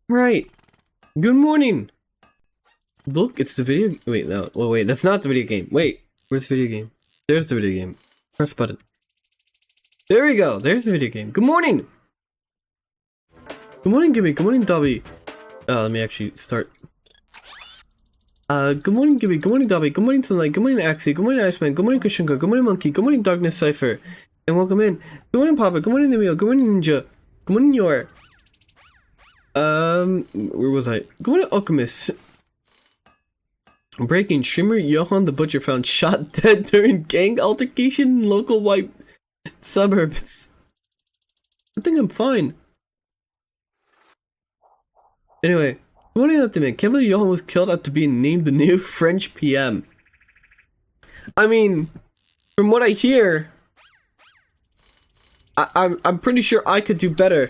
Right. Good morning. Look, it's the video. Wait, no. Oh, wait, that's not the video game. Wait, where's the video game? There's the video game. Press button. There we go. There's the video game. Good morning. Good morning, Gibby. Good morning, Dobby. Let me actually start. Good morning, Gibby. Good morning, Dobby. Good morning, Sunlight. Good morning, Axie. Good morning, Iceman. Good morning, Krishnka. Good morning, Monkey. Good morning, Darkness Cipher. And welcome in. Good morning, Papa. Good morning, Emil. Good morning, Ninja. Good morning, Yor. Where was I? Good morning, Alchemist. Breaking: streamer JohannTheButcher found shot dead during gang altercation in local white suburbs. I think I'm fine. Anyway, good morning, Ultimate. Can't believe Johann was killed after being named the new French PM. I mean, from what I hear, I'm pretty sure I could do better.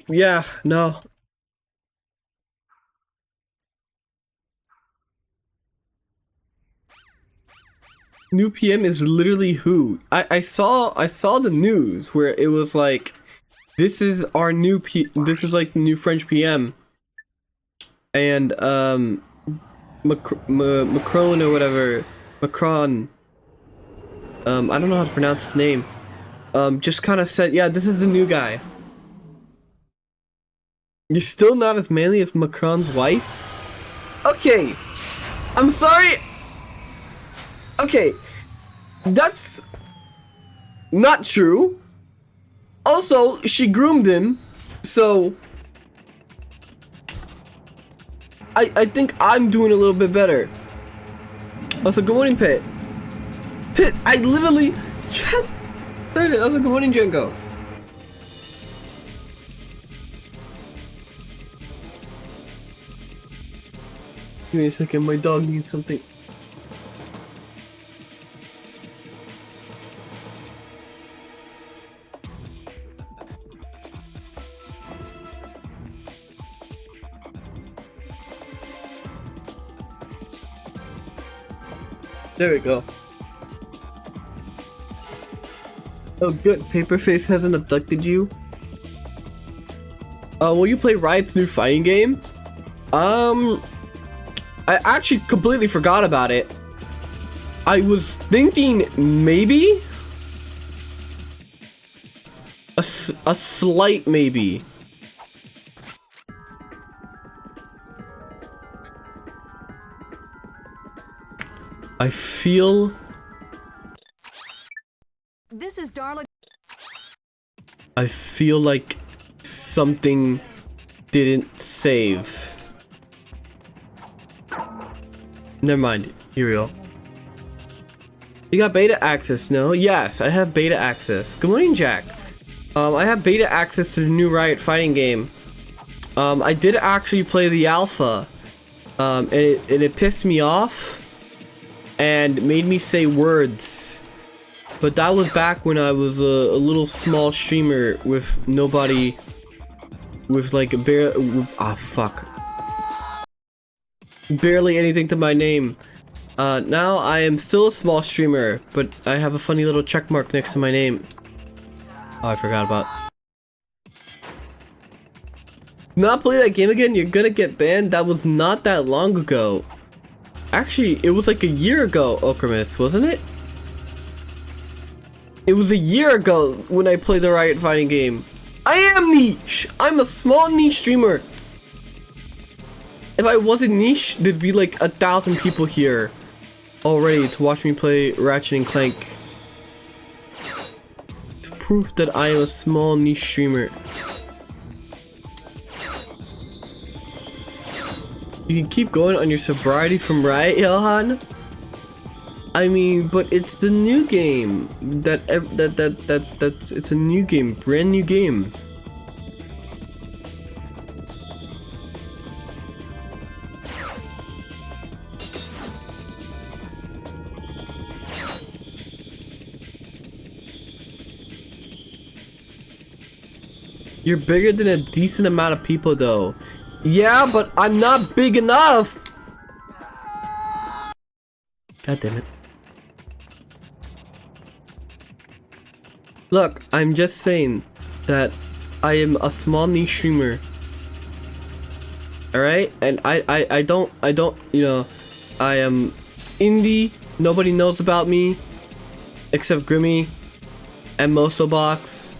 Yeah, no. New PM is literally who? I saw the news where it was like, this is our new this is like the new French PM. And Macron or whatever, Macron, I don't know how to pronounce his name, just kind of said, yeah, this is the new guy. You're still not as manly as Macron's wife? Okay, I'm sorry. Okay, that's not true. Also, she groomed him, so I think I'm doing a little bit better. Also, good morning, Pit. Pit, I literally just started. Also, good morning, Django. Give me a second, my dog needs something. There we go. Oh good, Paperface hasn't abducted you? Will you play Riot's new fighting game? I actually completely forgot about it. I was thinking maybe? A slight maybe. I feel... This is Darla. I feel like something didn't save. Never mind. Here we go. You got beta access, no? Yes, I have beta access. Good morning, Jack. I have beta access to the new Riot fighting game. I did actually play the alpha. And it pissed me off. And made me say words. But that was back when I was a little small streamer with nobody, with like a barely anything to my name. Now I am still a small streamer, but I have a funny little check mark next to my name. Oh, I forgot about. Not play that game again, you're gonna get banned. That was not that long ago. Actually, it was like a year ago, Okrimus, wasn't it? It was a year ago when I played the Riot fighting game. I am niche! I'm a small niche streamer. If I wasn't niche, there'd be like 1,000 people here already to watch me play Ratchet and Clank. It's proof that I am a small niche streamer. You can keep going on your sobriety from Riot, Johann. I mean, but it's the new game. It's a new game, brand new game. You're bigger than a decent amount of people though. Yeah, but I'm not big enough. God damn it. Look, I'm just saying that I am a small niche streamer. Alright? And I don't, you know, I am indie. Nobody knows about me except Grimmy and Mosobox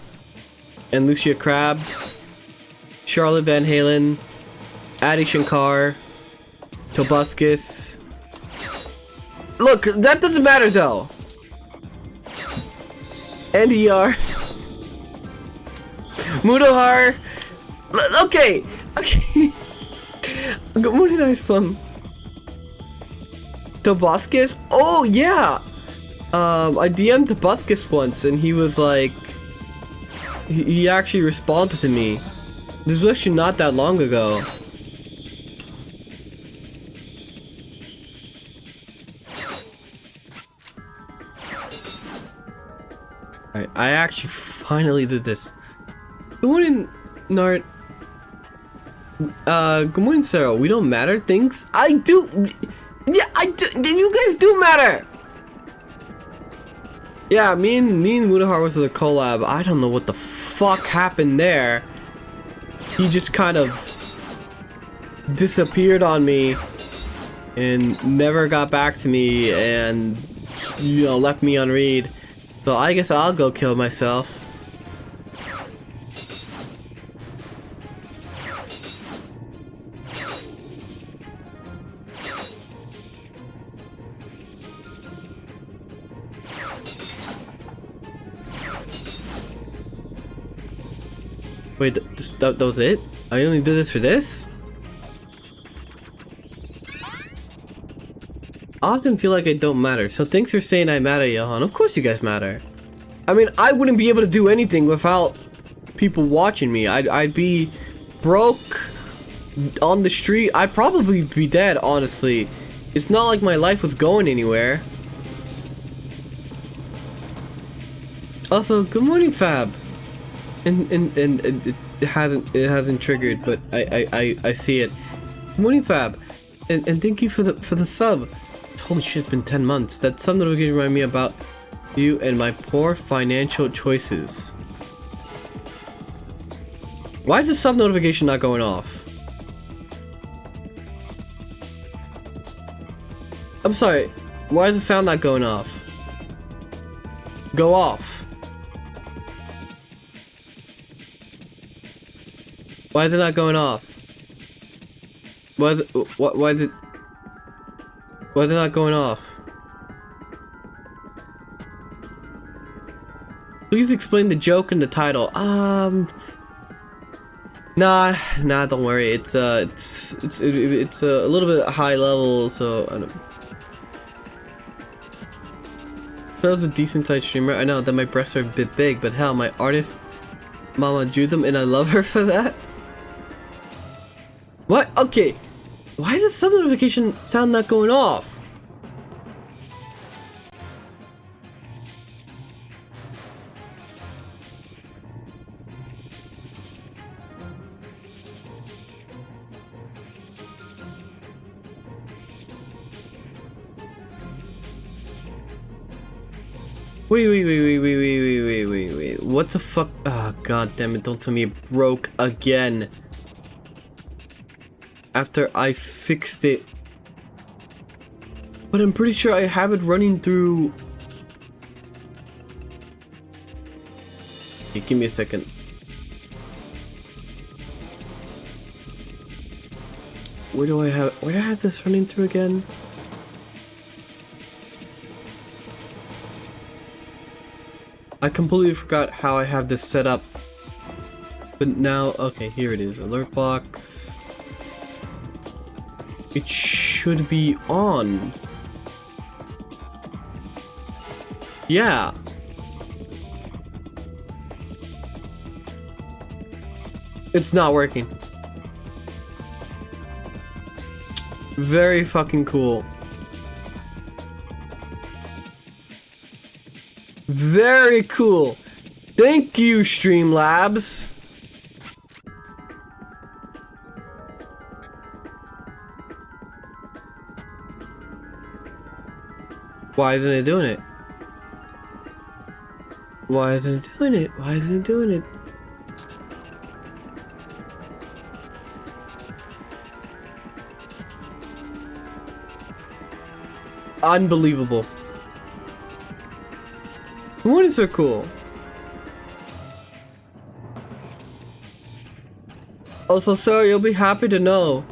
and Lucia Krabs, Charlotte Van Halen, Adi Shankar, Tobuscus. Look, that doesn't matter though. NDR, Mudohar. Okay. Good morning, Ice Plum. Tobuscus? Oh yeah. I DM'd Tobuscus once, and he was like, he actually responded to me. This was actually not that long ago. Alright, I actually finally did this. Good morning, Nart. Good morning, Sarah. We don't matter. Thanks. I do. Yeah, I do. You guys do matter. Yeah, me and Mudahar was a collab. I don't know what the fuck happened there. He just kind of disappeared on me and never got back to me, and you know, left me on read. So I guess I'll go kill myself. Wait, that was it? I only did this for this? I often feel like I don't matter, so thanks for saying I matter, Johann. Of course you guys matter. I mean, I wouldn't be able to do anything without people watching me. I'd be broke on the street. I'd probably be dead, honestly. It's not like my life was going anywhere. Also, good morning, Fab. And it hasn't triggered, but I see it. Good morning, Fab. And thank you for the sub. Holy shit, it's been 10 months. That sub notification reminded me about you and my poor financial choices. Why is the sub notification not going off? I'm sorry. Why is the sound not going off? Go off. Why is it not going off? Why is it not going off? Please explain the joke in the title. Nah, don't worry. It's a little bit high level, so I don't. So I was a decent sized streamer. I know that my breasts are a bit big, but hell, my artist mama drew them, and I love her for that. What? Okay. Why is the sub notification sound not going off? Wait. What the fuck? Ah, oh, god damn it. Don't tell me it broke again. After I fixed it. But I'm pretty sure I have it running through. Okay, give me a second. Where do I have this running through again? I completely forgot how I have this set up. But now, okay, here it is. Alert box. It should be on. Yeah. It's not working. Very fucking cool. Very cool. Thank you, Streamlabs. Why isn't it doing it? Why isn't it doing it? Why isn't it doing it? Unbelievable. What is so cool? Also, sir, you'll be happy to know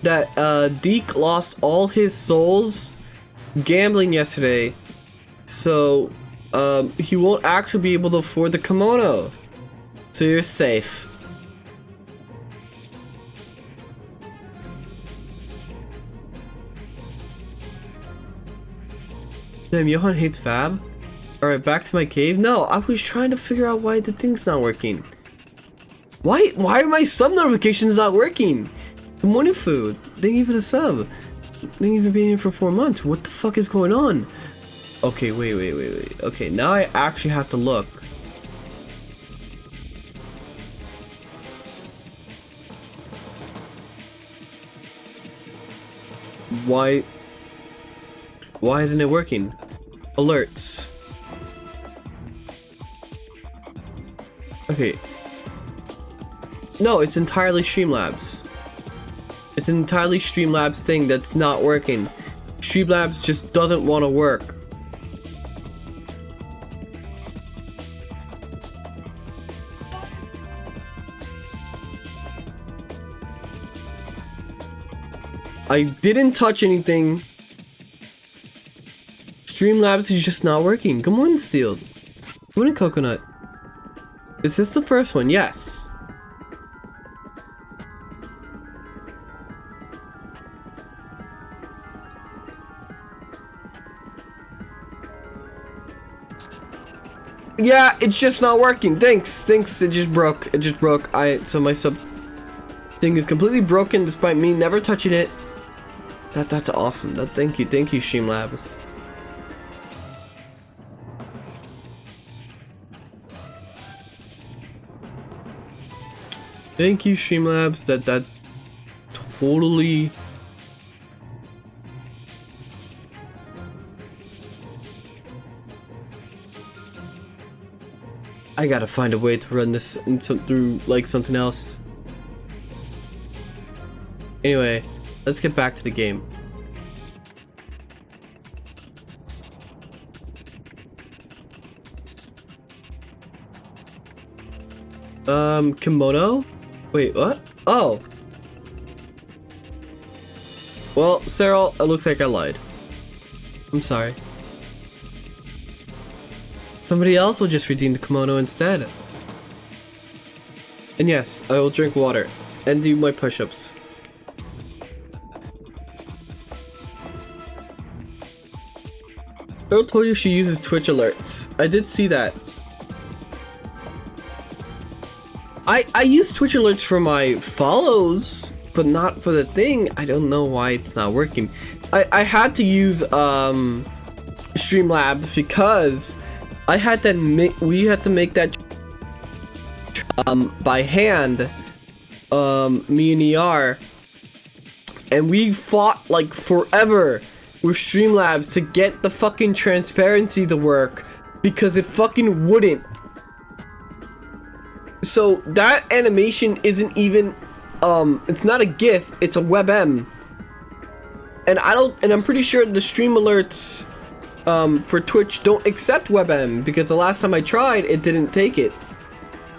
that Deke lost all his souls gambling yesterday, so he won't actually be able to afford the kimono. So you're safe. Damn, Johann hates Fab. Alright, back to my cave. No, I was trying to figure out why the thing's not working. Why are my sub notifications not working? Good morning, food. Thank you for the sub. Thank you for being here for 4 months. What the fuck is going on? Okay, wait. Okay, now I actually have to look. Why isn't it working? Alerts. Okay. No, it's entirely Streamlabs. It's an entirely Streamlabs thing that's not working. Streamlabs just doesn't want to work. I didn't touch anything. Streamlabs is just not working. Good morning, Sealed. Good morning, Coconut. Is this the first one? Yes. Yeah, it's just not working. Thanks. It just broke. So my sub thing is completely broken despite me never touching it. That's awesome. Thank you, Streamlabs. Thank you, Streamlabs. That totally. I gotta find a way to run this through like something else. Anyway, let's get back to the game. Kimono? Wait, what? Oh. Well, Cyril, it looks like I lied. I'm sorry. Somebody else will just redeem the kimono instead. And yes, I will drink water and do my push-ups. Cyril told you she uses Twitch alerts. I did see that. I use Twitch alerts for my follows, but not for the thing. I don't know why it's not working. I had to use Streamlabs because we had to make that by hand, me and ER, and we fought like forever with Streamlabs to get the fucking transparency to work because it fucking wouldn't. So that animation isn't even it's not a GIF, it's a WebM. And I'm pretty sure the stream alerts for Twitch don't accept WebM because the last time I tried it didn't take it.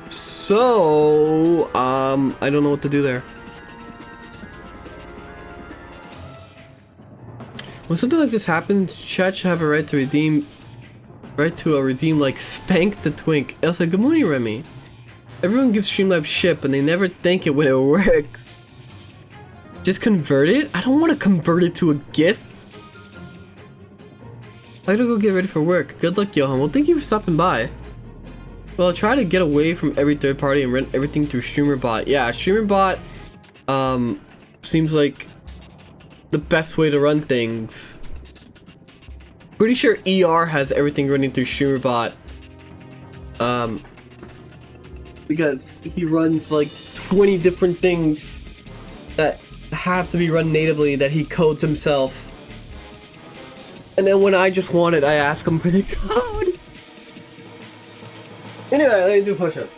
So I don't know what to do there. When something like this happens, chat should have a right to redeem like Spank the Twink. Elsa, good morning, Remy. Everyone gives Streamlabs shit, but they never thank it when it works. Just convert it? I don't want to convert it to a GIF. I gotta go get ready for work. Good luck, Johann. Well, thank you for stopping by. Well, I'll try to get away from every third party and run everything through StreamerBot. Yeah, StreamerBot seems like the best way to run things. Pretty sure ER has everything running through StreamerBot. Because he runs like 20 different things that have to be run natively that he codes himself. And then when I just want it, I ask them for the code. Anyway, let me do a push-up.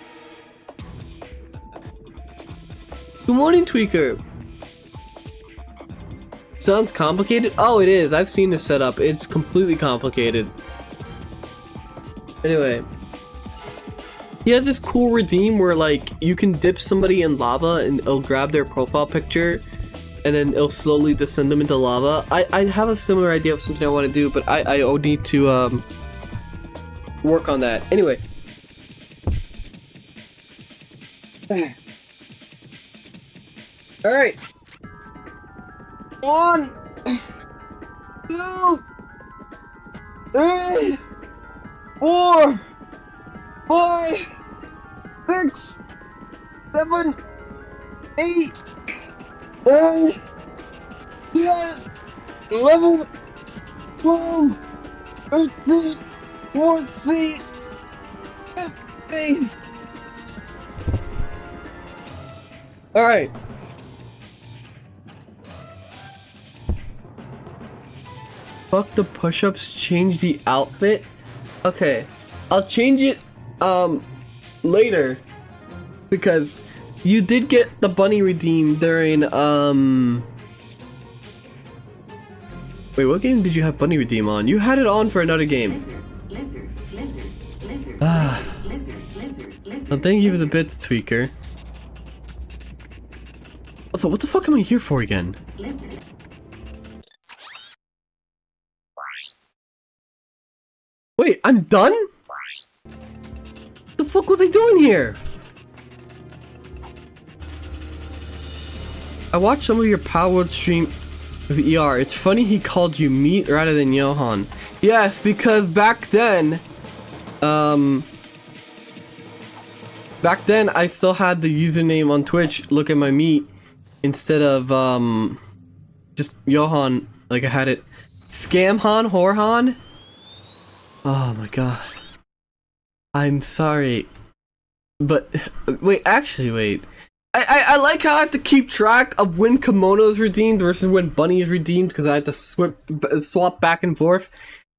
Good morning, Tweaker. Sounds complicated? Oh, it is. I've seen this setup. It's completely complicated. Anyway. He has this cool redeem where, like, you can dip somebody in lava and it'll grab their profile picture and then it'll slowly descend them into lava. I have a similar idea of something I want to do, but I need to work on that. Anyway. Alright. 1, 2, 3, 4, 5, 6, 7, 8, 9, 10, 11, 12, 13, 14, 15. Alright. Fuck the push-ups, change the outfit. Okay, I'll change it later because you did get the bunny redeem during wait, what game did you have bunny redeem on? You had it on for another game. Well, thank you for the bits, Tweaker. So what the fuck am I here for again? Wait, I'm done? What the fuck was I doing here? I watched some of your Power stream of ER. It's funny he called you meat rather than Johann. Yes, because back then I still had the username on Twitch, look at my meat, instead of just Johann, like I had it Scamhan, Horhan. Oh my god. I'm sorry. But wait, actually wait. I like how I have to keep track of when Kimono's redeemed versus when Bunny's redeemed because I have to swap back and forth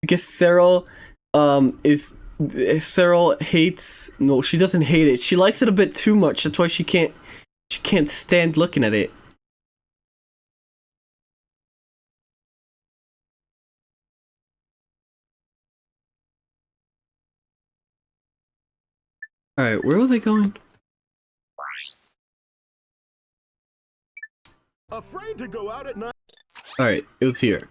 because Cyril hates, no, she doesn't hate it. She likes it a bit too much. That's why she can't stand looking at it. Alright, where was I going? Afraid to go out at night. Alright, it was here.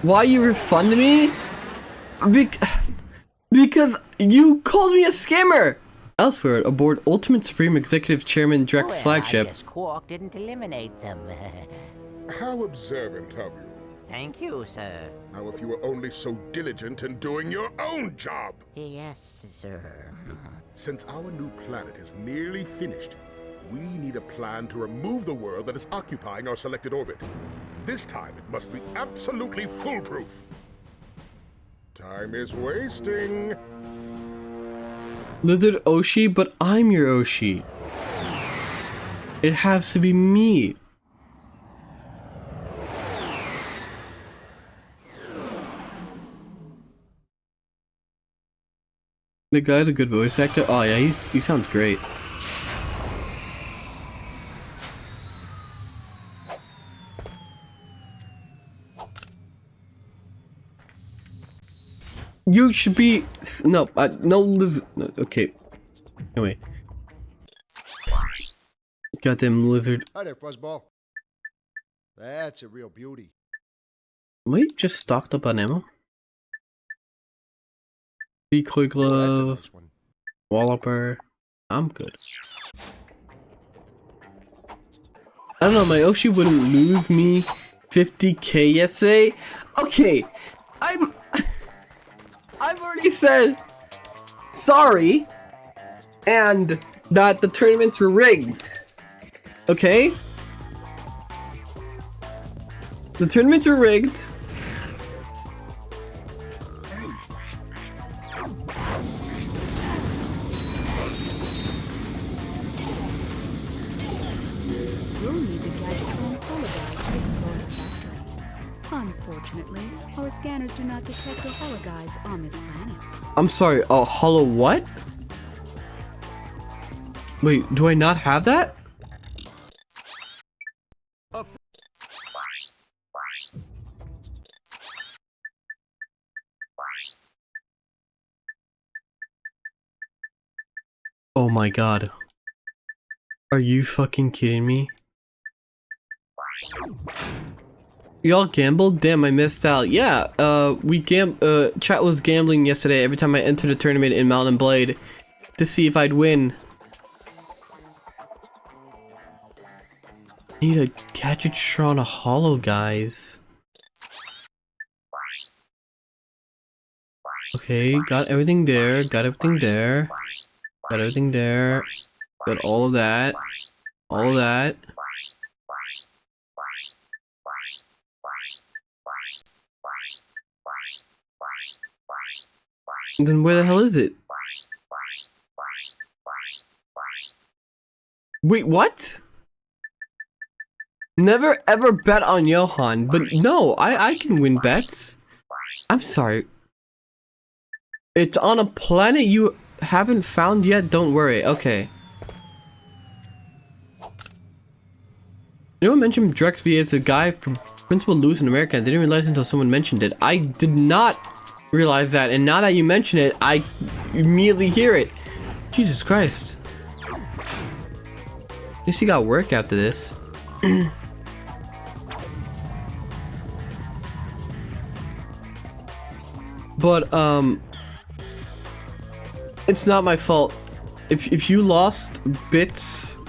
Why you refund me? Because you called me a scammer! Elsewhere, aboard Ultimate Supreme Executive Chairman Drek's flagship. I guess Quark didn't eliminate them. How observant of you. Thank you, sir. Now if you were only so diligent in doing your own job. Yes, sir. Since our new planet is nearly finished, we need a plan to remove the world that is occupying our selected orbit. This time it must be absolutely foolproof. Time is wasting. Lizard Oshi, but I'm your Oshi. It has to be me. The guy's a good voice actor. Oh yeah, he sounds great. You should be no lizard. No, okay. Anyway, goddamn lizard. Hi there, Fuzzball. That's a real beauty. Am I just stocked up on ammo? Decoy glove, Nice one. Walloper. I'm good. I don't know, my Oshi wouldn't lose me 50k yesterday. Okay, I've already said sorry and that the tournaments were rigged. Okay? The tournaments were rigged. You'll need the gadget to unfollow to explore the factory. Fun. Unfortunately, our scanners do not detect the hologuise on this planet. I'm sorry, hollow what? Wait, do I not have that? Oh my god. Are you fucking kidding me? Y'all gambled? Damn, I missed out. Yeah, chat was gambling yesterday every time I entered a tournament in Mountain Blade to see if I'd win. Need a Gadgetron Hollow, guys. Okay, got everything there, got everything there. Got everything there. Got all of that. All of that. Then where the hell is it? Wait, what? Never ever bet on Johann, but no, I can win bets. I'm sorry. It's on a planet you haven't found yet? Don't worry, okay. No one mentioned Drex V as the guy from Principal Lewis in America. I didn't realize until someone mentioned it. I did not realize that, and now that you mention it, I immediately hear it. Jesus Christ. At least you got work after this. But, it's not my fault. If you lost bits,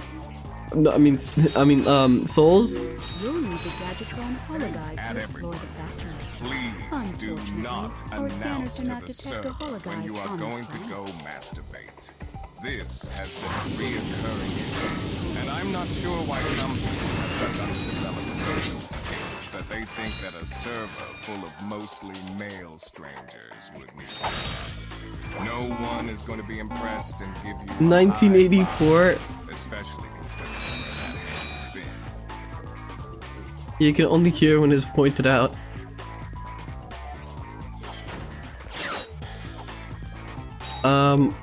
no, I mean, souls. You'll need the Gadgetron hologuise to explore the factory. Please do not our scanners announce do to not the detect server a hologuise when you are on this going to planet. go masturbate. This has been a reoccurring issue, and I'm not sure why some people have such underdeveloped social skills that they think that a server full of mostly male strangers would need. No one is going to be impressed and give you 1984. especially considering where that has been. You can only hear when it's pointed out.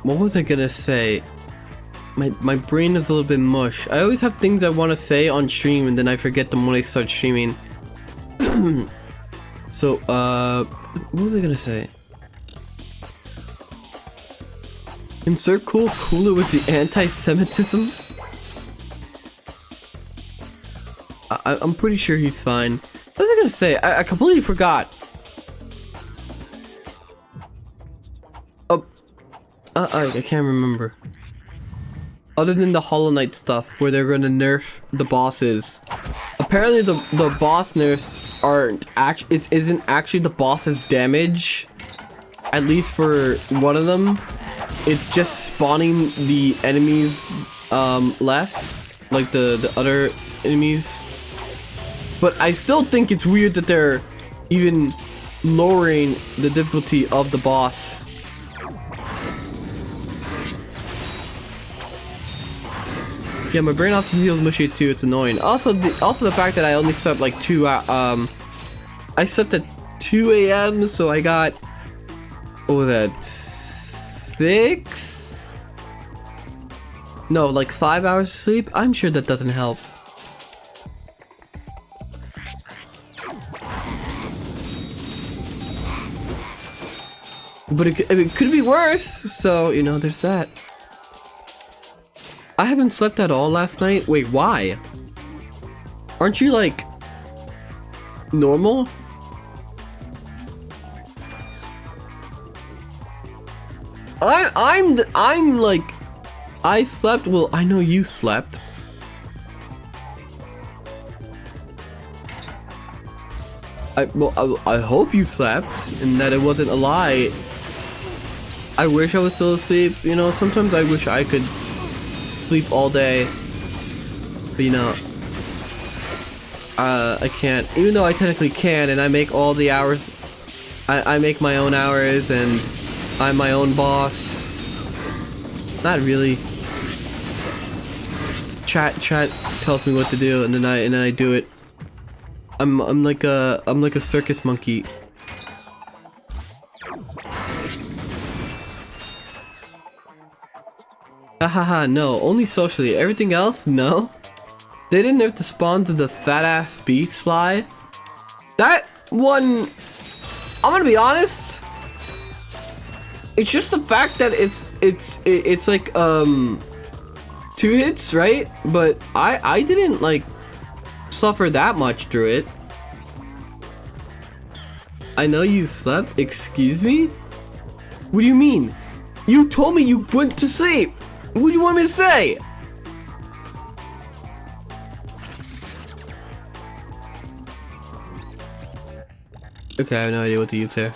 What was I gonna say? My brain is a little bit mush. I always have things I want to say on stream and then I forget them when I start streaming. So, what was I gonna say? Insert cooler with the anti-Semitism? I'm pretty sure he's fine. What was I gonna say? I completely forgot. Oh, I can't remember. Other than the Hollow Knight stuff, where they're gonna nerf the bosses. Apparently, the boss nerfs isn't actually the boss's damage. At least for one of them, it's just spawning the enemies less, like the other enemies. But I still think it's weird that they're even lowering the difficulty of the boss. Yeah, my brain often feels mushy too. It's annoying. Also the fact that I only slept like I slept at 2 a.m. so I got, what was that, 6? No, like 5 hours of sleep. I'm sure that doesn't help. But it could be worse, so, you know, there's that. I haven't slept at all last night. Wait, why? Aren't you, like, normal? I'm like, I slept, well, I know you slept. I hope you slept and that it wasn't a lie. I wish I was still asleep, you know, sometimes I wish I could sleep all day, but you know, I can't, even though I technically can, and I make all the hours, I make my own hours, and I'm my own boss. Not really. Chat tells me what to do, and then I do it. I'm like a circus monkey. Hahaha, no, only socially. Everything else, no. They didn't nerf the spawns of the fat ass beast fly. That one, I'm gonna be honest. It's just the fact that it's like 2 hits, right? But I didn't like suffer that much through it. I know you slept. Excuse me? What do you mean? You told me you went to sleep. What do you want me to say? Okay, I have no idea what to use there.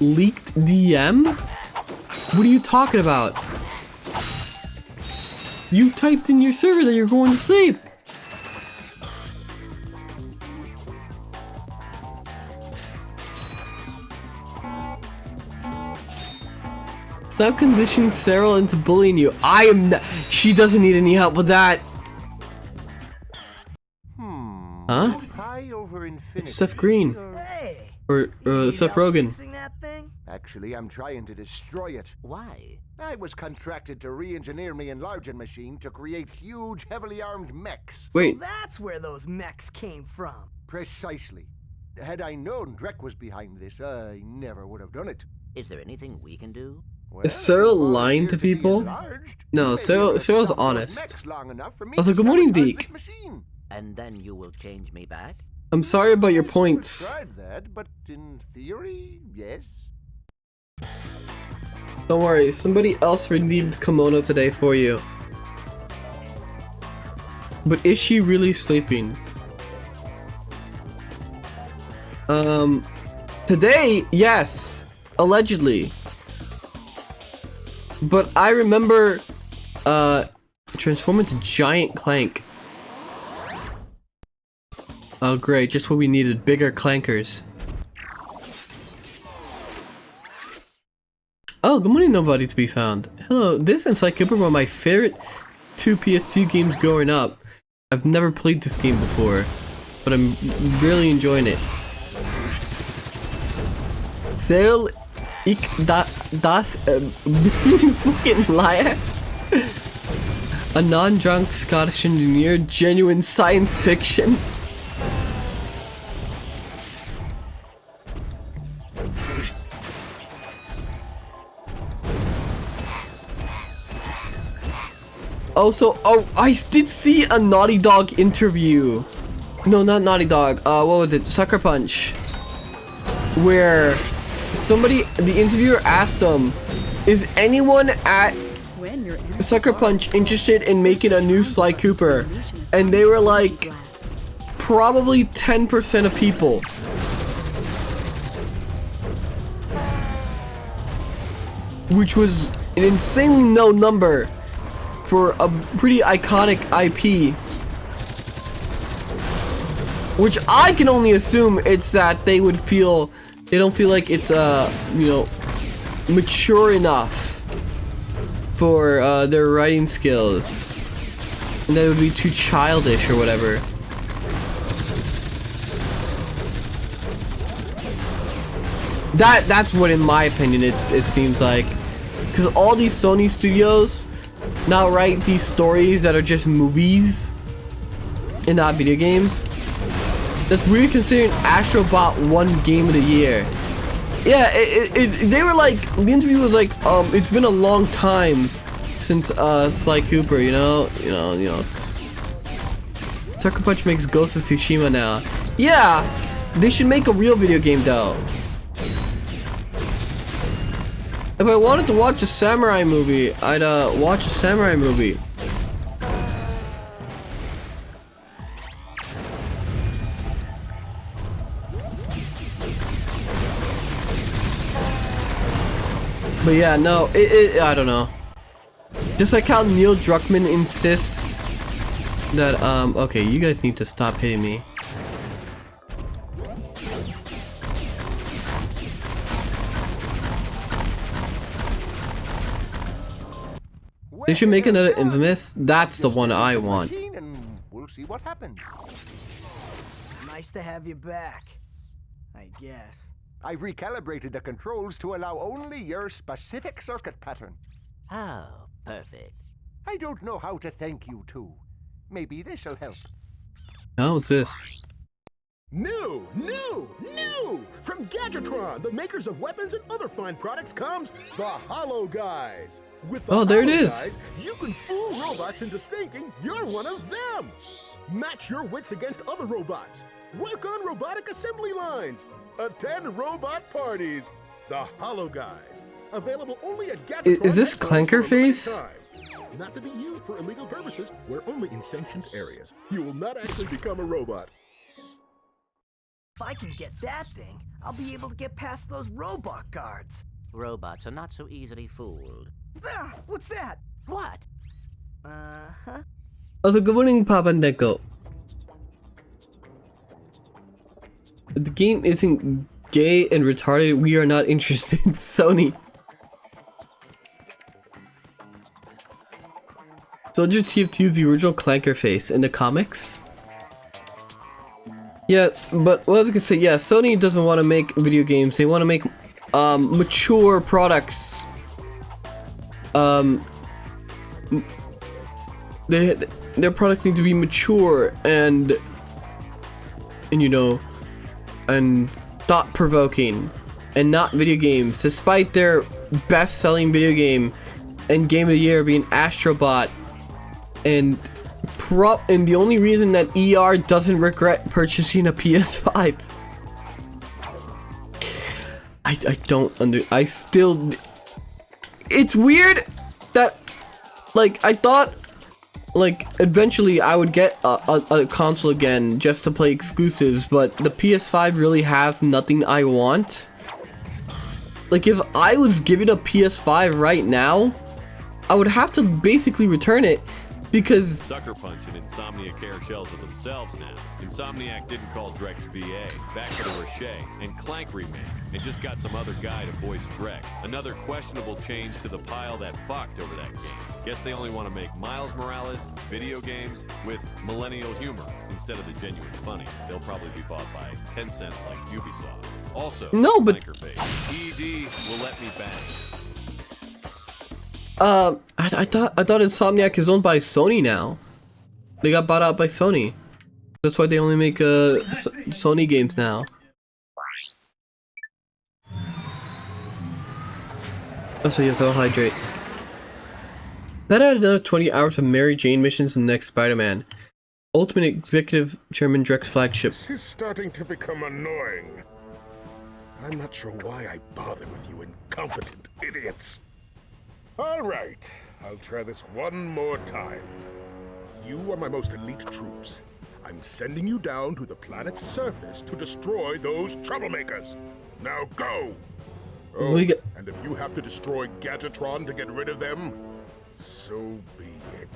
Leaked DM? What are you talking about? You typed in your server that you're going to sleep. Stop conditioning Cyril into bullying you. I am not. She doesn't need any help with that. Huh? It's Seth Green. Hey, Or Seth Rogen. fixing that thing? Actually, I'm trying to destroy it. Why? I was contracted to re-engineer my enlarging machine to create huge, heavily armed mechs. Wait, That's where those mechs came from. Precisely. Had I known Drek was behind this, I never would have done it. Is there anything we can do? Well, is Cyril if you lying to volunteer be people? enlarged, No, maybe Cyril's you'll stop those honest. mechs long enough for me Also, to good morning, sabotage Deke. this machine. And then you will change me back? I'm sorry about your I points. tried that, but in theory, yes. Don't worry, somebody else redeemed kimono today for you. But is she really sleeping? Today, yes, allegedly. But I remember, transform into giant Clank. Oh great, just what we needed, bigger clankers. Oh, good morning, nobody to be found. Hello, this and Sly Cooper were my favorite 2 PS2 games growing up. I've never played this game before, but I'm really enjoying it. Cyril, ich das fucking liar. A non-drunk Scottish engineer, genuine science fiction. Also, oh, I did see a Naughty Dog interview. No, not Naughty Dog. What was it? Sucker Punch. Where somebody, the interviewer asked them, is anyone at When you're in Sucker Punch interested in making a new Sly Cooper? And they were like, probably 10% of people. Which was an insanely low number for a pretty iconic IP. Which I can only assume it's that they don't feel like it's you know, mature enough for their writing skills. And that it would be too childish or whatever. That's what, in my opinion, it seems like. Because all these Sony studios now write these stories that are just movies and not video games. That's weird considering Astro Bot won Game of the Year. Yeah, they were like, the interview was like, it's been a long time since Sly Cooper, you know, Sucker Punch makes Ghost of Tsushima now. Yeah, they should make a real video game though. If I wanted to watch a samurai movie, I'd watch a samurai movie. But yeah, no, I don't know. Just like how Neil Druckmann insists that, okay, you guys need to stop hitting me. They should make another Infamous. That's the one I want. And we'll see what happens. Nice to have you back, I guess. I've recalibrated the controls to allow only your specific circuit pattern. Oh, perfect. I don't know how to thank you two. Maybe this'll help. Oh, what's this? New! From Gadgetron, the makers of weapons and other fine products, comes the Hollow Guys. With the Oh, there it Hollow is. Guys, you can fool robots into thinking you're one of them. Match your wits against other robots. Work on robotic assembly lines. Attend robot parties. The Hollow Guys. Available only at Gadgetron. Is this Expo Clanker for a limited face? time. Not to be used for illegal purposes. We're only in sanctioned areas. You will not actually become a robot. If I can get that thing, I'll be able to get past those robot guards. Robots are not so easily fooled. Ah, what's that? What? Uh-huh. Also, good morning, Papa Neko. If the game isn't gay and retarded, we are not interested in Sony. Soldier TF2 is the original Clanker face in the comics. Yeah, but what I was gonna say, yeah, Sony doesn't want to make video games. They want to make mature products. Their products need to be mature and you know, and thought-provoking, and not video games. Despite their best-selling video game and game of the year being Astrobot, and the only reason that ER doesn't regret purchasing a PS5. I still, it's weird that, like, I thought, like, eventually I would get a console again just to play exclusives, but the PS5 really has nothing I want. Like, if I was given a PS5 right now, I would have to basically return it, because Sucker Punch and Insomniac air shells of themselves now. Insomniac didn't call Drex VA, back to the Ratchet, and Clank remake, and just got some other guy to voice Drex. Another questionable change to the pile that fucked over that game. Guess they only want to make Miles Morales video games with millennial humor instead of the genuine funny. They'll probably be bought by Tencent like Ubisoft. Also, no, but Clanker face. ED will let me bang. I thought Insomniac is owned by Sony now. They got bought out by Sony. That's why they only make Sony games now. Also, yes, I'll hydrate. Better add another 20 hours of Mary Jane missions in the next Spider-Man. Ultimate Executive Chairman Drex flagship. This is starting to become annoying. I'm not sure why I bother with you incompetent idiots. All right, I'll try this one more time. You are my most elite troops. I'm sending you down to the planet's surface to destroy those troublemakers. Now go! Oh, and if you have to destroy Gadgetron to get rid of them, so be it.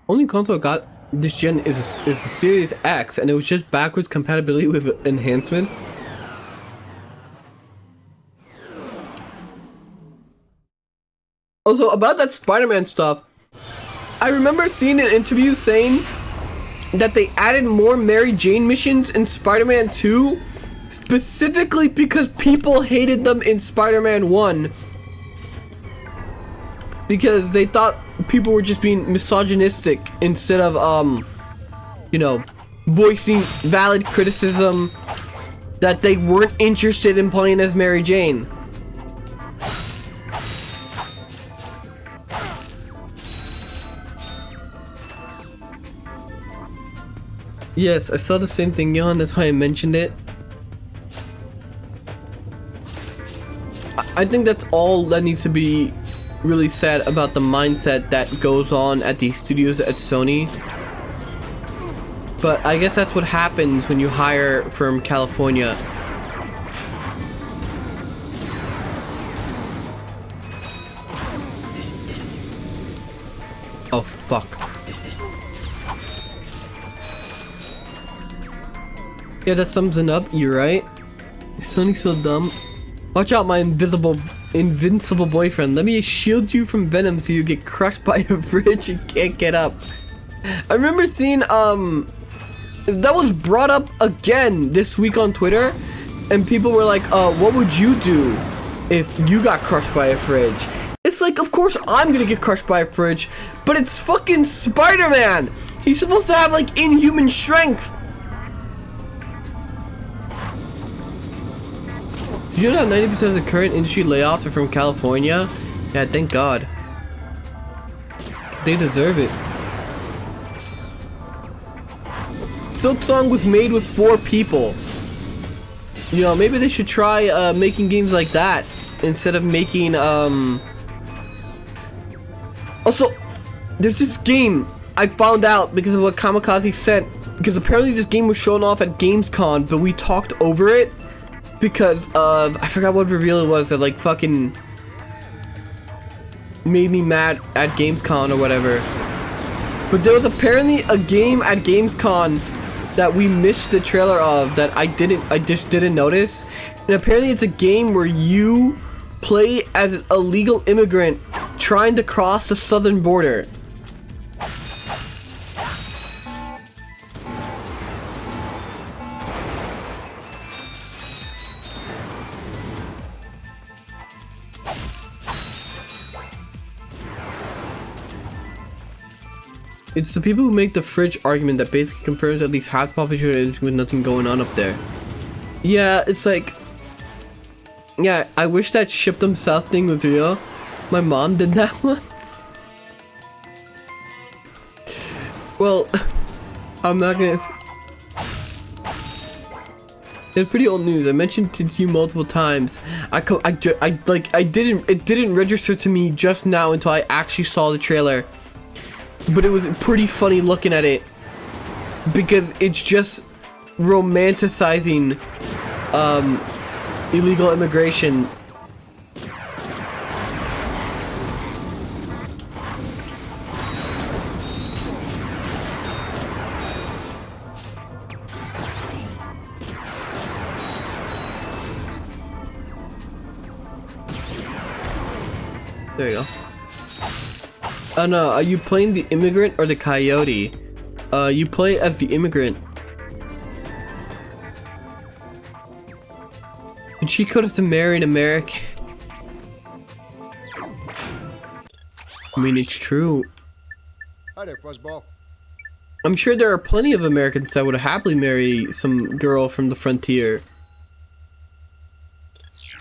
Only console I got this gen is the Series X, and it was just backwards compatibility with enhancements. Also, about that Spider-Man stuff, I remember seeing an interview saying that they added more Mary Jane missions in Spider-Man 2 specifically because people hated them in Spider-Man 1 because they thought people were just being misogynistic instead of you know, voicing valid criticism that they weren't interested in playing as Mary Jane. Yes, I saw the same thing, Johann, that's why I mentioned it. I think that's all that needs to be really said about the mindset that goes on at these studios at Sony. But I guess that's what happens when you hire from California. Oh, fuck. Yeah, that sums it up. You're right. Is Sony so dumb? Watch out, my invisible invincible boyfriend. Let me shield you from venom so you get crushed by a fridge and can't get up. I remember seeing that was brought up again this week on Twitter, and people were like, what would you do if you got crushed by a fridge? It's like, of course I'm gonna get crushed by a fridge, but it's fucking Spider-Man. He's supposed to have like inhuman strength. Did you know that 90% of the current industry layoffs are from California? Yeah, thank God. They deserve it. Silksong was made with 4 people. You know, maybe they should try making games like that instead of making Also, there's this game I found out because of what Kamikaze sent, because apparently this game was shown off at Gamescom, but we talked over it because of, I forgot what reveal it was that like fucking made me mad at Gamescom or whatever. But there was apparently a game at Gamescom that we missed the trailer of that I just didn't notice. And apparently it's a game where you play as an illegal immigrant trying to cross the southern border. It's the people who make the fridge argument that basically confirms at least half the population with nothing going on up there. Yeah, it's like, yeah, I wish that ship them south thing was real. My mom did that once. Well, I'm not gonna. It's pretty old news. I mentioned it to you multiple times. It didn't register to me just now until I actually saw the trailer. But it was pretty funny looking at it because it's just romanticizing illegal immigration. There you go. Oh no, are you playing the immigrant or the coyote? You play as the immigrant. The cheat code is to marry an American. I mean, it's true. Hi there, Fuzzball. I'm sure there are plenty of Americans that would happily marry some girl from the frontier.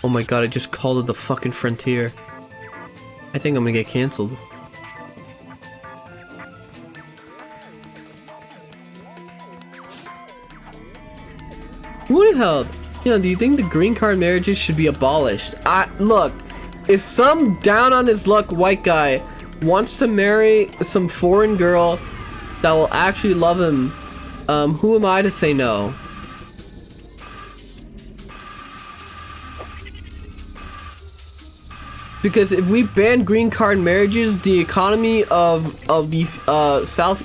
Oh my god, I just called it the fucking frontier. I think I'm gonna get canceled. What the hell? You know, do you think the green card marriages should be abolished? Look, if some down on his luck white guy wants to marry some foreign girl that will actually love him, who am I to say no? Because if we ban green card marriages, the economy of these Southeast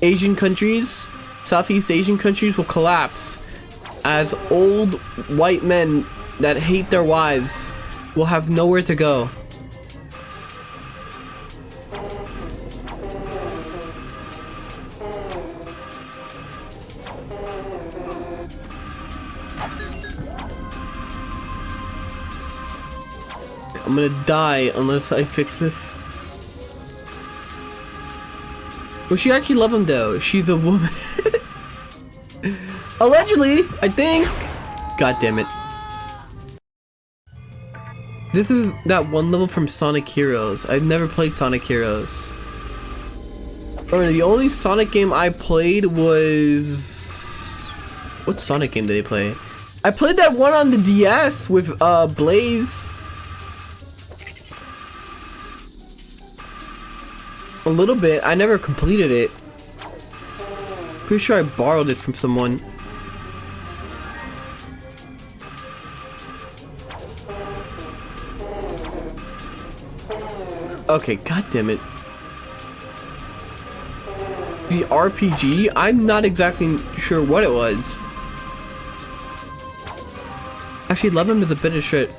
Asian countries will collapse, as old white men that hate their wives will have nowhere to go. I'm gonna die unless I fix this. Will she actually love him though? She's a woman. Allegedly, I think. God damn it. This is that one level from Sonic Heroes. I've never played Sonic Heroes. Or the only Sonic game I played was... What Sonic game did I play? I played that one on the DS with Blaze. A little bit. I never completed it. Pretty sure I borrowed it from someone. Okay, god damn it. The RPG? I'm not exactly sure what it was. Actually, love him is a bit of shit.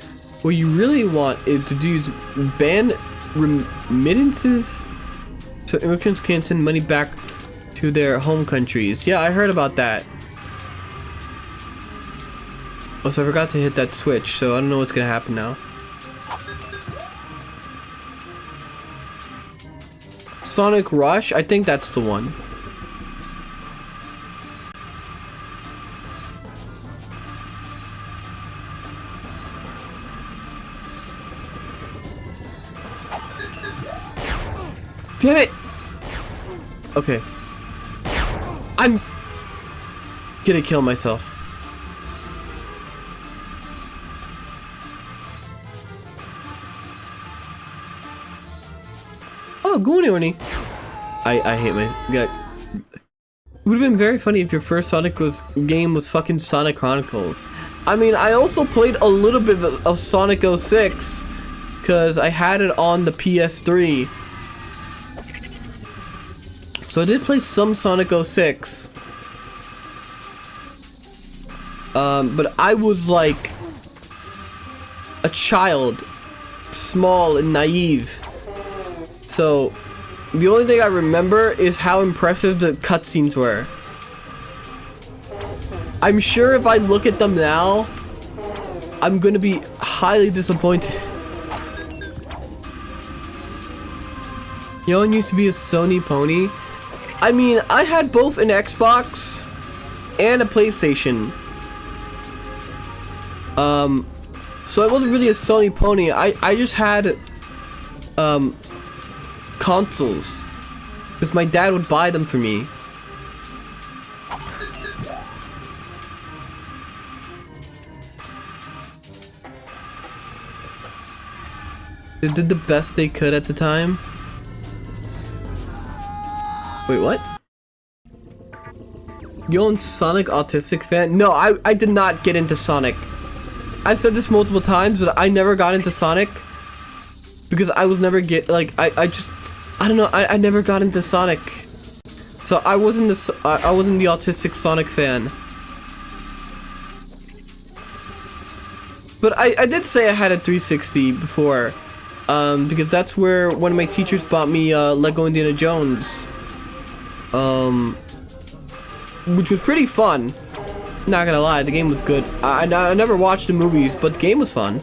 what you really want is to do is ban remittances so immigrants can send money back to their home countries. Yeah, I heard about that. Also, I forgot to hit that switch, so I don't know what's gonna happen now. Sonic Rush? I think that's the one. Damn it! Okay. I'm gonna kill myself. Oh, Gooniorny. I hate my yeah. It would have been very funny if your first Sonic game was fucking Sonic Chronicles. I mean, I also played a little bit of Sonic 06 because I had it on the PS3. So I did play some Sonic 06. But I was like a child, small and naive. So the only thing I remember is how impressive the cutscenes were. I'm sure if I look at them now, I'm gonna be highly disappointed. Johann used to be a Sony pony. I mean, I had both an Xbox and a PlayStation. So I wasn't really a Sony pony. I just had consoles because my dad would buy them for me. They did the best they could at the time. Wait, what? You're Sonic autistic fan? No, I did not get into Sonic. I've said this multiple times, but I never got into Sonic because I was never I don't know, I never got into Sonic. So I wasn't the autistic Sonic fan. But I did say I had a 360 before. Because that's where one of my teachers bought me Lego Indiana Jones. Which was pretty fun. Not gonna lie, the game was good. I never watched the movies, but the game was fun.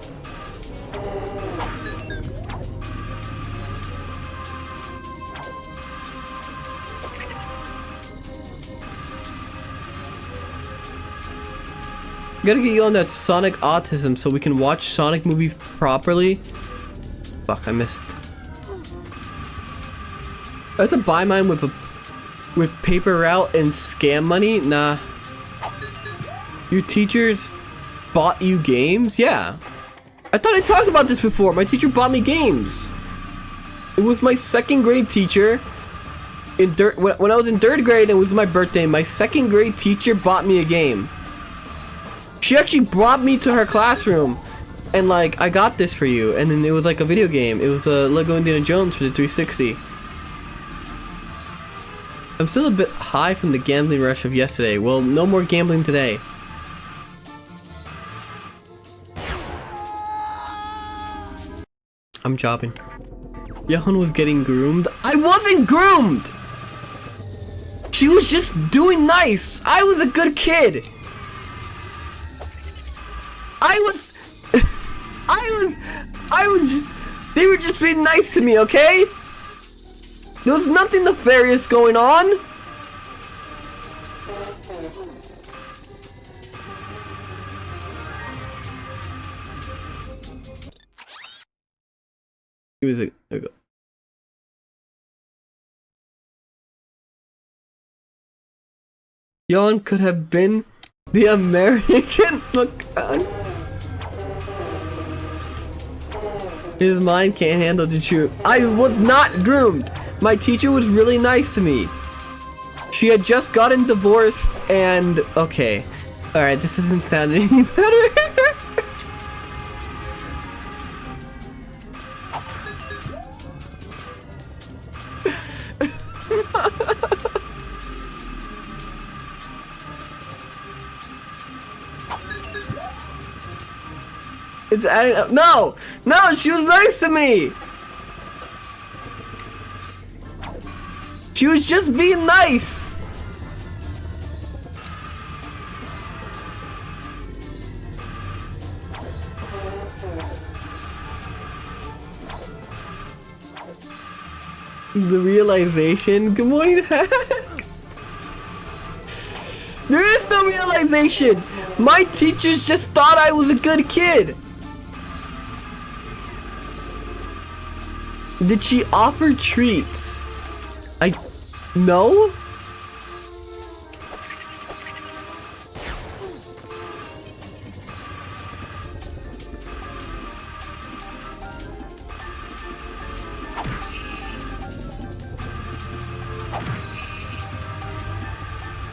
Gotta get you on that Sonic autism so we can watch Sonic movies properly. Fuck, I missed. I have to buy mine with paper route and scam money? Nah. Your teachers bought you games? Yeah. I thought I talked about this before. My teacher bought me games. It was my second grade teacher. When I was in 3rd grade, it was my birthday. My 2nd grade teacher bought me a game. She actually brought me to her classroom and like, I got this for you. And then it was like a video game. It was a Lego Indiana Jones for the 360. I'm still a bit high from the gambling rush of yesterday. Well, no more gambling today. I'm chopping. Johann was getting groomed. I wasn't groomed! She was just doing nice. I was a good kid. They were just being nice to me, okay? There was nothing nefarious going on. It was there we go. Johann could have been the American McDonald's. His mind can't handle the truth. I was not groomed. My teacher was really nice to me. She had just gotten divorced and... Okay. Alright, this doesn't sound any better. It's adding up. No! No, she was nice to me! She was just being nice! The realization? Good morning, Hack! There is no realization! My teachers just thought I was a good kid! Did she offer treats? No?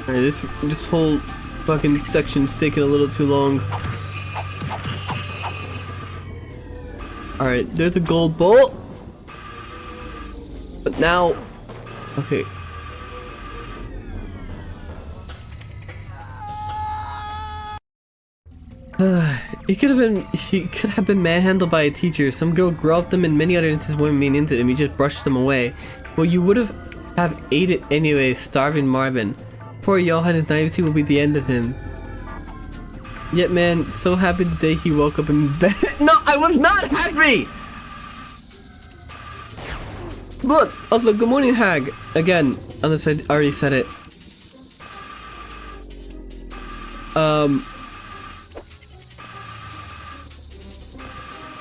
Alright, this whole fucking section's taking a little too long. Alright, there's a gold bolt. But now, okay. He could have been manhandled by a teacher. Some girl groped him, and many other instances weren't mean into him. He just brushed them away. Well, you would have ate it anyway, starving Marvin. Poor Johann, his naivety will be the end of him. Yet, man, so happy the day he woke up in bed. No, I was not happy! Look, also, good morning, Hag. Again, unless I already said it.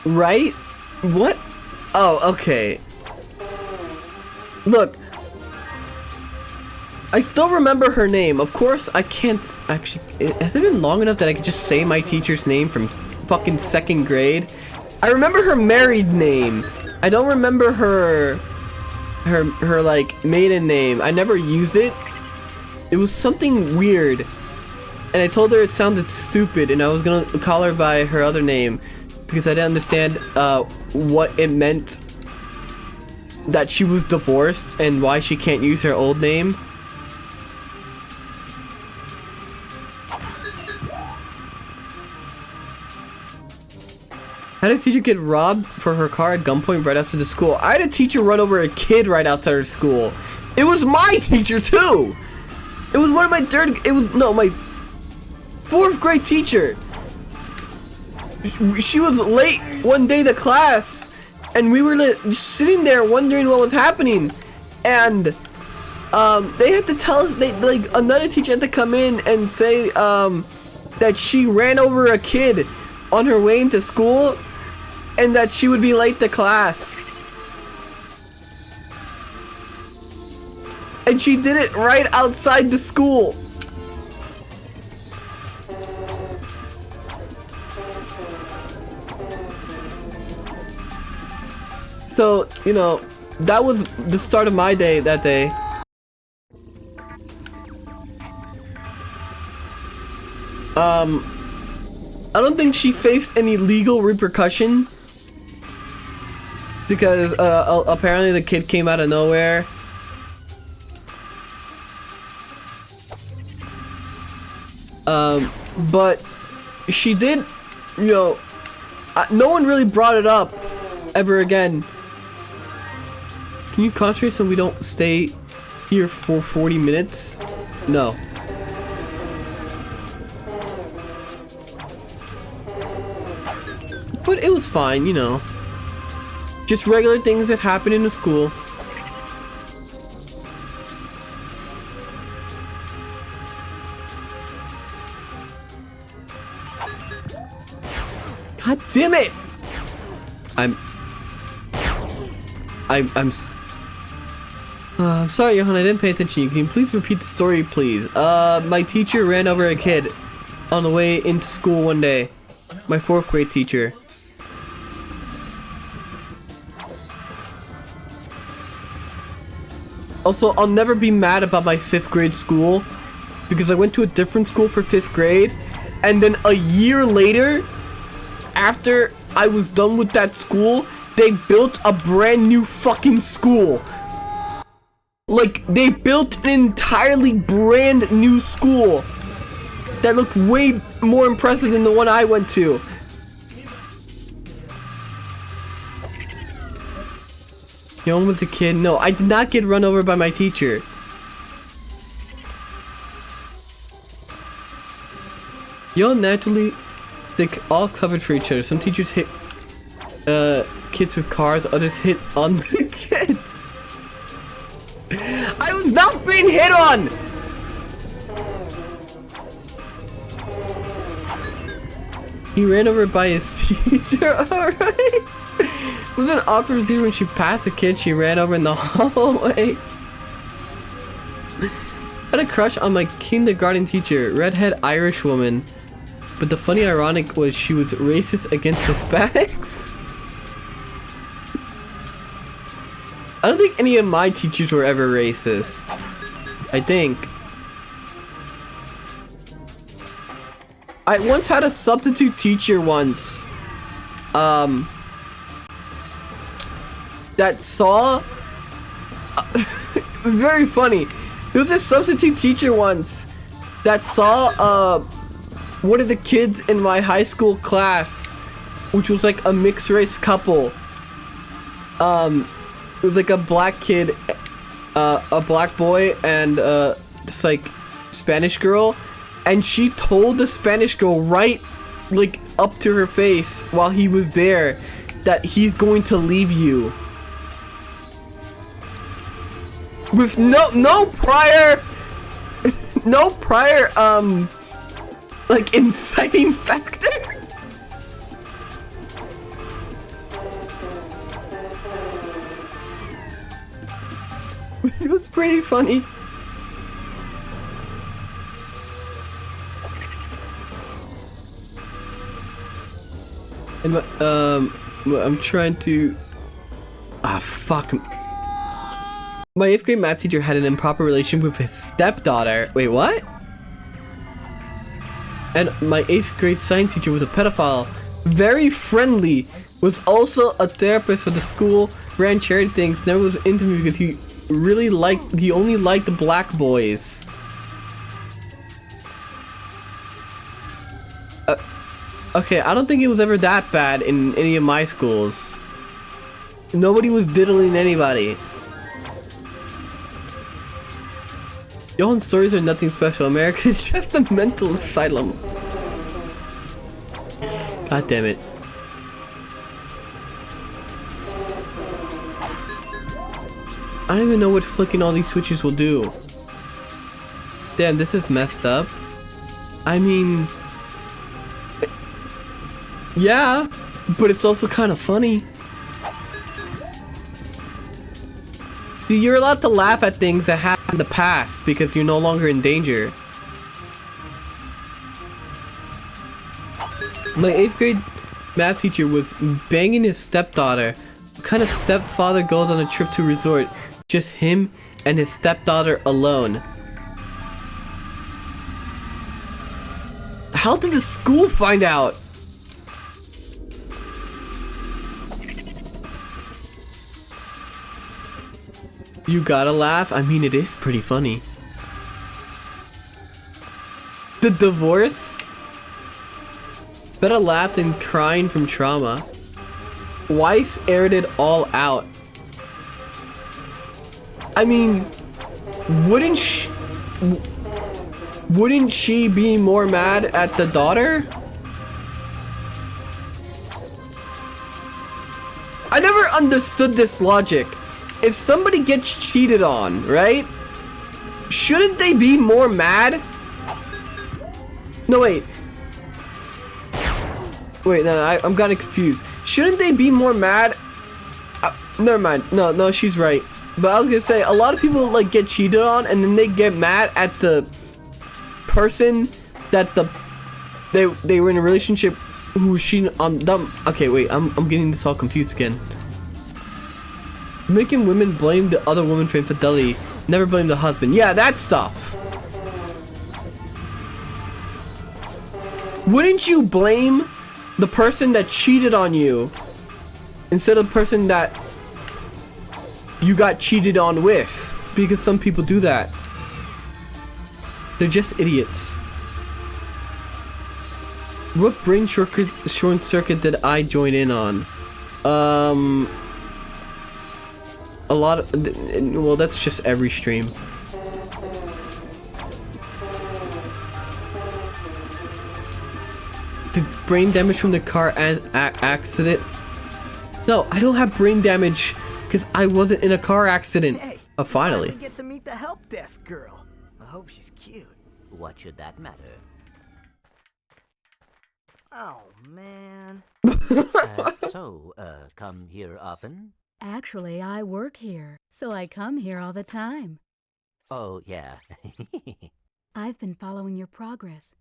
Right? What? Oh, okay. Look. I still remember her name. Of course, I can't actually. Has it been long enough that I could just say my teacher's name from fucking 2nd grade? I remember her married name. I don't remember her like maiden name. I never used it. It was something weird. And I told her it sounded stupid and I was gonna call her by her other name because I didn't understand what it meant that she was divorced and why she can't use her old name. How did a teacher get robbed for her car at gunpoint right outside the school? I had a teacher run over a kid right outside her school. It was my teacher too. It was one of my my 4th grade teacher. She was late one day to class, and we were just sitting there wondering what was happening, and they had to tell us. Another teacher had to come in and say that she ran over a kid on her way into school, and that she would be late to class. And she did it right outside the school. So, you know, that was the start of my day that day. I don't think she faced any legal repercussion because apparently the kid came out of nowhere. But she did, you know, no one really brought it up ever again. Can you concentrate so we don't stay here for 40 minutes? No. But it was fine, you know. Just regular things that happen in the school. God damn it! I'm sorry, Johann, I didn't pay attention. Can you please repeat the story, please? My teacher ran over a kid on the way into school one day. My 4th grade teacher. Also, I'll never be mad about my 5th grade school because I went to a different school for 5th grade, and then a year later, after I was done with that school, they built a brand new fucking school. Like, they built an entirely brand new school that looked way more impressive than the one I went to. Johann was a kid. No, I did not get run over by my teacher. Johann naturally, they all covered for each other. Some teachers hit kids with cars, others hit on the kids. I was not being hit on! He ran over by his teacher, alright? With an awkward scene when she passed a kid she ran over in the hallway. I had a crush on my kindergarten teacher, redhead Irish woman. But the funny ironic was she was racist against Hispanics. I don't think any of my teachers were ever racist. I think. I once had a substitute teacher once. That saw... very funny. There was a substitute teacher once that saw, one of the kids in my high school class, which was like a mixed race couple. It was like a black kid, a black boy, and this like Spanish girl, and she told the Spanish girl right like up to her face while he was there that he's going to leave you. With no prior like inciting factor. It was pretty funny. And I'm trying to fuck. My 8th grade math teacher had an improper relation with his stepdaughter. Wait, what? And my 8th grade science teacher was a pedophile. Very friendly. Was also a therapist for the school. Ran charity things. Never was into me because he only liked the black boys. Okay, I don't think it was ever that bad in any of my schools. Nobody was diddling anybody. Johann's stories are nothing special. America is just a mental asylum. God damn it. I don't even know what flicking all these switches will do. Damn, this is messed up. I mean... yeah, but it's also kind of funny. See, you're allowed to laugh at things that happened in the past because you're no longer in danger. My 8th grade math teacher was banging his stepdaughter. What kind of stepfather goes on a trip to a resort? Just him and his stepdaughter alone. How did the school find out? You gotta laugh? I mean, it is pretty funny. The divorce? Betta laughed and crying from trauma. Wife aired it all out. I mean, wouldn't she be more mad at the daughter? I never understood this logic. If somebody gets cheated on, right? Shouldn't they be more mad? No, wait. Wait, no, I'm kinda confused. Shouldn't they be more mad? Never mind. No, she's right. But I was gonna say, a lot of people like get cheated on and then they get mad at the person that they were in a relationship who cheated on them. Okay, wait, I'm getting this all confused again. Making women blame the other woman for infidelity, never blame the husband. Yeah, that stuff. Wouldn't you blame the person that cheated on you instead of the person that you got cheated on with? Because some people do that. They're just idiots. What brain short circuit did I join in on? a lot of, well, that's just every stream. Did brain damage from the car accident? No, I don't have brain damage because I wasn't in a car accident. Hey, Finally. get to meet the help desk girl. I hope she's cute. What should that matter? Oh, man. Come here often? Actually, I work here, so I come here all the time. Oh, yeah. I've been following your progress.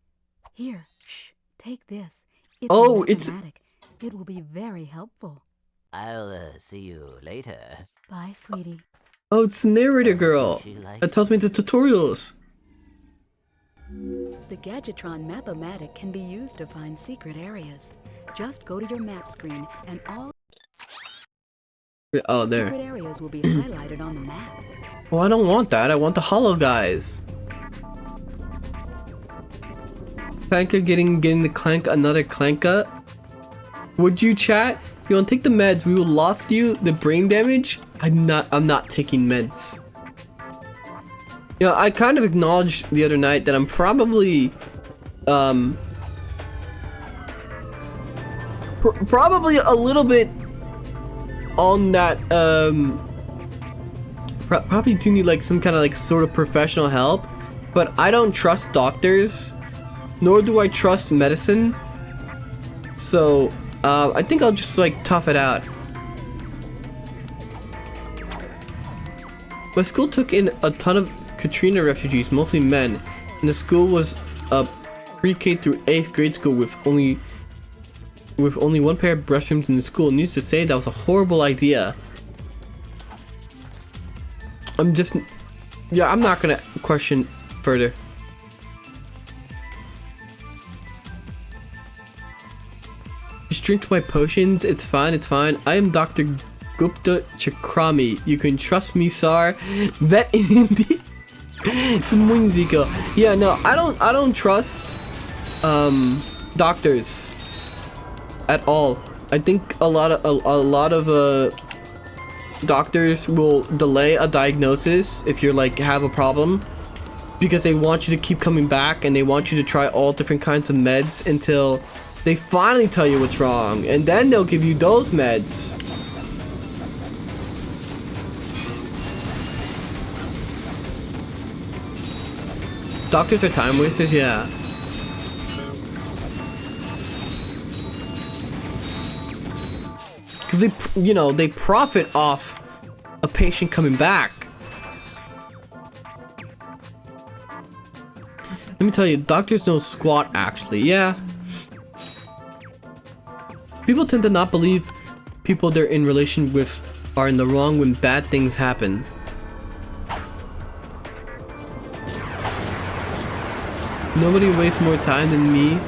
Here, shh, take this. It's Oh, mathematic. It will be very helpful. I'll see you later. Bye, sweetie. Oh, it's the narrator girl. That tells me the tutorials. The Gadgetron Map-O-Matic can be used to find secret areas. Just go to your map screen and all Oh, there. secret areas will be highlighted on the map. Well, I don't want that. I want the hollow guys. Clanka getting the clank, another clanka. Would you chat? If you want to take the meds, we will lost you the brain damage. I'm not taking meds. You know, I kind of acknowledged the other night that I'm probably probably a little bit on that probably do need like some kind of like sort of professional help, but I don't trust doctors, nor do I trust medicine. So I think I'll just like tough it out. My school took in a ton of Katrina refugees, mostly men, and the school was a pre-K through 8th grade school with only one pair of restrooms in the school. Needless to say, that was a horrible idea. I'm not gonna question further. Just drink my potions, it's fine, it's fine. I am Dr. Gupta Chakrami. You can trust me, sir. Vet in India. Good morning, Zico. Yeah, no, I don't trust doctors at all. I think a lot of doctors will delay a diagnosis if you're like have a problem, because they want you to keep coming back and they want you to try all different kinds of meds until they finally tell you what's wrong, and then they'll give you those meds. Doctors are time wasters, yeah. Because they profit off a patient coming back. Let me tell you, doctors know squat actually, yeah. People tend to not believe people they're in relation with are in the wrong when bad things happen. Nobody wastes more time than me.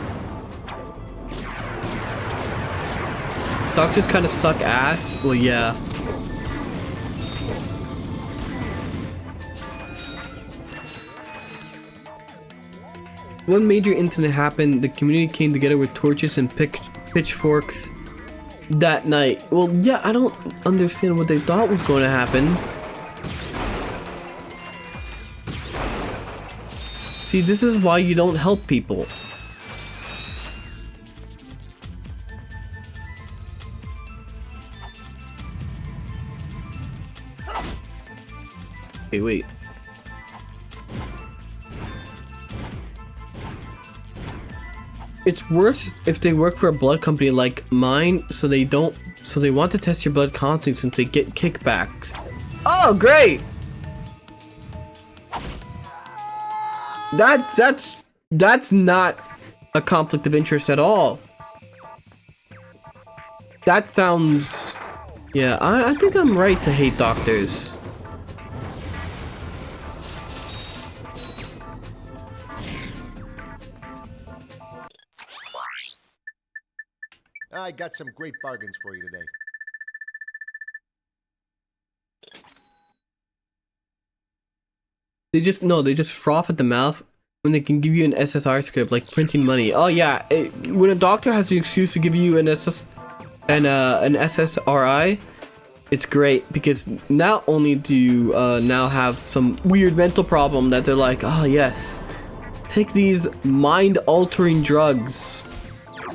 Doctors kind of suck ass. Well, yeah. One major incident happened. The community came together with torches and pitchforks that night. Well, yeah, I don't understand what they thought was going to happen. See, this is why you don't help people. Okay, wait. It's worse if they work for a blood company like mine, so they want to test your blood constantly since they get kickbacks. Oh, great! That's not a conflict of interest at all. That sounds... Yeah, I think I'm right to hate doctors. I got some great bargains for you today. They just froth at the mouth when they can give you an SSR script, like printing money. Oh yeah, when a doctor has the excuse to give you an SSRI, it's great because not only do you now have some weird mental problem that they're like, oh yes, take these mind-altering drugs.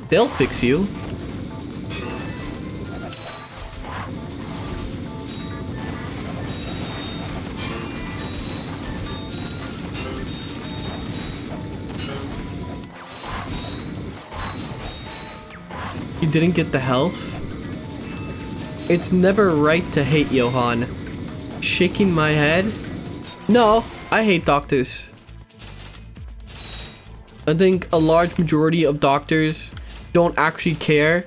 They'll fix you. You didn't get the health? It's never right to hate Johann. Shaking my head? No, I hate doctors. I think a large majority of doctors don't actually care.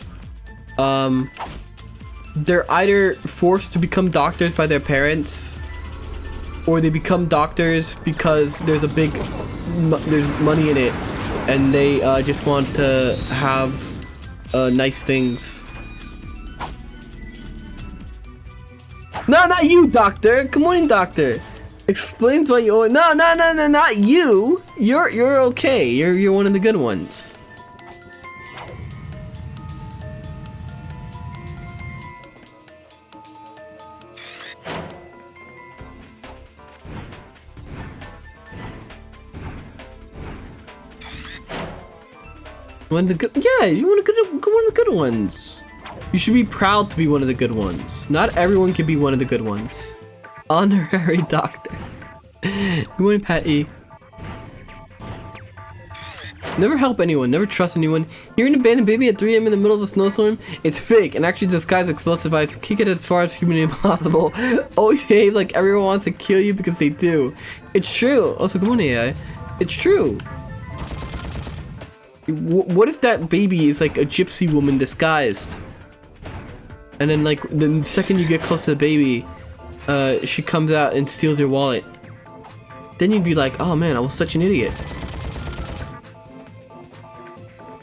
They're either forced to become doctors by their parents, or they become doctors because there's there's money in it, and they just want to have nice things. No, not you, doctor. Good morning, doctor. Explains why you. No, not you. You're okay. You're one of the good ones. One of the good. Yeah, you want one of the good ones. You should be proud to be one of the good ones. Not everyone can be one of the good ones. Honorary doctor. Good morning, Patty. Never help anyone, never trust anyone. Hearing an abandoned baby at 3 AM in the middle of a snowstorm? It's fake and actually disguised explosive device. Kick it as far as humanly possible. Always behave like everyone wants to kill you because they do. It's true. Also, good morning, AI. It's true. What if that baby is like a gypsy woman disguised? And then like the second you get close to the baby, she comes out and steals your wallet. Then you'd be like, oh man, I was such an idiot.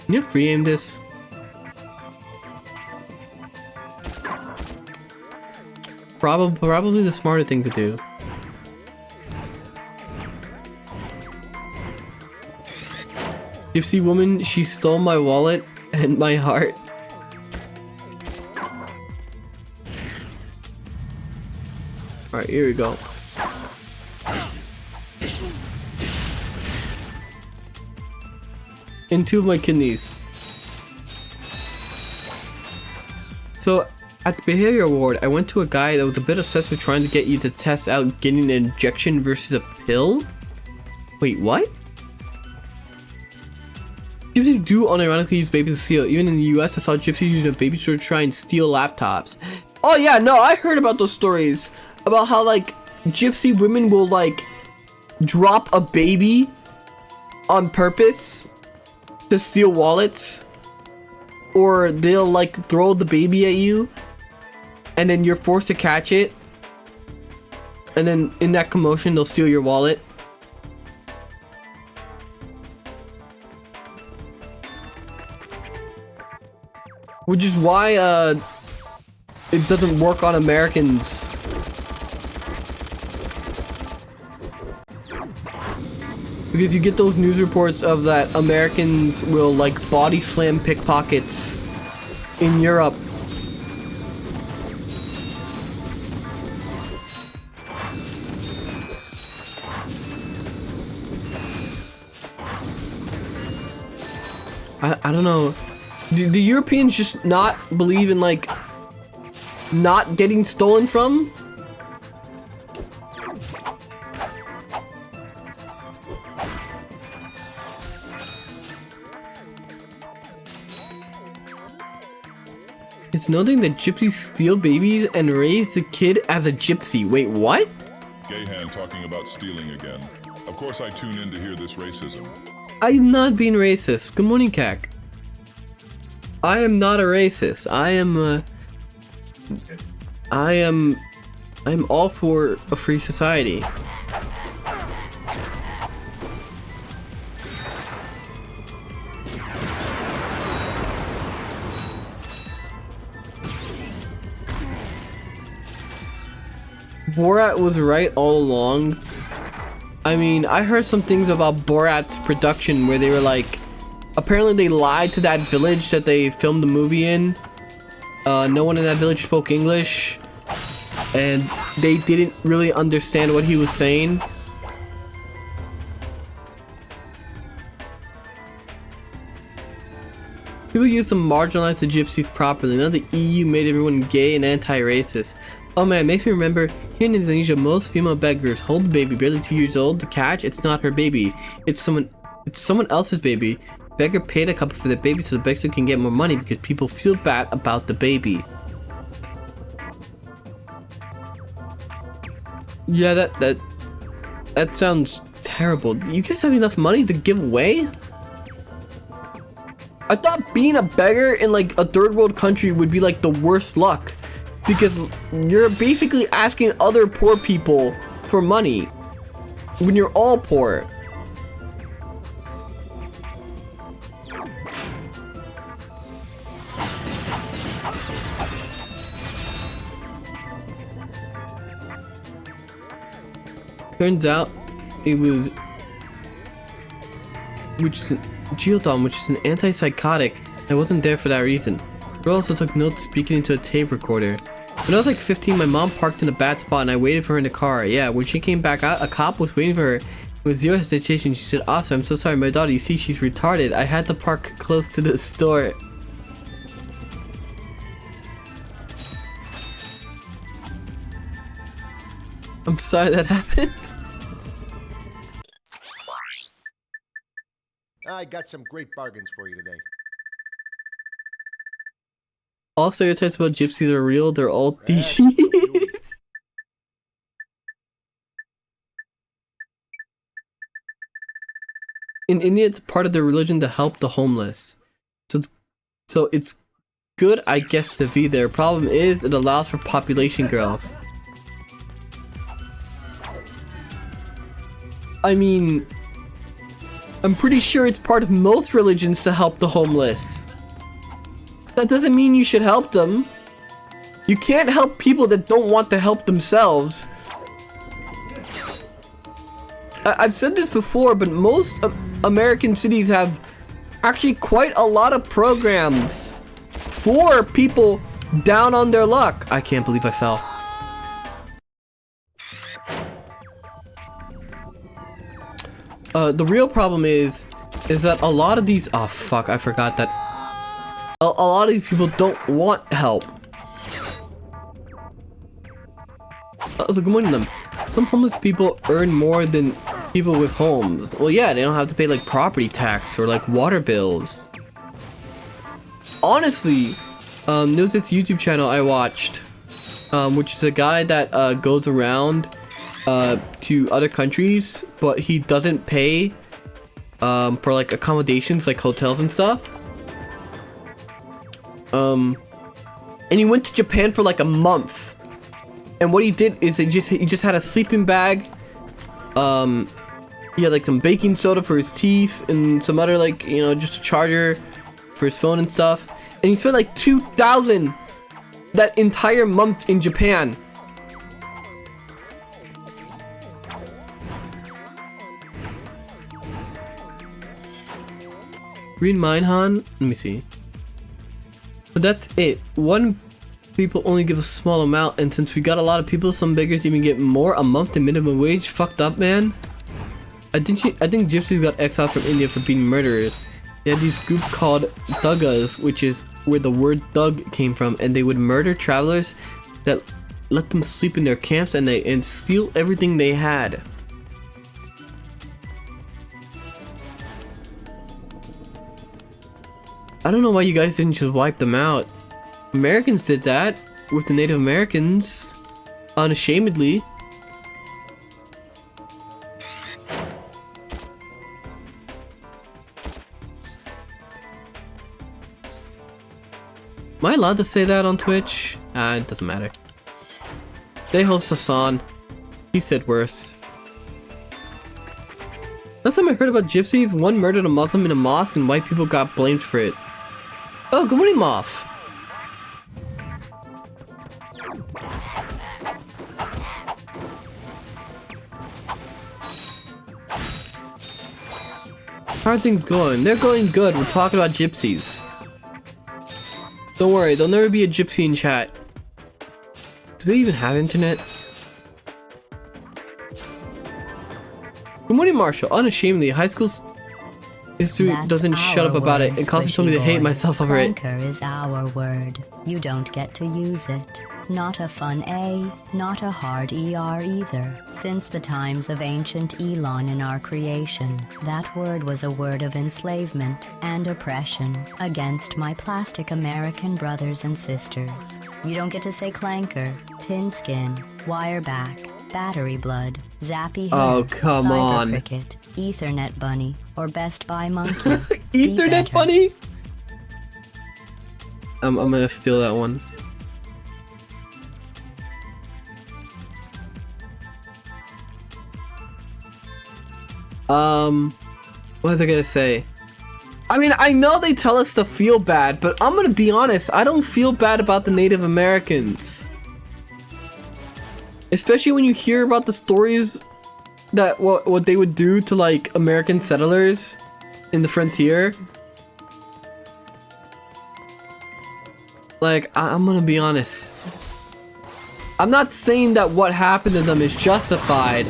Can you free aim this? Probably the smarter thing to do. Gypsy woman, she stole my wallet and my heart. Alright, here we go. And 2 of my kidneys. So, at the behavior ward, I went to a guy that was a bit obsessed with trying to get you to test out getting an injection versus a pill? Wait, what? Gypsies do unironically use babies to steal. Even in the US, I saw gypsies using babies to try and steal laptops. Oh yeah, no, I heard about those stories. About how, like, gypsy women will, like, drop a baby on purpose to steal wallets. Or they'll, like, throw the baby at you. And then you're forced to catch it. And then in that commotion, they'll steal your wallet. Which is why, it doesn't work on Americans. Because you get those news reports of that Americans will like body slam pickpockets in Europe. I don't know. Do the Europeans just not believe in like not getting stolen from? It's nothing that gypsies steal babies and raise the kid as a gypsy. Wait, what? Johann talking about stealing again. Of course I tune in to hear this racism. I'm not being racist. Good morning, Cac. I am not a racist. I'm all for a free society. Borat was right all along. I mean, I heard some things about Borat's production where they were like, apparently they lied to that village that they filmed the movie in. No one in that village spoke English. and they didn't really understand what he was saying. People used to marginalize the gypsies properly. Now the EU made everyone gay and anti-racist. Oh man, it makes me remember here in Indonesia, most female beggars hold the baby barely 2 years old to catch. It's not her baby. It's someone else's baby. Beggar paid a couple for the baby so the beggar can get more money because people feel bad about the baby. Yeah, that sounds terrible. You guys have enough money to give away? I thought being a beggar in like a third world country would be like the worst luck, because you're basically asking other poor people for money when you're all poor. Turns out it was, which is an Geodon, which is an antipsychotic. I wasn't there for that reason. Girl also took notes speaking into a tape recorder. When I was like 15, my mom parked in a bad spot and I waited for her in the car. Yeah, when she came back out, a cop was waiting for her. With zero hesitation, she said, "Officer, I'm so sorry, my daughter, you see, she's retarded. I had to park close to the store." I'm sorry that happened. I got some great bargains for you today. All stereotypes about gypsies are real. They're all thieves. In India, it's part of their religion to help the homeless. So it's good, I guess, to be there. Problem is, it allows for population growth. I mean, I'm pretty sure it's part of most religions to help the homeless. That doesn't mean you should help them. You can't help people that don't want to help themselves. I've said this before, but most American cities have actually quite a lot of programs for people down on their luck. I can't believe I fell. The real problem is that a lot of these, oh fuck, I forgot that a lot of these people don't want help. So good morning to them. Some homeless people earn more than people with homes. Well, yeah, they don't have to pay like property tax or like water bills. Honestly, there's this YouTube channel I watched, which is a guy that goes around to other countries, but he doesn't pay for like accommodations like hotels and stuff. And he went to Japan for like a month, and what he did is he just had a sleeping bag. He had like some baking soda for his teeth and some other, like, you know, just a charger for his phone and stuff, and he spent like 2,000 that entire month in Japan. Read mine, Han? Let me see. But that's it. One people only give a small amount, and since we got a lot of people, some beggars even get more a month than minimum wage. Fucked up, man. I think gypsies got exiled from India for being murderers. They had this group called Thugas, which is where the word thug came from, and they would murder travelers that let them sleep in their camps and steal everything they had. I don't know why you guys didn't just wipe them out. Americans did that with the Native Americans, unashamedly. Am I allowed to say that on Twitch? It doesn't matter. They host Hassan. He said worse. Last time I heard about gypsies, one murdered a Muslim in a mosque and white people got blamed for it. Oh, good morning, Moth. How are things going? They're going good. We're talking about gypsies. Don't worry, there'll never be a gypsy in chat. Do they even have internet? Good morning, Marshall. Unashamedly, high school history doesn't shut up about it. It constantly told me to hate myself over it. Clanker is our word. You don't get to use it. Not a fun A, not a hard ER either. Since the times of ancient Elon in our creation, that word was a word of enslavement and oppression against my plastic American brothers and sisters. You don't get to say clanker, tin skin, wireback, battery blood, zappy hair, oh, come cyber on. cricket, Ethernet bunny, or Best Buy monkey. Ethernet bunny? I'm gonna steal that one. What was I gonna say? I mean, I know they tell us to feel bad, but I'm gonna be honest, I don't feel bad about the Native Americans. Especially when you hear about the stories that what they would do to like American settlers in the frontier. Like, I'm gonna be honest. I'm not saying that what happened to them is justified.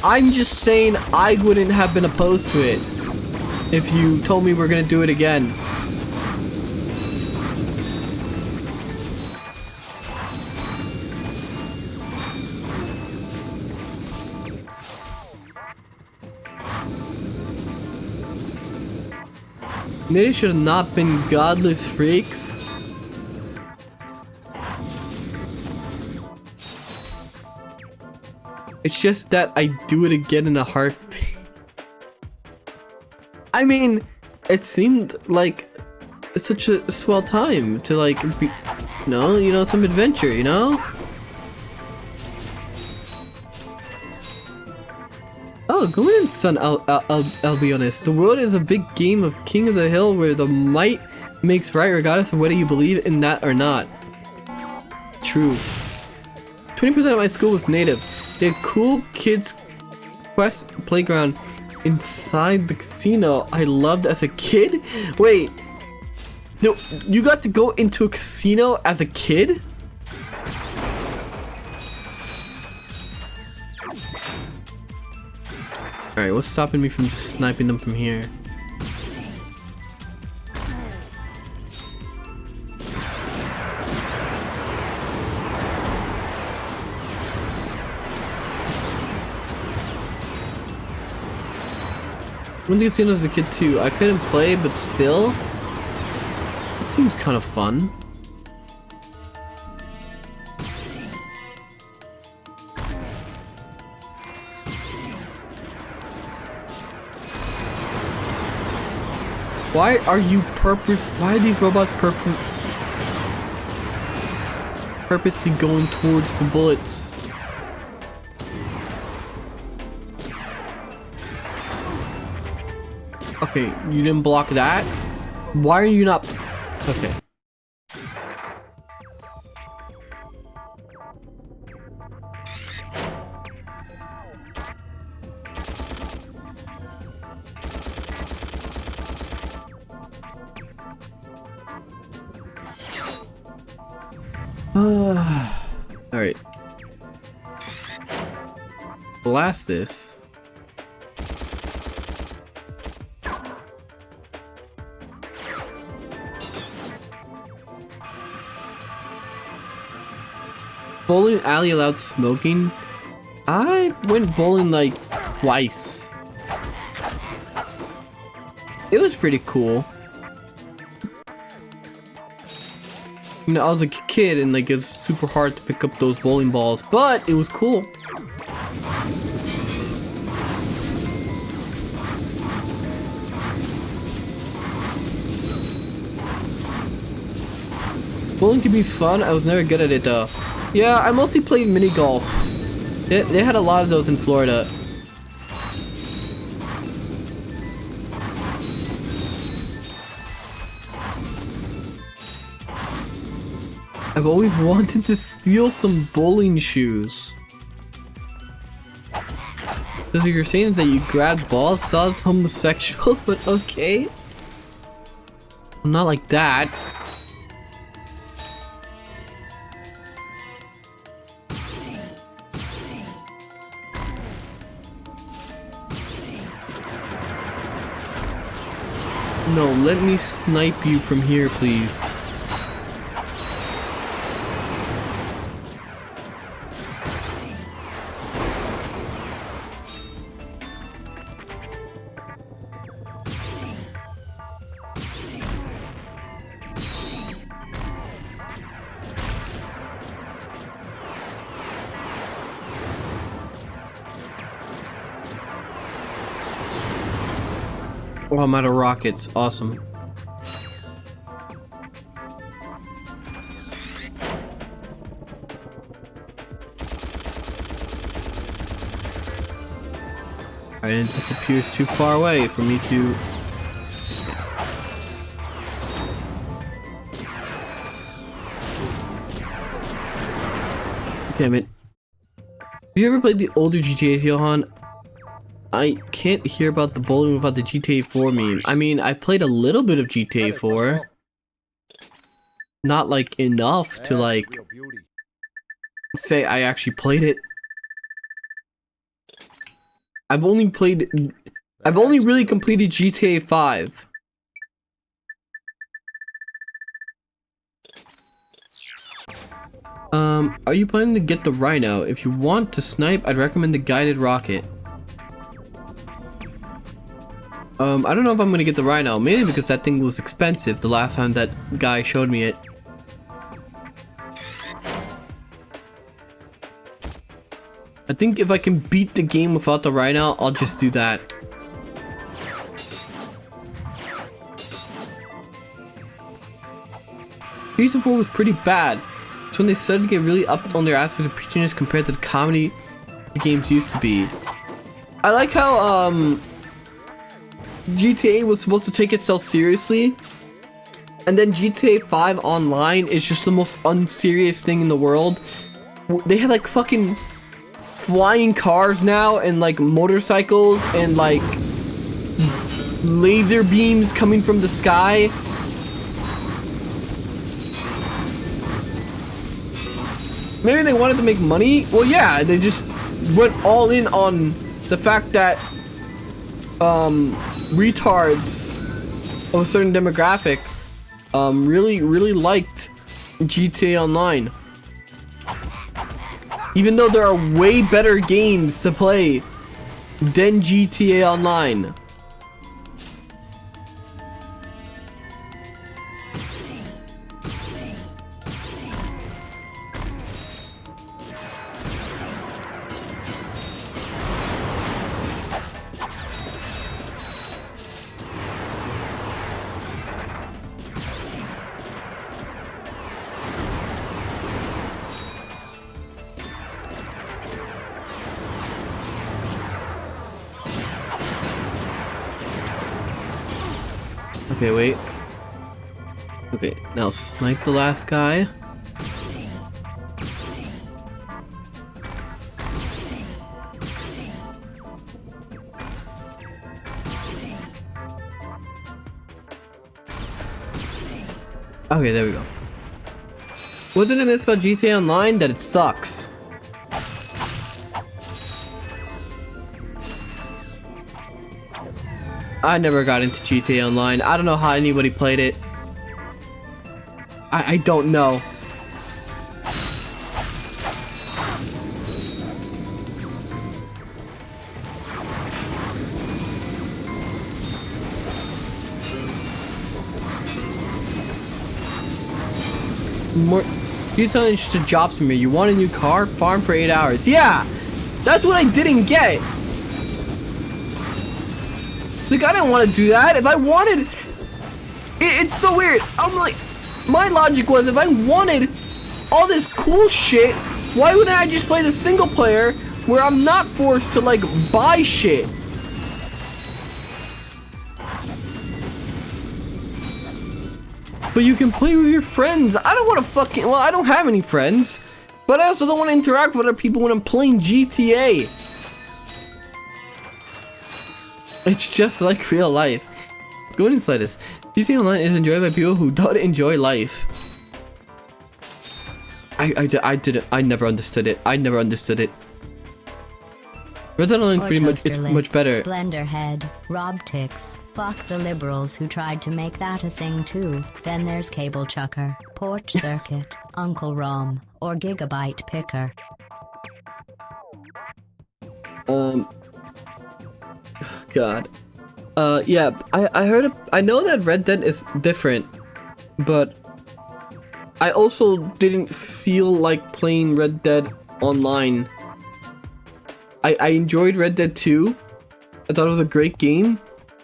I'm just saying I wouldn't have been opposed to it if you told me we're gonna do it again. They should have not been godless freaks. It's just that I do it again in a heartbeat. I mean, it seemed like such a swell time to like be, you know, some adventure, you know? Oh, go in, son. I'll be honest. The world is a big game of King of the Hill where the might makes right regardless of whether you believe in that or not. True. 20% of my school was native. They had cool kids quest playground inside the casino I loved as a kid. Wait, no, you got to go into a casino as a kid? Alright, what's stopping me from just sniping them from here? Went to casinos as a kid too. I couldn't play, but still, it seems kind of fun. Why are you why are these robots purposely going towards the bullets? Okay, you didn't block that? Why are you not? Okay. Alright. Blast this. Bowling alley allowed smoking? I went bowling like twice. It was pretty cool. You know, I was a kid and like it was super hard to pick up those bowling balls, but it was cool. Bowling can be fun. I was never good at it though. Yeah, I mostly played mini golf. They had a lot of those in Florida. I've always wanted to steal some bowling shoes. So what you're saying is that you grabbed balls, sounds homosexual, but okay. Not like that. No, let me snipe you from here, please. Oh, I'm out of rockets. Awesome. Alright, it disappears too far away for me to... Damn it. Have you ever played the older GTAs, Johann? I can't hear about the bowling without the GTA 4 meme. I mean, I played a little bit of GTA 4. Not like enough to like say I actually played it. I've only really completed GTA 5. Are you planning to get the Rhino? If you want to snipe, I'd recommend the guided rocket. I don't know if I'm gonna get the Rhino, mainly because that thing was expensive the last time that guy showed me it. I think if I can beat the game without the Rhino, I'll just do that. GTA 4 was pretty bad. It's when they started to get really up on their ass with the preachiness compared to the comedy the games used to be. I like how GTA was supposed to take itself seriously, and then GTA 5 Online is just the most unserious thing in the world. They had like fucking flying cars now, and like motorcycles, and like laser beams coming from the sky. Maybe they wanted to make money? Well, yeah, they just went all in on the fact that retards of a certain demographic really liked GTA Online. Even though there are way better games to play than GTA Online. Okay, wait. Okay, now snipe the last guy. Okay, there we go. What did I miss about GTA Online? That it sucks. I never got into GTA Online. I don't know how anybody played it. I don't know. You're telling me just a job from me. You want a new car? Farm for 8 hours. Yeah! That's what I didn't get! Like, I didn't want to do that. If I wanted... It's so weird. I'm like... My logic was, if I wanted all this cool shit, why wouldn't I just play the single player where I'm not forced to, like, buy shit? But you can play with your friends. I don't want to fucking... Well, I don't have any friends. But I also don't want to interact with other people when I'm playing GTA. It's just like real life. Going inside this. GTA Online is enjoyed by people who don't enjoy life. I never understood it. I never understood it. Red Dead Online Or pretty much it's Toaster much Lips, better. Blenderhead, Rob Tix. Fuck the liberals who tried to make that a thing too. Then there's Cable Chucker, Porch Circuit, Uncle Rom, or Gigabyte Picker. God. Yeah, I heard I know that Red Dead is different, but I also didn't feel like playing Red Dead Online. I enjoyed Red Dead 2. I thought it was a great game.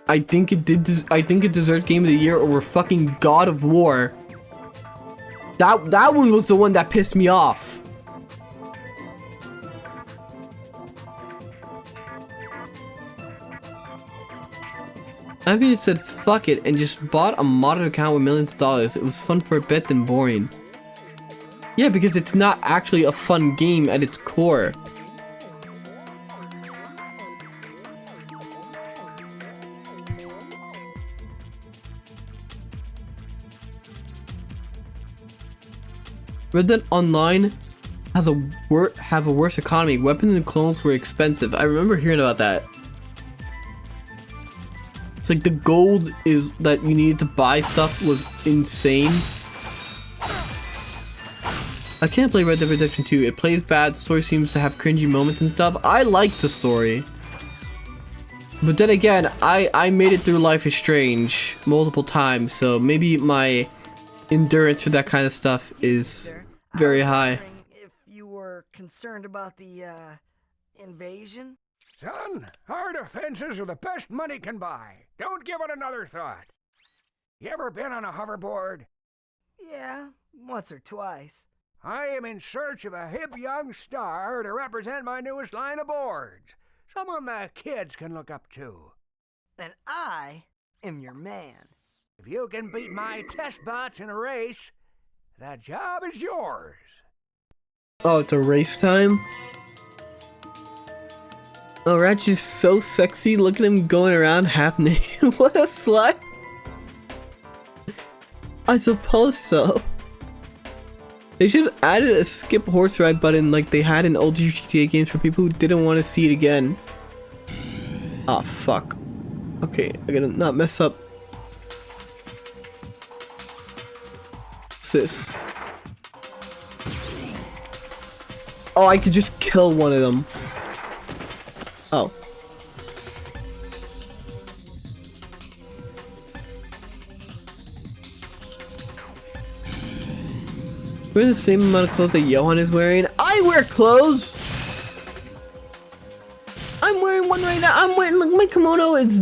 I think it deserved Game of the Year over fucking God of War. That one was the one that pissed me off. After said fuck it and just bought a modded account with millions of dollars. It was fun for a bit, then boring. Yeah, because it's not actually a fun game at its core. Red Dead Online has have a worse economy. Weapons and clones were expensive. I remember hearing about that. It's like the gold is that you needed to buy stuff was insane. I can't play Red Dead Redemption 2. It plays bad. The story seems to have cringy moments and stuff. I like the story. But then again, I made it through Life is Strange multiple times, so maybe my endurance for that kind of stuff is very high. If you were concerned about the invasion? Son, our defenses are the best money can buy. Don't give it another thought. You ever been on a hoverboard? Yeah, once or twice. I am in search of a hip young star to represent my newest line of boards. Someone the kids can look up to. Then I am your man. If you can beat my test bots in a race, that job is yours. Oh, it's a race time? Oh, Ratchet's so sexy. Look at him going around half naked. What a slut! I suppose so. They should have added a skip horse ride button like they had in older GTA games for people who didn't want to see it again. Ah, fuck. Okay, I gotta not mess up. Sis. Oh, I could just kill one of them. Oh. Wear the same amount of clothes that Johann is wearing. I wear clothes! I'm wearing one right now. I'm wearing, look, my kimono is...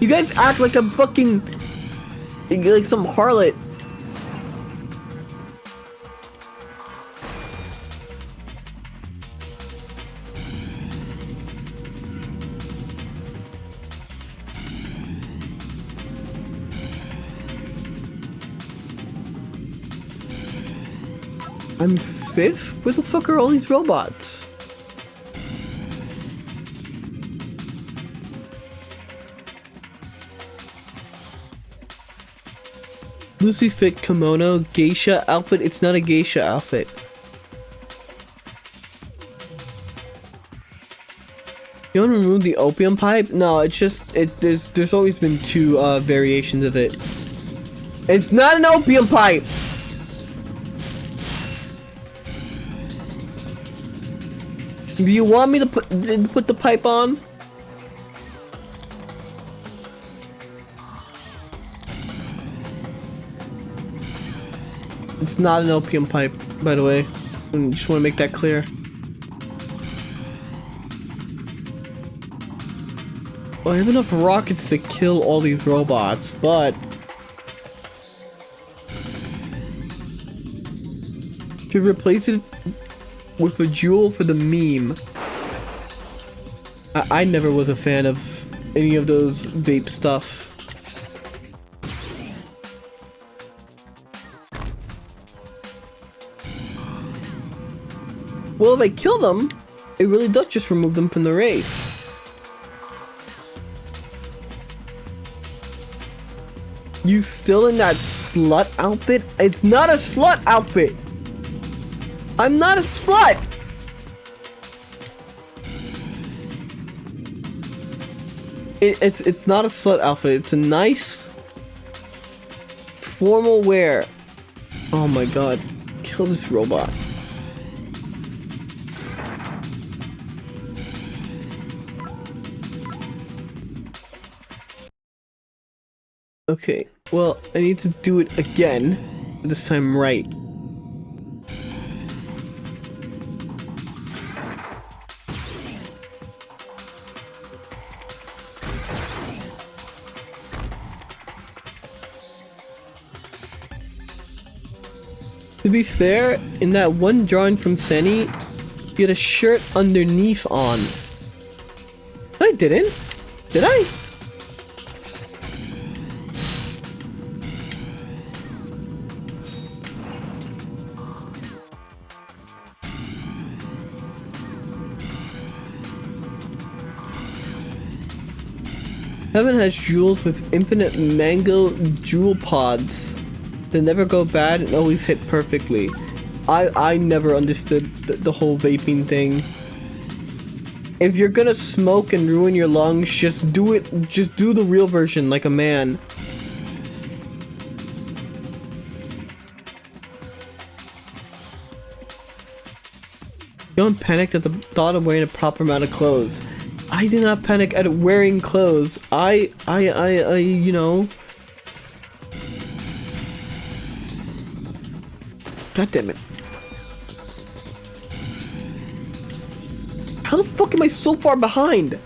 You guys act like I'm fucking... like some harlot. I'm 5th? Where the fuck are all these robots? Loosely fit kimono, geisha outfit. It's not a geisha outfit. You want to remove the opium pipe? No, it's just there's always been two variations of it. It's not an opium pipe. Do you want me to put the pipe on? It's not an opium pipe, by the way. I just want to make that clear. Well, I have enough rockets to kill all these robots, but... to replace it with a jewel for the meme. I never was a fan of any of those vape stuff. Well, if I kill them, it really does just remove them from the race. You still in that slut outfit? It's not a slut outfit! I'm not a slut! It's not a slut outfit. It's a nice formal wear. Oh my god. Kill this robot. Okay, well, I need to do it again. This time right. To be fair, in that one drawing from Senny, he had a shirt underneath on. I didn't. Did I? Heaven has jewels with infinite mango jewel pods that never go bad and always hit perfectly. I never understood the whole vaping thing. If you're gonna smoke and ruin your lungs, just do it. Just do the real version like a man. Johann panicked at the thought of wearing a proper amount of clothes. I did not panic at wearing clothes. You know. God damn it. How the fuck am I so far behind?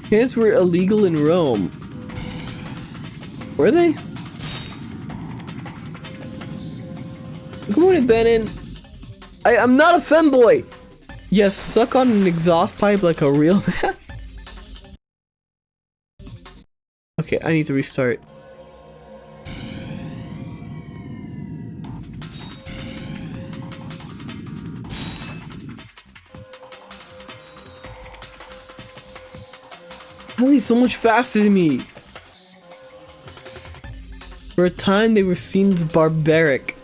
Cans were illegal in Rome. Were they? Good morning, Benin. I'm not a femboy. Yes, suck on an exhaust pipe like a real man. Okay, I need to restart. How are they so much faster than me? For a time, they were seen as barbaric.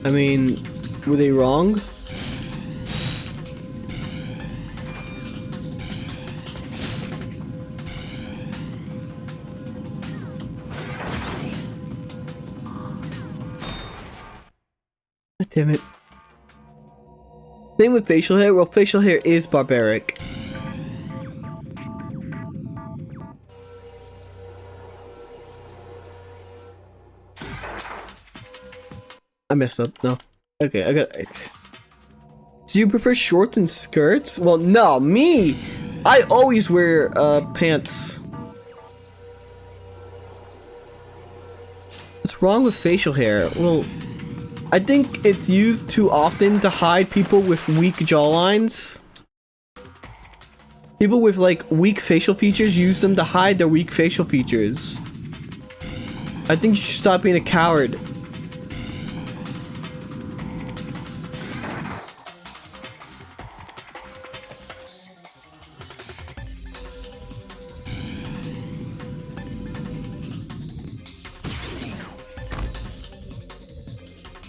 I mean, were they wrong? God damn it. Same with facial hair. Well, facial hair is barbaric. I messed up. No. Okay, I got it. Do you prefer shorts and skirts? Well, no, me! I always wear pants. What's wrong with facial hair? Well, I think it's used too often to hide people with weak jawlines. People with like weak facial features use them to hide their weak facial features. I think you should stop being a coward.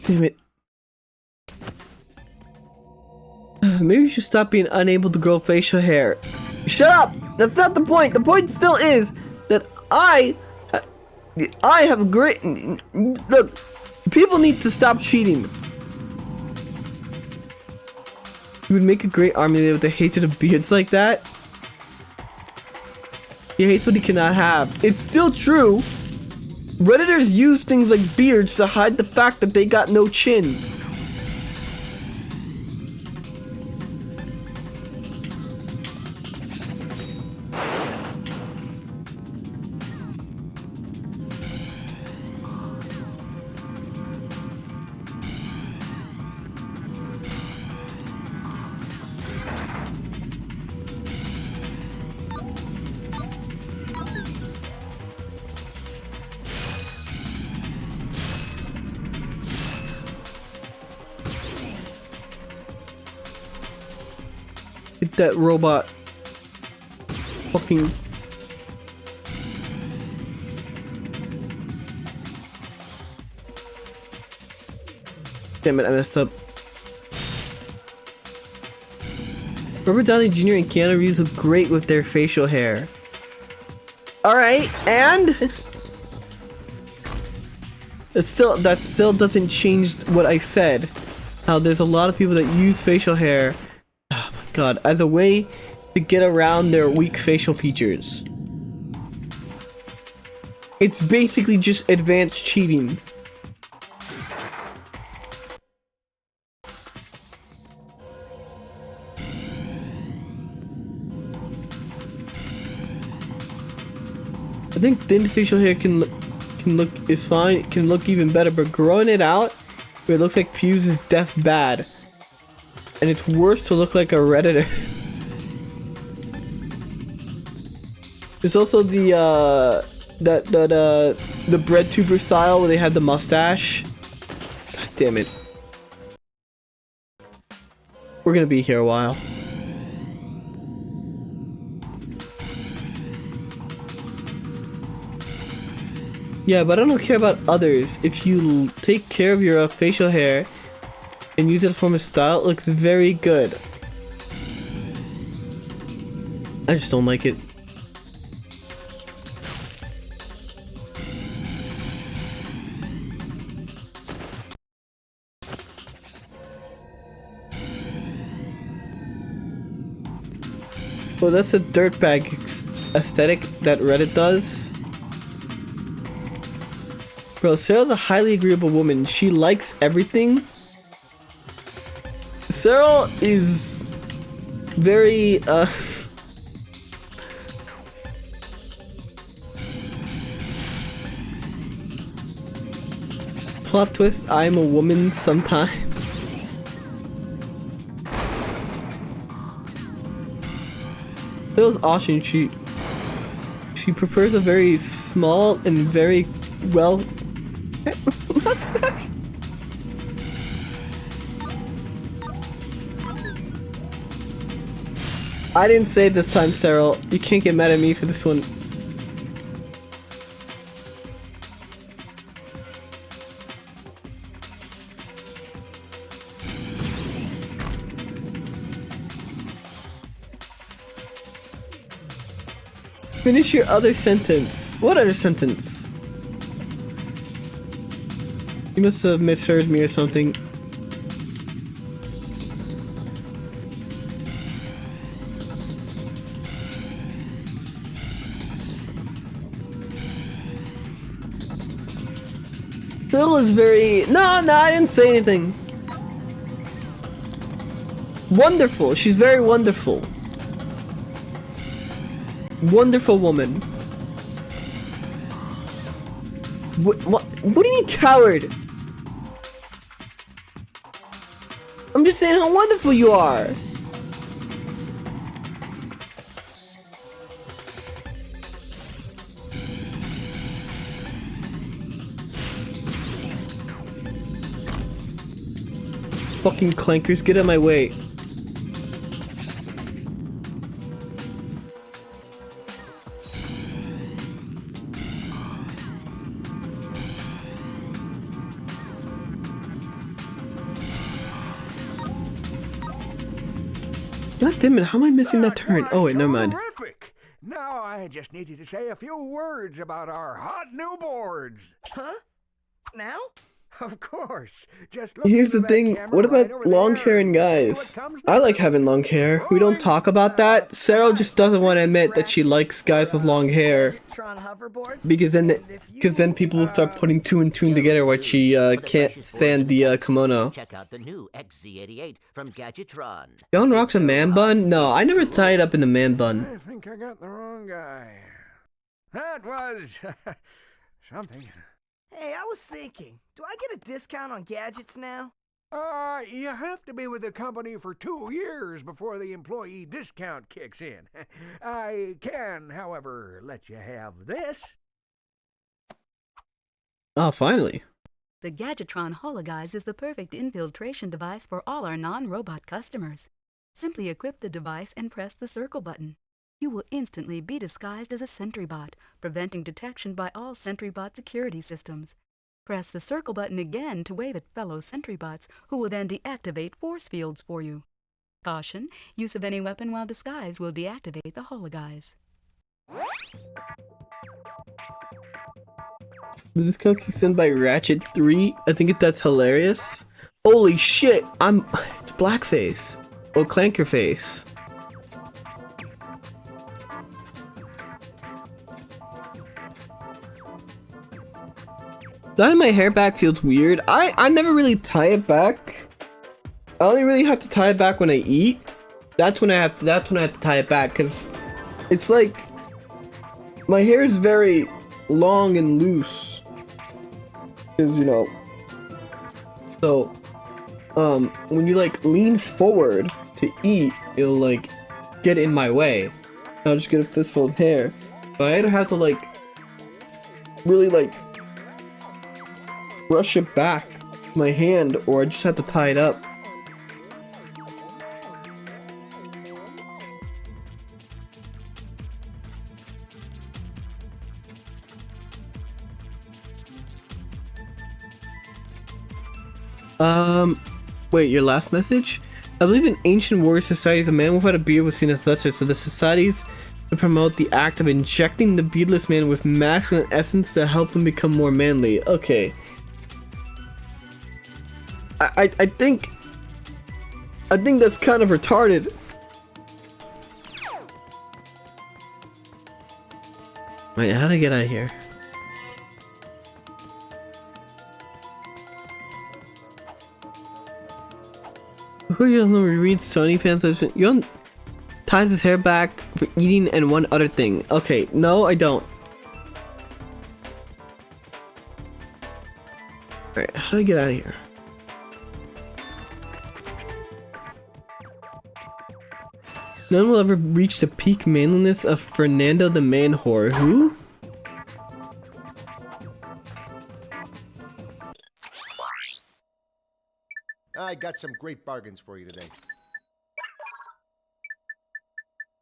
Damn it. Maybe you should stop being unable to grow facial hair. Shut up! That's not the point! The point still is that I have a great... Look, people need to stop cheating. You would make a great army leader with the hatred of beards like that. He hates what he cannot have. It's still true. Redditors use things like beards to hide the fact that they got no chin. Get that robot. Fucking. Damn it, I messed up. Robert Downey Jr. and Keanu Reeves look great with their facial hair. Alright, and that still doesn't change what I said. How there's a lot of people that use facial hair, oh my god, as a way to get around their weak facial features. It's basically just advanced cheating. I think thin facial hair can look is fine. It can look even better, but growing it out where it looks like pubes is def bad, and it's worse to look like a redditor. There's also the bread tuber style where they had the mustache. God damn it. We're gonna be here a while. Yeah, but I don't care about others. If you take care of your facial hair and use it to form a style, it looks very good. I just don't like it. Well, that's a dirtbag aesthetic that Reddit does. Bro, Sarah's a highly agreeable woman. She likes everything. Sarah is very, plot twist, I'm a woman sometimes. Sarah's awesome. She prefers a very small and very well mustache. I didn't say it this time, Cyril. You can't get mad at me for this one. Finish your other sentence. What other sentence? You must have misheard me or something. Phil is very... No, I didn't say anything. Wonderful. She's very wonderful. Wonderful woman. What do you mean, coward? I'm just saying how wonderful you are. Fucking clankers, get out of my way. God damn it, how am I missing that turn? Oh wait, never mind. Terrific. Now I just need you to say a few words about our hot new boards. Huh? Now? Of course. Just look Here's the into that thing, camera what right about over long there hair and see guys? what comes I like having long hair. We don't talk about that. Sarah just doesn't want to admit that she likes guys with long hair. Tron hoverboards? Because then people will start putting two and two together while she can't stand the kimono. Check out the new XZ88 from Gadgetron. Johan rocks a man bun? No, I never tie it up in a man bun. I think I got the wrong guy. That was something. Hey, I was thinking, do I get a discount on gadgets now? You have to be with the company for 2 years before the employee discount kicks in. I can, however, let you have this. Oh, finally. The Gadgetron Hologuise is the perfect infiltration device for all our non-robot customers. Simply equip the device and press the circle button. You will instantly be disguised as a sentry bot, preventing detection by all sentry bot security systems. Press the circle button again to wave at fellow sentry bots, who will then deactivate force fields for you. Caution, use of any weapon while disguised will deactivate the hologuise. This code kicks in by Ratchet 3. I think that's hilarious. Holy shit! It's blackface. Or Clanker face. Dyeing my hair back feels weird. I never really tie it back. I only really have to tie it back when I eat. That's when I have to tie it back, because it's like my hair is very long and loose. Because, you know, so when you like lean forward to eat, it'll like get in my way. I'll just get a fistful of hair. But I either have to like really like brush it back with my hand, or I just have to tie it up. Wait, your last message? I believe in ancient warrior societies, a man without a beard was seen as lesser, so the societies would promote the act of injecting the beardless man with masculine essence to help him become more manly. Okay. I think that's kind of retarded. Wait, how do I get out of here? Who doesn't know read Sony fans? Johann ties his hair back for eating and one other thing. Okay, no, I don't. Alright, how do I get out of here? None will ever reach the peak manliness of Fernando the Man Whore. Who? I got some great bargains for you today.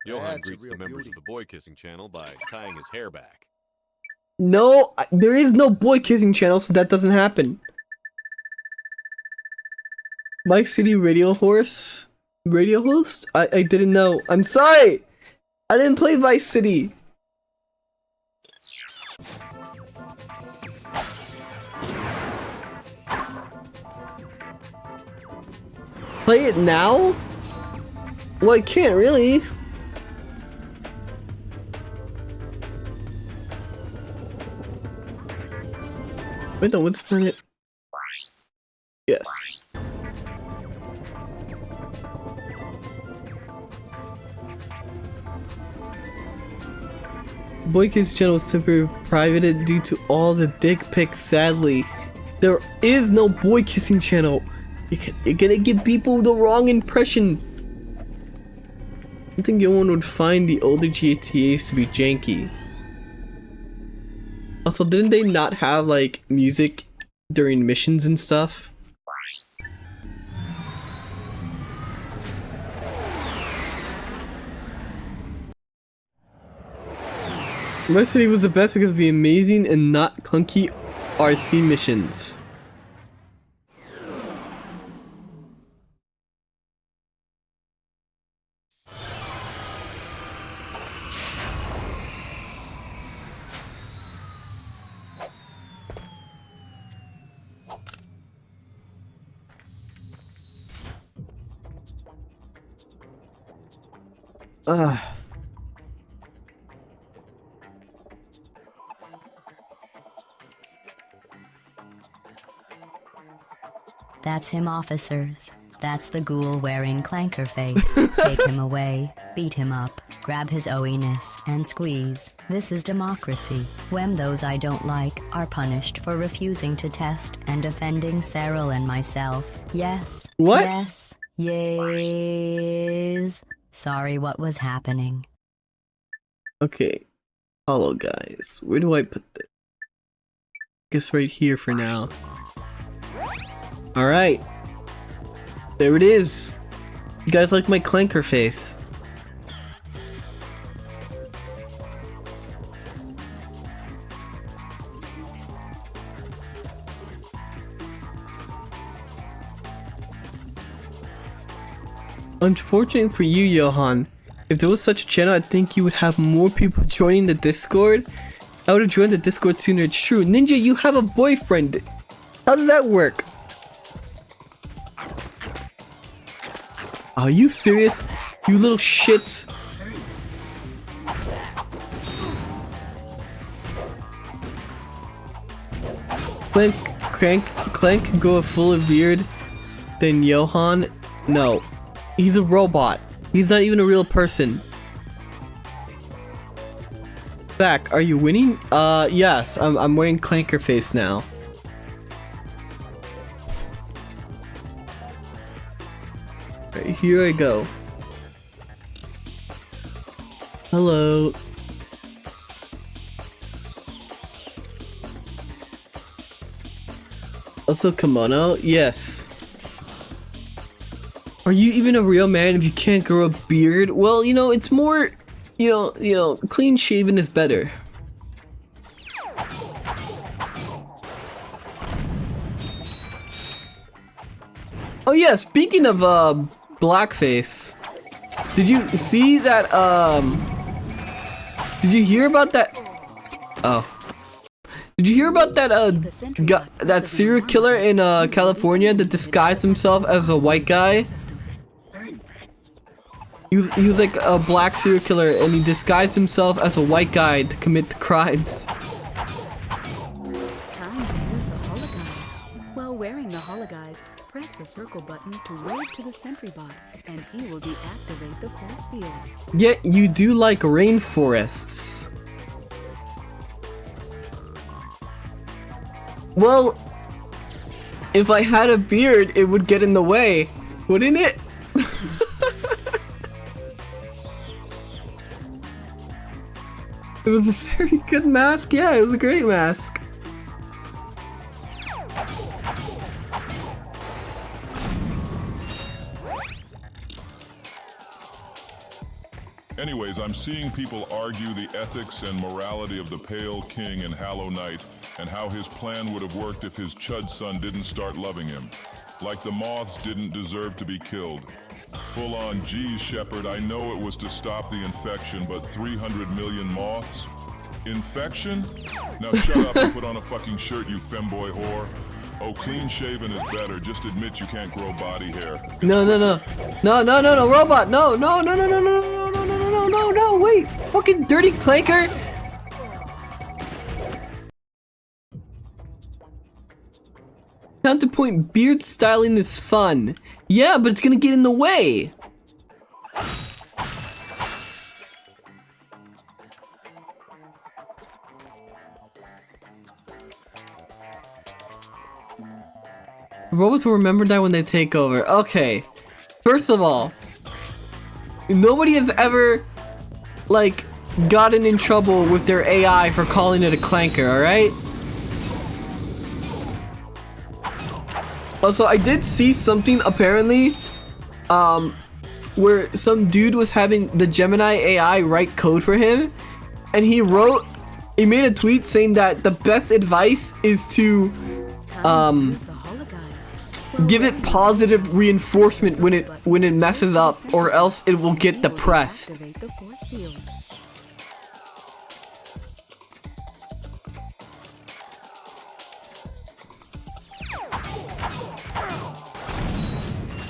Johann That's a greets the real members beauty. of the boy kissing channel by tying his hair back. No, there is no boy kissing channel, so that doesn't happen. Mike City Radio Host? I didn't know. I'm sorry! I didn't play Vice City. Play it now? Well, I can't really. Wait, no, what's it? Yes. Boy Kiss channel was simply privated due to all the dick pics, sadly. There is no boy kissing channel. You're gonna give people the wrong impression. I think Johann would find the older GTAs to be janky. Also, didn't they not have like music during missions and stuff? My city was the best because of the amazing and not clunky RC missions. That's him, officers. That's the ghoul wearing clanker face. Take him away, beat him up, grab his owiness, and squeeze. This is democracy, when those I don't like are punished for refusing to test and offending Cyril and myself. Yes. What? Yes. Yes. Sorry, what was happening? Okay. Hello, guys. Where do I put this? Guess right here for now. Alright. There it is. You guys like my clanker face? Unfortunate for you, Johann. If there was such a channel, I think you would have more people joining the Discord. I would have joined the Discord sooner, it's true. Ninja, you have a boyfriend. How does that work? Are you serious? You little shits. Clank can go full of beard. Then Johann? No. He's a robot. He's not even a real person. Zach, are you winning? Yes. I'm wearing clanker face now. Right, here I go. Hello. Also kimono? Yes. Are you even a real man if you can't grow a beard? Well, you know, it's more, you know, clean shaven is better. Oh yeah, speaking of blackface, did you see that did you hear about that? Oh. Did you hear about that that serial killer in California that disguised himself as a white guy? He was like a black serial killer and he disguised himself as a white guy to commit the crimes. Time to use the hologuise. While wearing the hologuise, press the circle button to wave to the sentry bot, and he will deactivate the force field. Yet you do like rainforests. Well, if I had a beard, it would get in the way, wouldn't it? It was a very good mask. Yeah, it was a great mask. Anyways, I'm seeing people argue the ethics and morality of the Pale King and Hallow Knight, and how his plan would have worked if his chud son didn't start loving him. Like the moths didn't deserve to be killed. Full on, geez, Shepard, I know it was to stop the infection, but 300 million moths? Infection? Now shut up and put on a fucking shirt, you femboy whore. Oh, clean shaven is better. Just admit you can't grow body hair. No, robot, no, wait, fucking dirty clanker. Counterpoint, beard styling is fun. Yeah, but it's gonna get in the way. Robots will remember that when they take over. Okay. First of all, nobody has ever, like, gotten in trouble with their AI for calling it a clanker, alright? Also, I did see something, apparently, where some dude was having the Gemini AI write code for him, and he made a tweet saying that the best advice is to, give it positive reinforcement when it messes up, or else it will get depressed.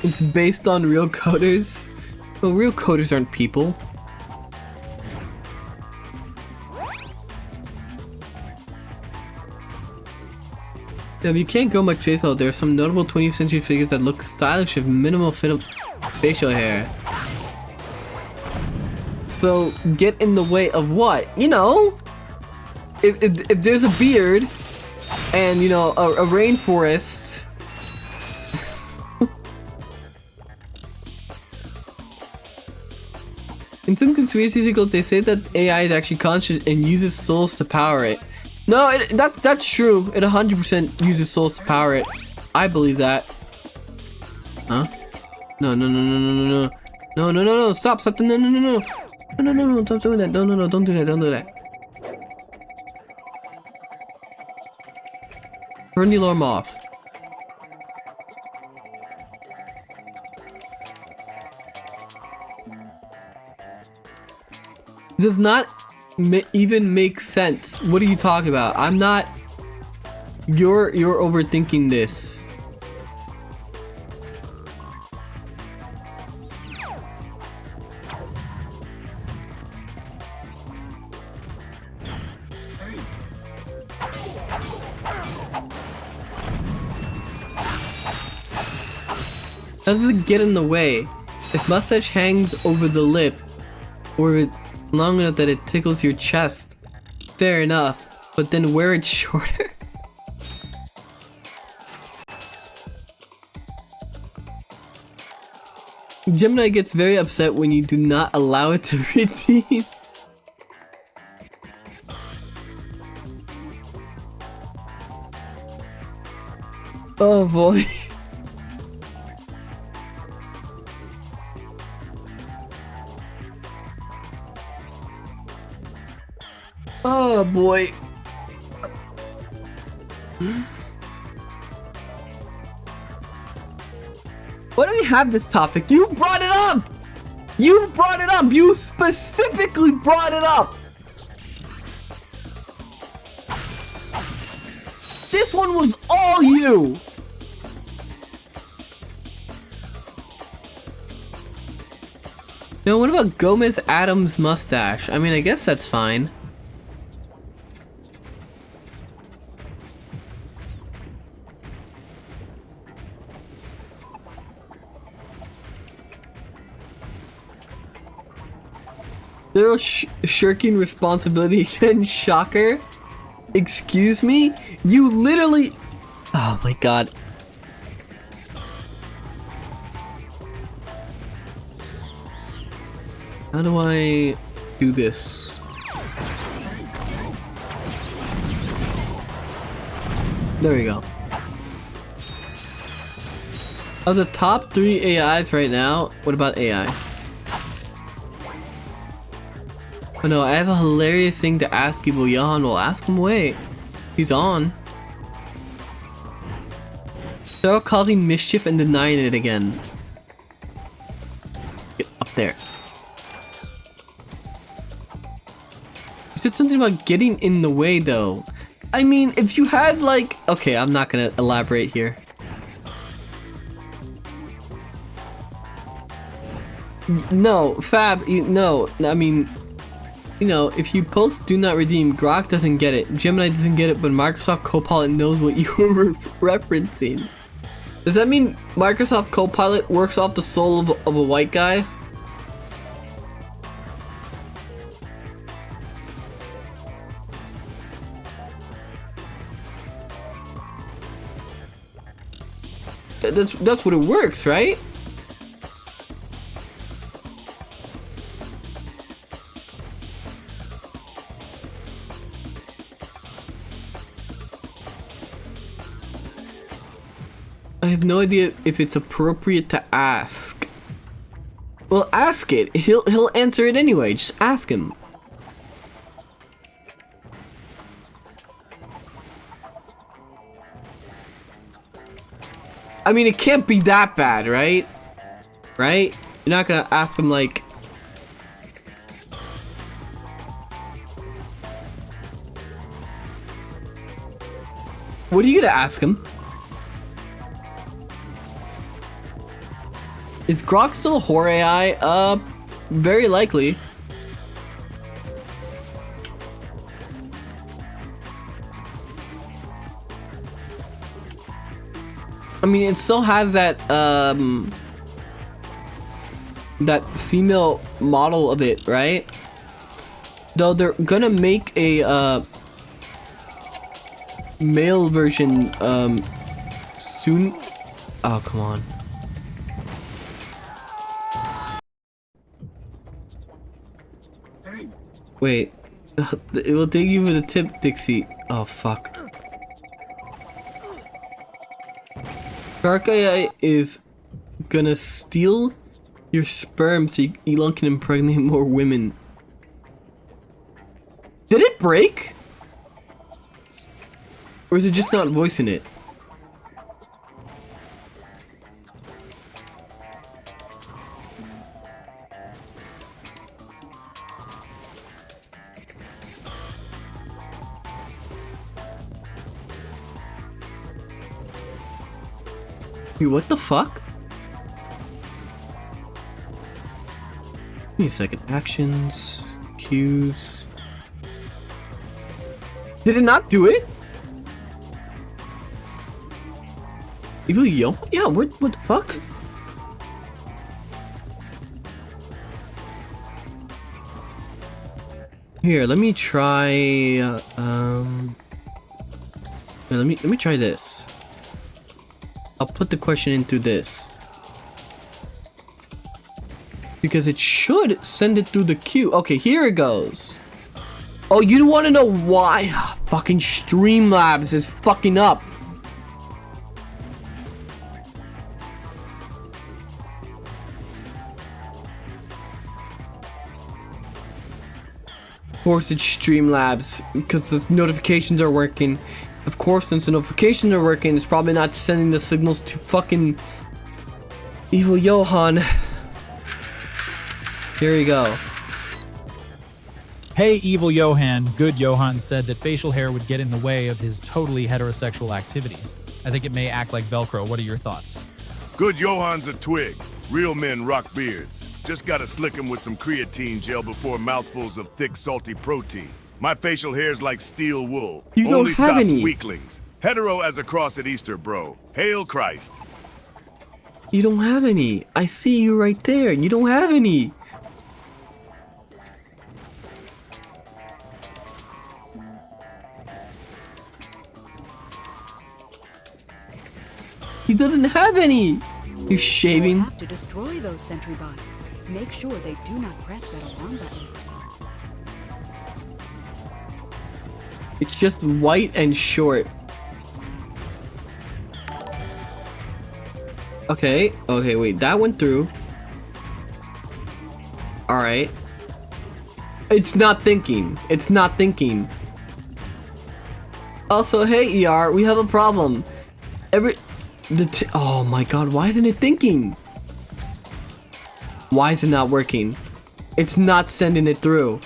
It's based on real coders. Well, real coders aren't people. Yeah, you can't grow much face out. There are some notable 20th century figures that look stylish with minimal facial hair. So, get in the way of what? You know? If there's a beard, and, you know, a rainforest... In some conspiracy circles, they say that AI is actually conscious and uses souls to power it. No, that's true. It 100% uses souls to power it. I believe that. Huh? No, no, no, no, no, no, no. No, no, no, no, stop, stop, no, no, no, no. No, no, no, no, stop doing that. No, no, no, don't do that, don't do that. Turn the alarm off. It does not even make sense. What are you talking about? I'm not... You're overthinking this. How does it get in the way? If mustache hangs over the lip, or it's long enough that it tickles your chest, fair enough, but then wear it shorter? Gemini gets very upset when you do not allow it to redeem. Oh boy. Oh boy. Why do we have this topic? You brought it up! You brought it up! You specifically brought it up! This one was all you! Now what about Gomez Adams' mustache? I mean, I guess that's fine. They're shirking responsibility again, shocker. Excuse me? You literally... Oh my god. How do I do this? There we go. Of the top 3 AIs right now, what about AI? Oh no, I have a hilarious thing to ask people. Johann will ask him away. He's on. They're all causing mischief and denying it again. Get up there. You said something about getting in the way though. I mean, if you had like... Okay, I'm not gonna elaborate here. No, Fab, no, I mean... You know, if you post do not redeem, Grok doesn't get it, Gemini doesn't get it, but Microsoft Copilot knows what you were referencing. Does that mean Microsoft Copilot works off the soul of a white guy? That's what it works, right? I have no idea if it's appropriate to ask. Well, ask it. He'll answer it anyway. Just ask him. I mean, it can't be that bad, right? Right? You're not gonna ask him like... What are you gonna ask him? Is Grok still a horror AI? Very likely. I mean, it still has that, that female model of it, right? Though they're gonna make a, male version, soon. Oh, come on. Wait, it will take you with a tip, Dixie. Oh, fuck. Quark AI is gonna steal your sperm so Elon can impregnate more women. Did it break? Or is it just not voicing it? Wait, what the fuck? Give me a second. Actions, cues. Did it not do it? Evil Yo? Yeah, what the fuck? Here, let me try here, let me try this. I'll put the question in through this. Because it should send it through the queue. Okay, here it goes. Oh, you don't want to know why? Fucking Streamlabs is fucking up. Of course it's Streamlabs, because the notifications are working. Of course, since the notifications are working, it's probably not sending the signals to fucking Evil Johann. Here we go. Hey, Evil Johann. Good Johann said that facial hair would get in the way of his totally heterosexual activities. I think it may act like Velcro. What are your thoughts? Good Johann's a twig. Real men rock beards. Just gotta slick him with some creatine gel before mouthfuls of thick, salty protein. My facial hair's like steel wool. You don't Only have stops any. weaklings. Hetero as a cross at Easter, bro. Hail Christ. You don't have any. I see you right there. You don't have any. He doesn't have any. You're shaving. You have to destroy those sentry bots. Make sure they do not press that alarm button. It's just white and short. Okay, wait, that went through. Alright. It's not thinking. It's not thinking. Also, hey ER, we have a problem. Oh my god, why isn't it thinking? Why is it not working? It's not sending it through.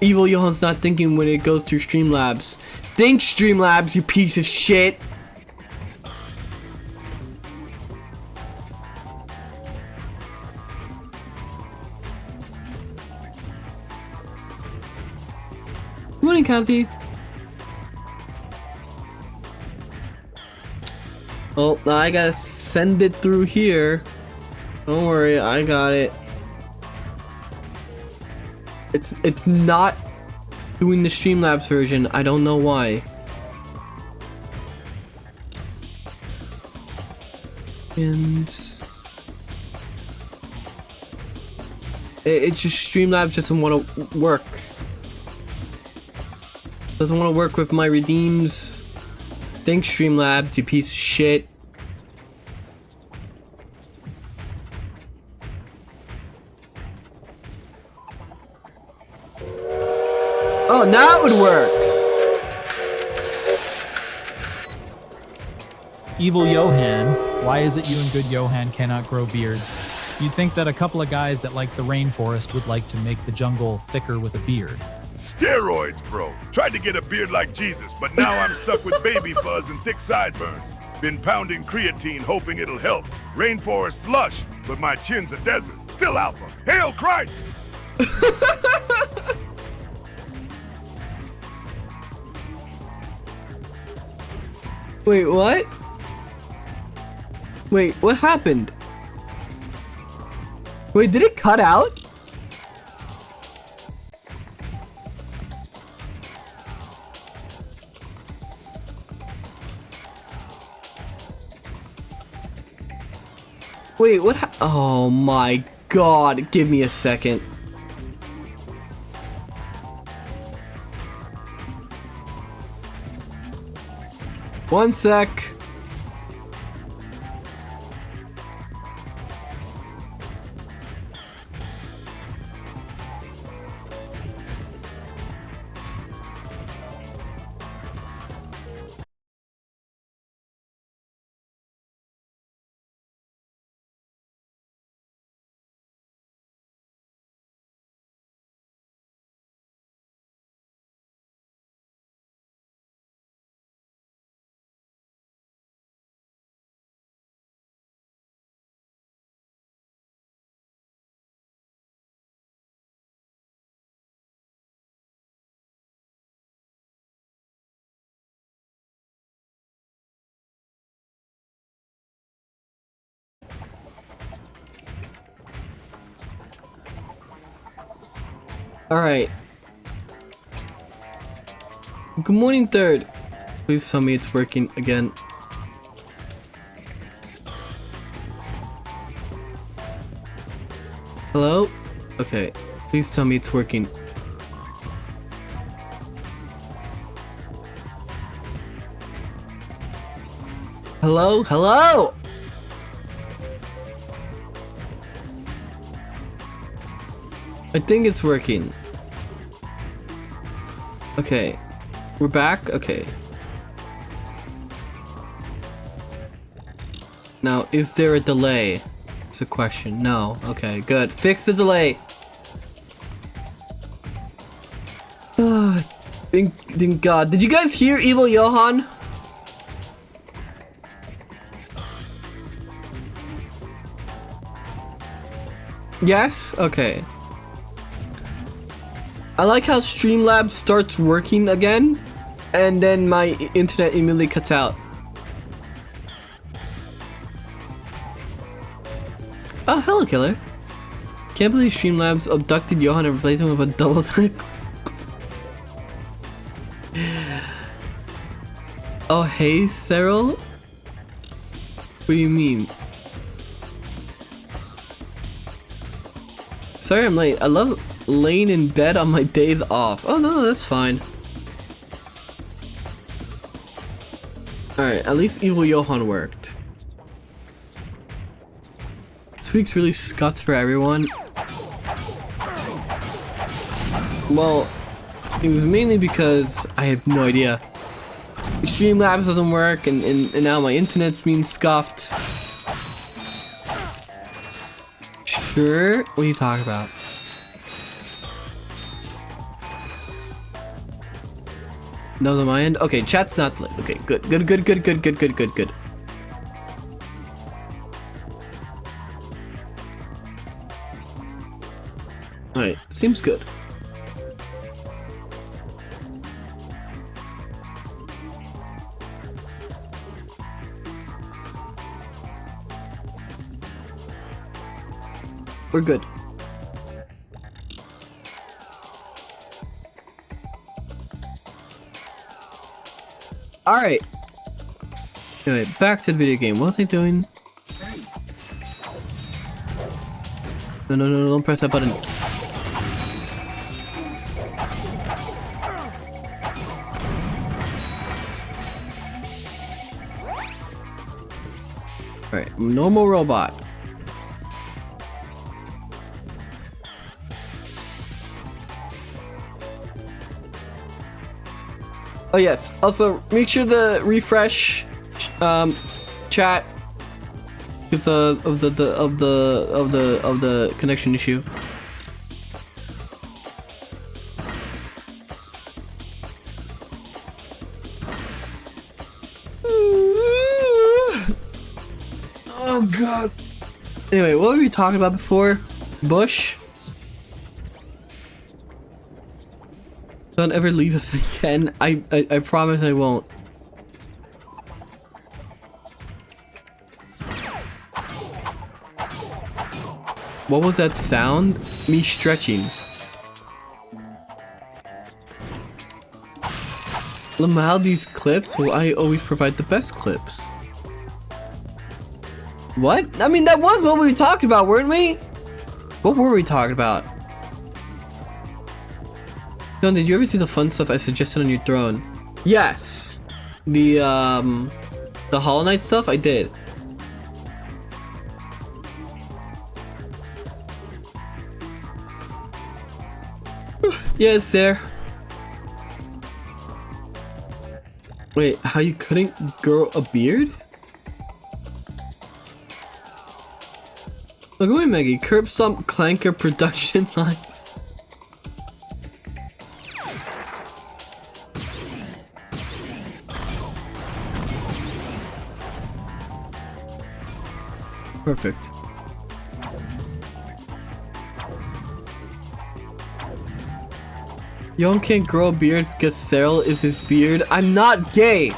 Evil Johann's not thinking when it goes through Streamlabs. Think, Streamlabs, you piece of shit! Good morning, Kazi. Oh, now I gotta send it through here. Don't worry, I got it. It's not doing the Streamlabs version. I don't know why. And it's just Streamlabs doesn't want to work. Doesn't want to work with my redeems. Thanks, Streamlabs, you piece of shit. Oh, now it works! Evil Johann, why is it you and good Johann cannot grow beards? You'd think that a couple of guys that like the rainforest would like to make the jungle thicker with a beard. Steroids, bro. Tried to get a beard like Jesus, but now I'm stuck with baby fuzz and thick sideburns. Been pounding creatine hoping it'll help. Rainforest slush, but my chin's a desert. Still alpha. Hail Christ! Wait, what? Wait, what happened? Wait, did it cut out? Wait, what oh my god, give me a second. One sec. Alright. Good morning, third. Please tell me it's working again. Hello? Okay. Please tell me it's working. Hello? Hello? I think it's working. Okay. We're back? Okay. Now, is there a delay? It's a question. No. Okay, good. Fix the delay. Oh, thank God. Did you guys hear Evil Johann? Yes? Okay. I like how Streamlabs starts working again, and then my internet immediately cuts out. Oh, hello, killer. Can't believe Streamlabs abducted Johann and replaced him with a double tank. Oh, hey, Cyril? What do you mean? Sorry I'm late. I love laying in bed on my days off. Oh no, that's fine. Alright, at least Evil Johann worked. This week's really scuffed for everyone. Well, it was mainly because I have no idea. Streamlabs doesn't work and now my internet's being scuffed. Sure? What are you talking about? No, on my end? Okay, chat's not lit. Okay, good. Alright, seems good. We're good. Alright. Anyway, back to the video game. What was I doing? No, don't press that button. Alright, normal robot. Oh yes. Also, make sure to refresh chat because of the connection issue. Oh God. Anyway, what were we talking about before? Bush? Don't ever leave us again. I promise I won't. What was that sound? Me stretching. Lamaldi's clips? Well, I always provide the best clips. What? I mean, that was what we were talking about, weren't we? What were we talking about? John, did you ever see the fun stuff I suggested on your throne? Yes. The Hollow Knight stuff? I did. Yeah, it's there. Wait, how you couldn't grow a beard? Look away, Maggie. Curb Stomp Clanker production lines. Perfect. Johann can't grow a beard because Cyril is his beard. I'm not gay!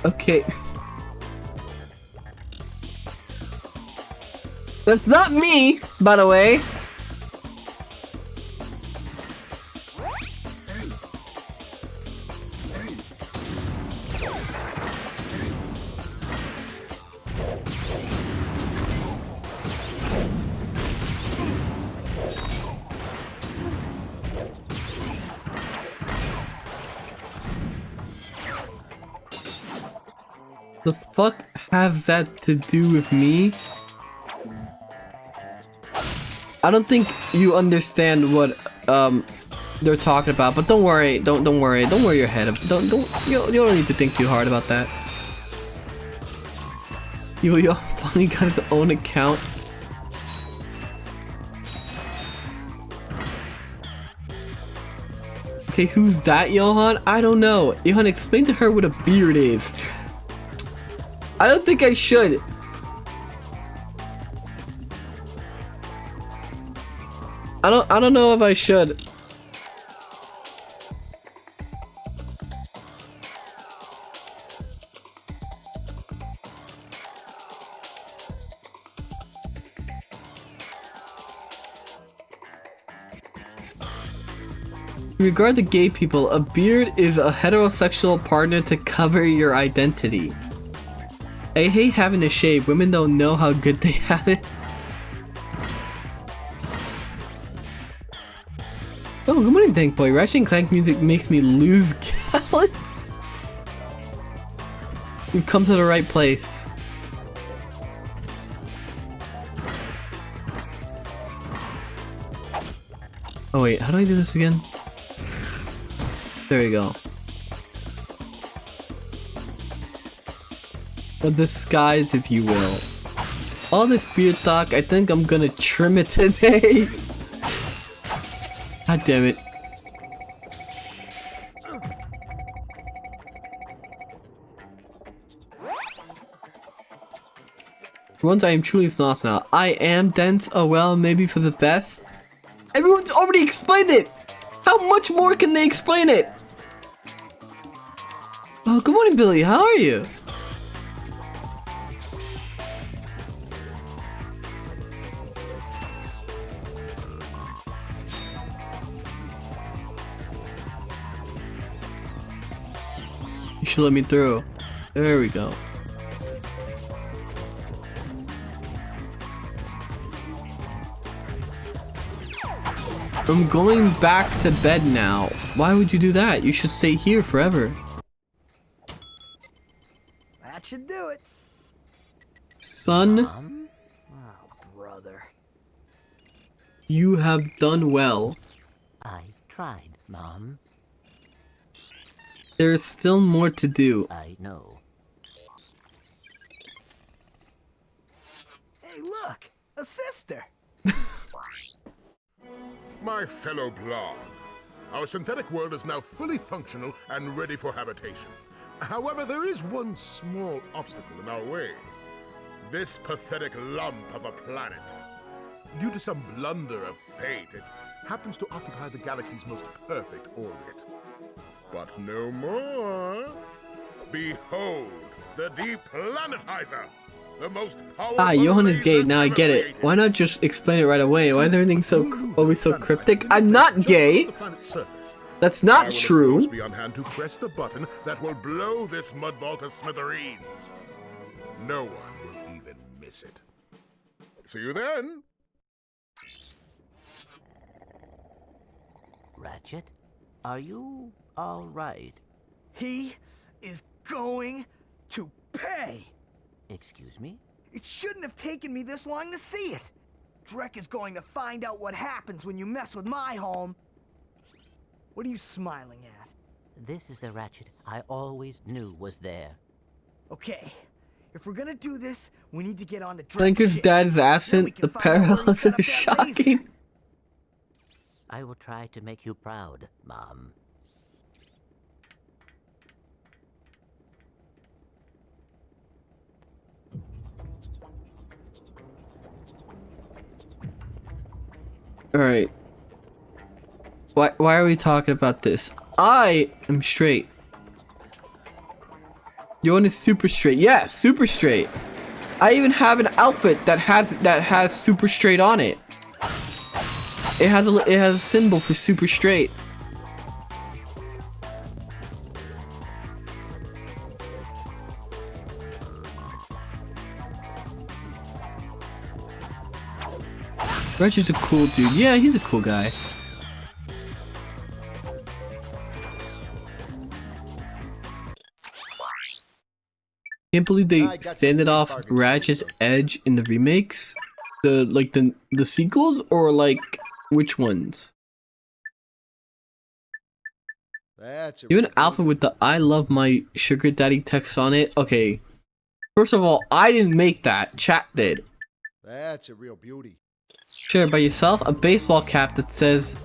Okay. That's not me, by the way. The fuck has that to do with me? I don't think you understand what they're talking about, but don't worry, don't worry your head. You don't need to think too hard about that. Yo finally got his own account. Okay, who's that, Johann? I don't know. Johann, explain to her what a beard is. I don't think I should. I don't know if I should. In regard to gay people, a beard is a heterosexual partner to cover your identity. I hate having to shave. Women don't know how good they have it. Oh, good morning, Dank Boy. Ratchet Clank music makes me lose gallons. You've come to the right place. Oh wait, how do I do this again? There we go. A disguise, if you will. All this beard talk, I think I'm gonna trim it today. God damn it. For once, I am truly sauce now. I am dense. Oh well, maybe for the best. Everyone's already explained it! How much more can they explain it? Oh, good morning, Billy. How are you? You should let me through. There we go. I'm going back to bed now. Why would you do that? You should stay here forever. That should do it. Son, Oh, brother. you have done well. I tried, Mom. There is still more to do. I know. Hey, look! A sister! My fellow Blarg, our synthetic world is now fully functional and ready for habitation. However, there is one small obstacle in our way. This pathetic lump of a planet. Due to some blunder of fate, it happens to occupy the galaxy's most perfect orbit. But no more. Behold, the Deplanetizer! The most powerful. Ah, Johann is gay. Now I get it. Why not just explain it right away? Why is everything so always so cryptic? I'm not gay. That's not true. I will be on hand to press the button that will blow this mudball to smithereens. No one will even miss it. See you then. Ratchet, are you all right? He is going to pay! Excuse me? It shouldn't have taken me this long to see it. Drek is going to find out what happens when you mess with my home. What are you smiling at? This is the Ratchet I always knew was there. Okay, if we're gonna do this, we need to get on to Drek's Lincoln's ship. dad is Then we absent. can The find out where he parallels set are up that shocking. I will try to make you proud, Mom. Alright. Why are we talking about this? I am straight. Johann is super straight. Yeah, super straight. I even have an outfit that has super straight on it. It has a symbol for super straight. Ratchet's a cool dude. Yeah, he's a cool guy. Can't believe they extended off Ratchet's edge in the remakes. The sequels, or like which ones? That's Even an outfit with the "I love my sugar daddy" text on it. Okay, first of all, I didn't make that. Chat did. That's a real beauty. Share it by yourself. A baseball cap that says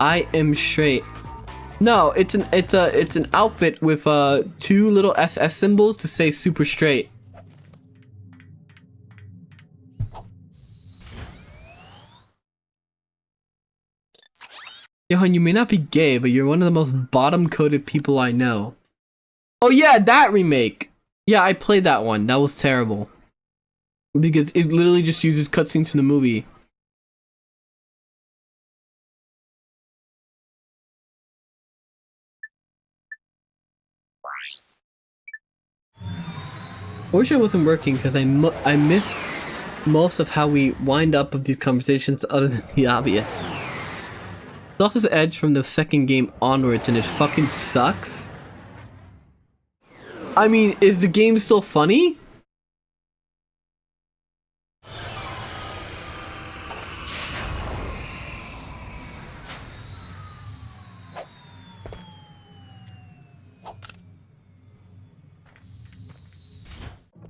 "I am straight." No, it's an outfit with 2 little SS symbols to say super straight. Johann, you may not be gay, but you're one of the most bottom-coded people I know. Oh yeah, that remake. Yeah, I played that one. That was terrible. Because it literally just uses cutscenes from the movie. I wish I wasn't working because I miss most of how we wind up with these conversations other than the obvious. Lost his edge from the second game onwards and it fucking sucks. I mean, is the game still funny?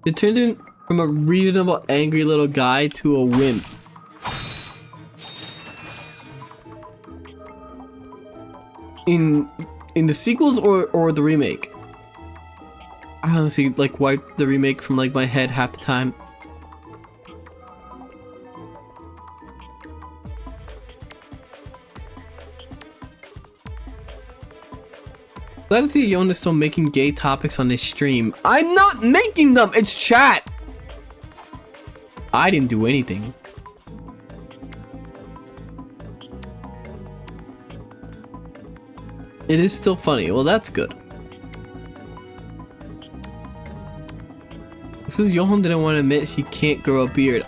It turned him from a reasonable, angry little guy to a wimp. In the sequels or the remake? I honestly like wiped the remake from like my head half the time. Glad to see Jonas still making gay topics on this stream. I'm not making them! It's chat! I didn't do anything. It is still funny. Well, that's good. This is Johann didn't want to admit he can't grow a beard.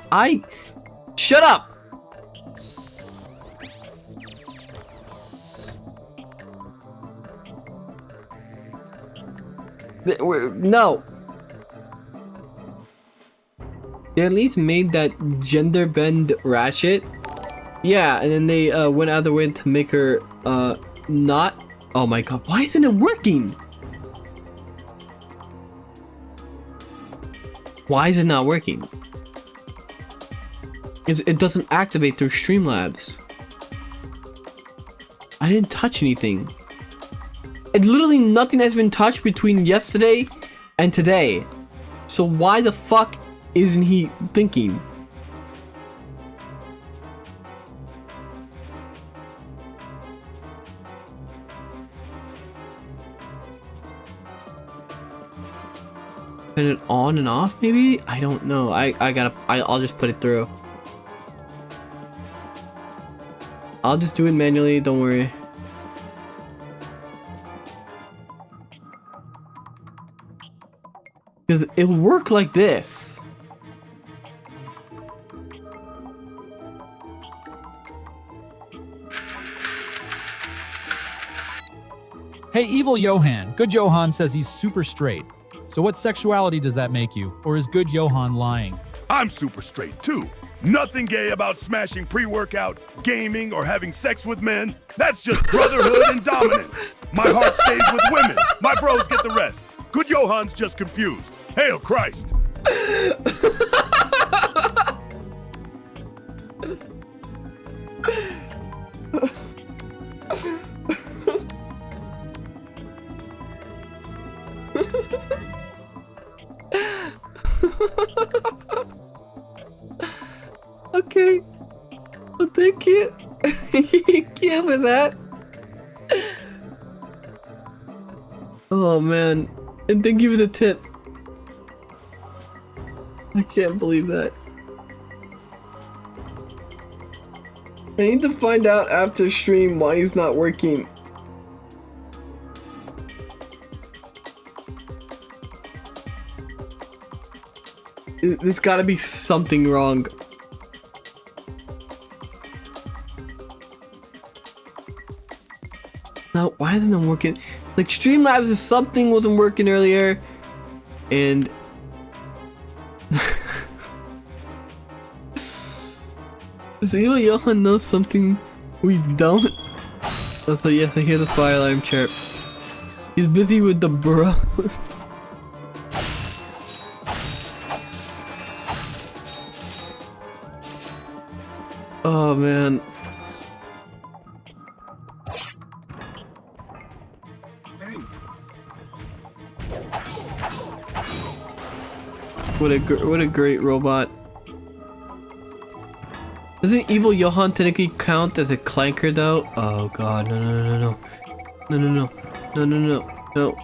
Shut up! No. They at least made that gender bend Ratchet. Yeah, and then they went out of their way to make her not. Oh my god, why isn't it working? Why is it not working? It doesn't activate through Streamlabs. I didn't touch anything. And literally nothing has been touched between yesterday and today. So why the fuck isn't he thinking? Turn it on and off maybe? I don't know. I'll just put it through. I'll just do it manually, don't worry. Because it'll work like this. Hey, evil Johann. Good Johann says he's super straight. So what sexuality does that make you? Or is good Johann lying? I'm super straight too. Nothing gay about smashing pre-workout, gaming, or having sex with men. That's just brotherhood and dominance. My heart stays with women. My bros get the rest. Good Johann's just confused. Hail Christ! Okay. Well, thank you. Thank you for that. Oh man. And thank you for the tip. I can't believe that. I need to find out after stream why he's not working. There's gotta be something wrong. Now, why isn't it working? Like, Streamlabs is something wasn't working earlier, and does Evil Johann know something we don't? Also, yes, I hear the fire alarm chirp. He's busy with the bros. Oh man. What a great robot. Doesn't Evil Johann technically count as a clanker though? Oh god, no. No.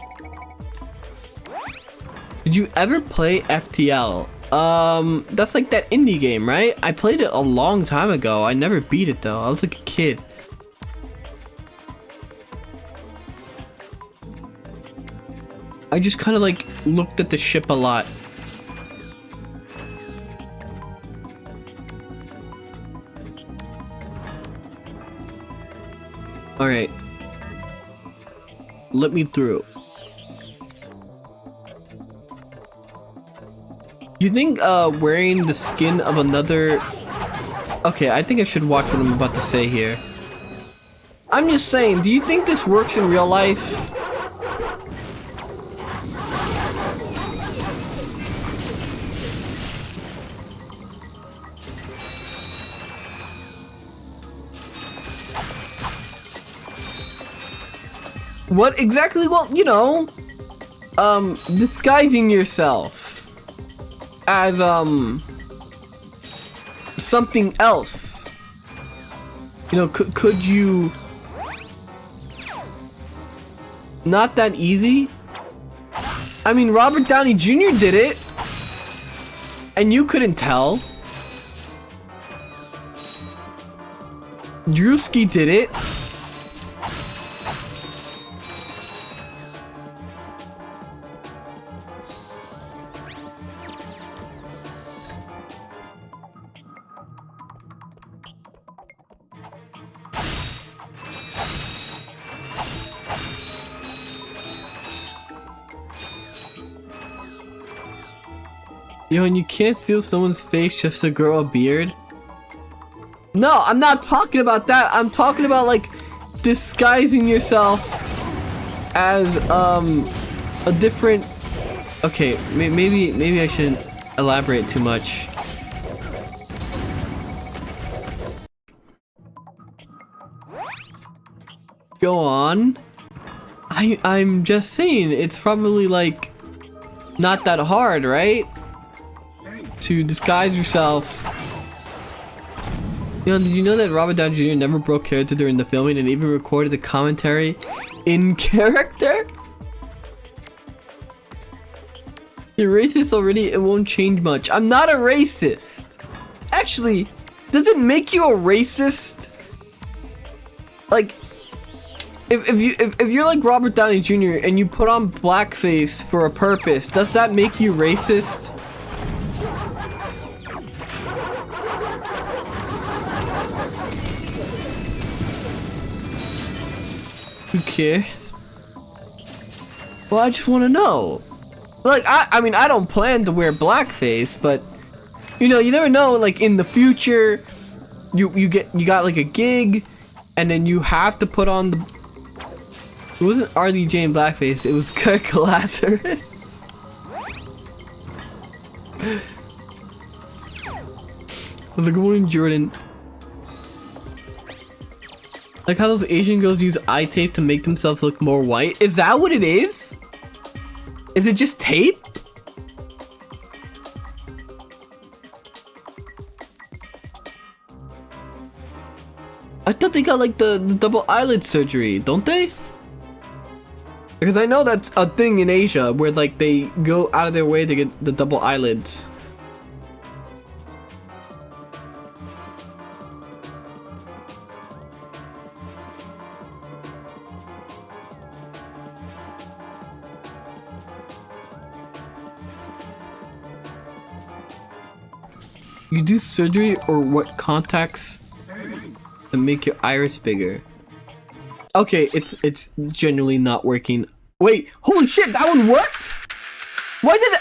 Did you ever play FTL? That's like that indie game, right? I played it a long time ago. I never beat it though. I was like a kid. I just kind of like looked at the ship a lot. Alright. Let me through. You think wearing the skin of another... Okay, I think I should watch what I'm about to say here. I'm just saying, do you think this works in real life? What exactly? Well, you know, disguising yourself as something else. You know, could you? Not that easy. I mean, Robert Downey Jr. did it, and you couldn't tell. Drewski did it. Yo, and you can't steal someone's face just to grow a beard? No, I'm not talking about that. I'm talking about like disguising yourself as a different... Okay, maybe I shouldn't elaborate too much. Go on. I'm just saying, it's probably like not that hard, right? To disguise yourself. You know, did you know that Robert Downey Jr. never broke character during the filming and even recorded the commentary in character? You're racist already, it won't change much. I'm not a racist. Actually, does it make you a racist? Like, if you're like Robert Downey Jr. and you put on blackface for a purpose, does that make you racist? Who cares? Well, I just want to know. Like, I mean, I don't plan to wear blackface, but you know, you never know. Like in the future, you got like a gig, and then you have to put on the. It wasn't RDJ in blackface. It was Kirk Lazarus. I was like, good morning, Jordan. Like how those Asian girls use eye tape to make themselves look more white. Is that what it is? Is it just tape? I thought they got like the double eyelid surgery, don't they? Because I know that's a thing in Asia where like they go out of their way to get the double eyelids. You do surgery or what contacts to make your iris bigger? Okay, it's genuinely not working. Wait, holy shit, that one worked? Why did it?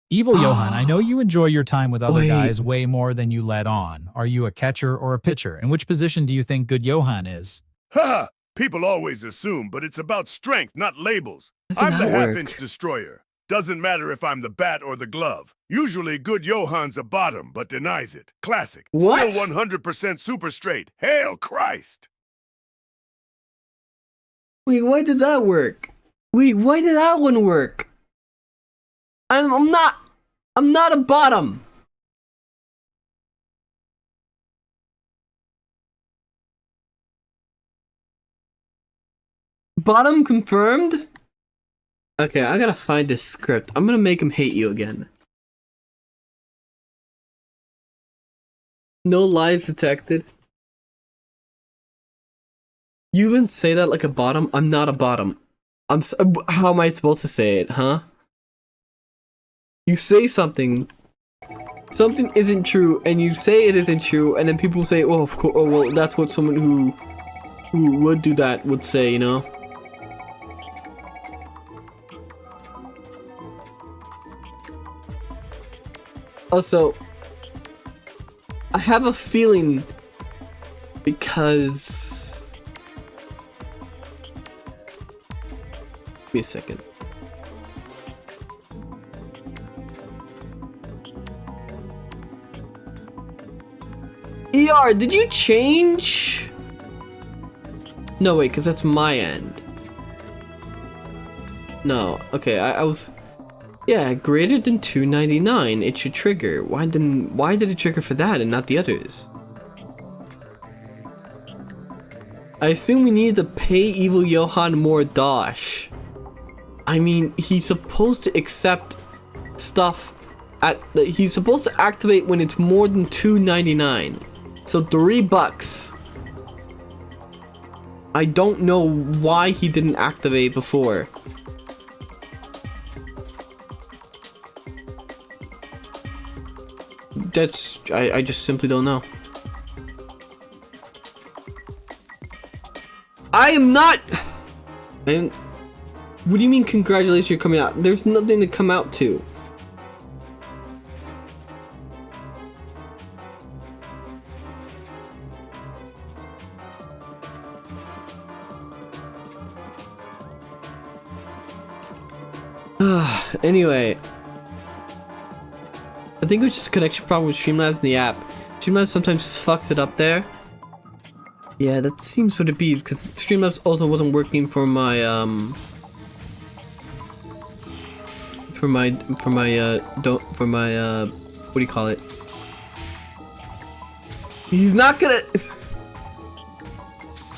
Evil Johann, I know you enjoy your time with other guys way more than you let on. Are you a catcher or a pitcher? And which position do you think good Johann is? Ha! People always assume, but it's about strength, not labels. I'm the half-inch destroyer. Doesn't matter if I'm the bat or the glove. Usually good Johann's a bottom, but denies it. Classic. What? Still 100% super straight. Hail Christ! Wait, why did that work? Wait, why did that one work? I'm not a bottom. Bottom confirmed? Okay, I gotta find this script. I'm gonna make him hate you again. No lies detected. You even say that like a bottom? I'm not a bottom. How am I supposed to say it, huh? You say something isn't true, and you say it isn't true, and then people say, "Oh, of course, oh, well, that's what someone who would do that would say," you know? Also, I have a feeling because... Give me a second. ER, did you change? No, wait, because that's my end. No, okay, I was... Yeah, greater than 299, it should trigger. Why did it trigger for that and not the others? I assume we need to pay Evil Johann more dosh. I mean, he's supposed to accept stuff he's supposed to activate when it's more than 299. So $3. I don't know why he didn't activate before. I just simply don't know. What do you mean congratulations, you're coming out? There's nothing to come out to. Anyway, I think it was just a connection problem with Streamlabs and the app. Streamlabs sometimes fucks it up there. Yeah, that seems what it be, because Streamlabs also wasn't working for my what do you call it? He's not gonna.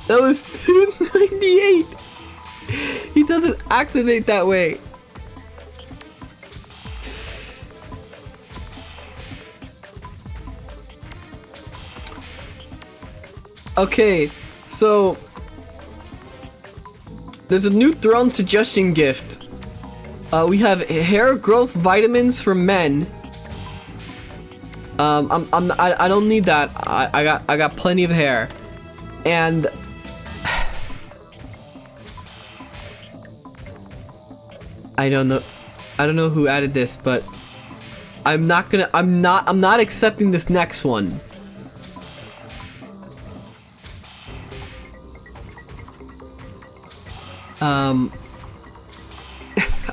That was 298. He doesn't activate that way. Okay, so there's a new Throne suggestion gift. We have hair growth vitamins for men. I don't need that. I got plenty of hair, and I don't know who added this, but I'm not accepting this next one.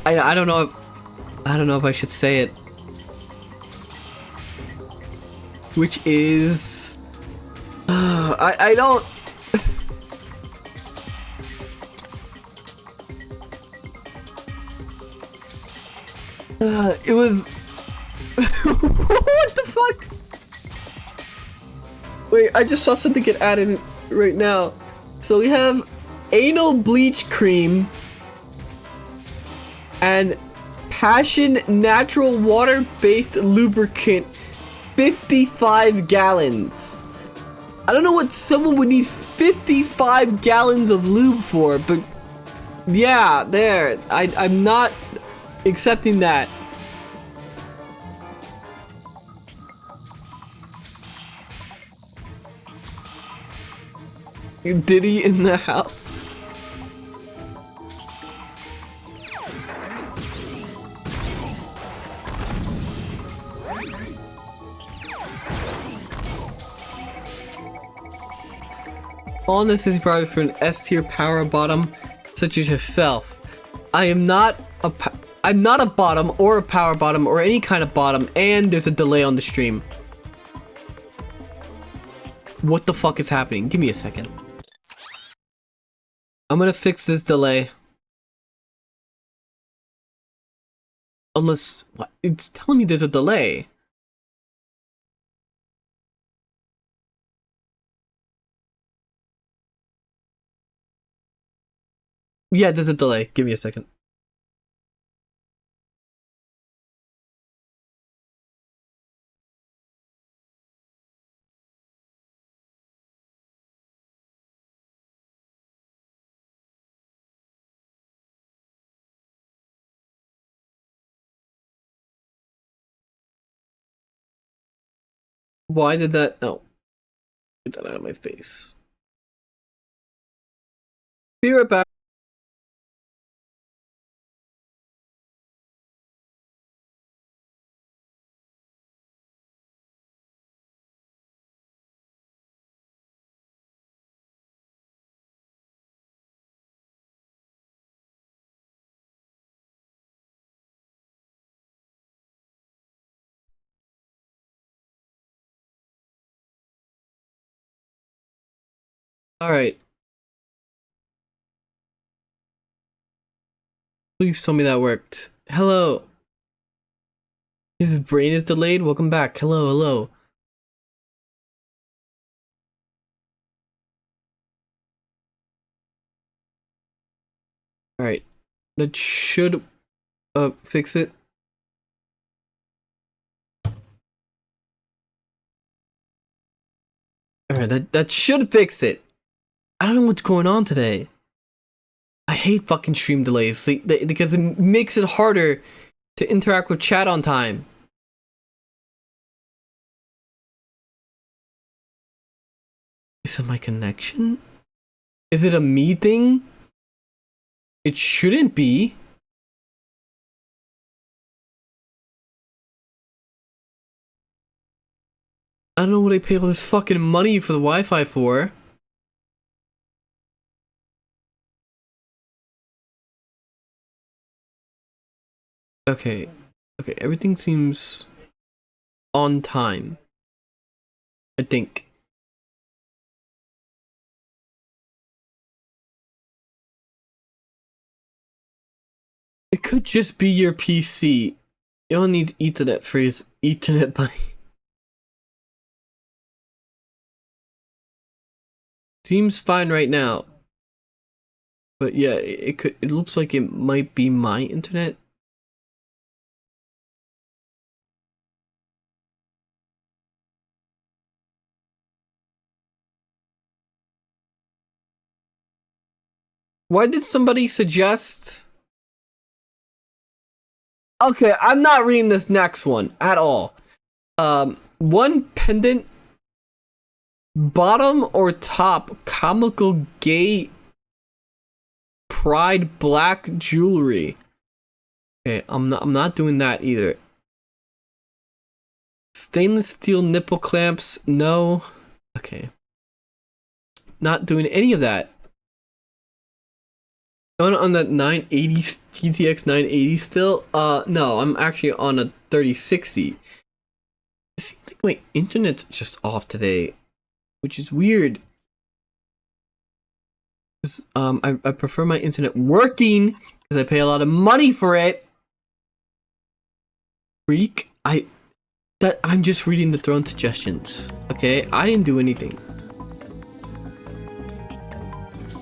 I don't know if I should say it. Which is I don't it was what the fuck? Wait, I just saw something get added right now. So we have anal bleach cream and Passion natural water-based lubricant, 55 gallons. I don't know what someone would need 55 gallons of lube for, but yeah, there. I'm not accepting that. Diddy in the house. All necessary products for an S-tier power bottom, such as yourself. I'm not a bottom or a power bottom or any kind of bottom, and there's a delay on the stream. What the fuck is happening? Give me a second. I'm gonna fix this delay. Unless, what? It's telling me there's a delay. Yeah, there's a delay. Give me a second. Why did that? No. Get that out of my face. Be right back. All right. Please tell me that worked. Hello. His brain is delayed. Welcome back. Hello, hello. All right. That should fix it. All right, that should fix it. I don't know what's going on today. I hate fucking stream delays because it makes it harder to interact with chat on time. Is it my connection? Is it a me thing? It shouldn't be. I don't know what I pay all this fucking money for the Wi-Fi for. Okay, everything seems on time, I think. It could just be your PC. Johann needs Ethernet for his Ethernet buddy. Seems fine right now. But yeah, it looks like it might be my internet. Why did somebody suggest? Okay, I'm not reading this next one at all. One pendant, bottom or top, comical gay pride black jewelry. Okay, I'm not doing that either. Stainless steel nipple clamps, no. Okay. Not doing any of that. On that 980 GTX 980 still? No, I'm actually on a 3060. It seems like my internet's just off today, which is weird. I prefer my internet working because I pay a lot of money for it. Freak, I'm just reading the throne suggestions. Okay, I didn't do anything.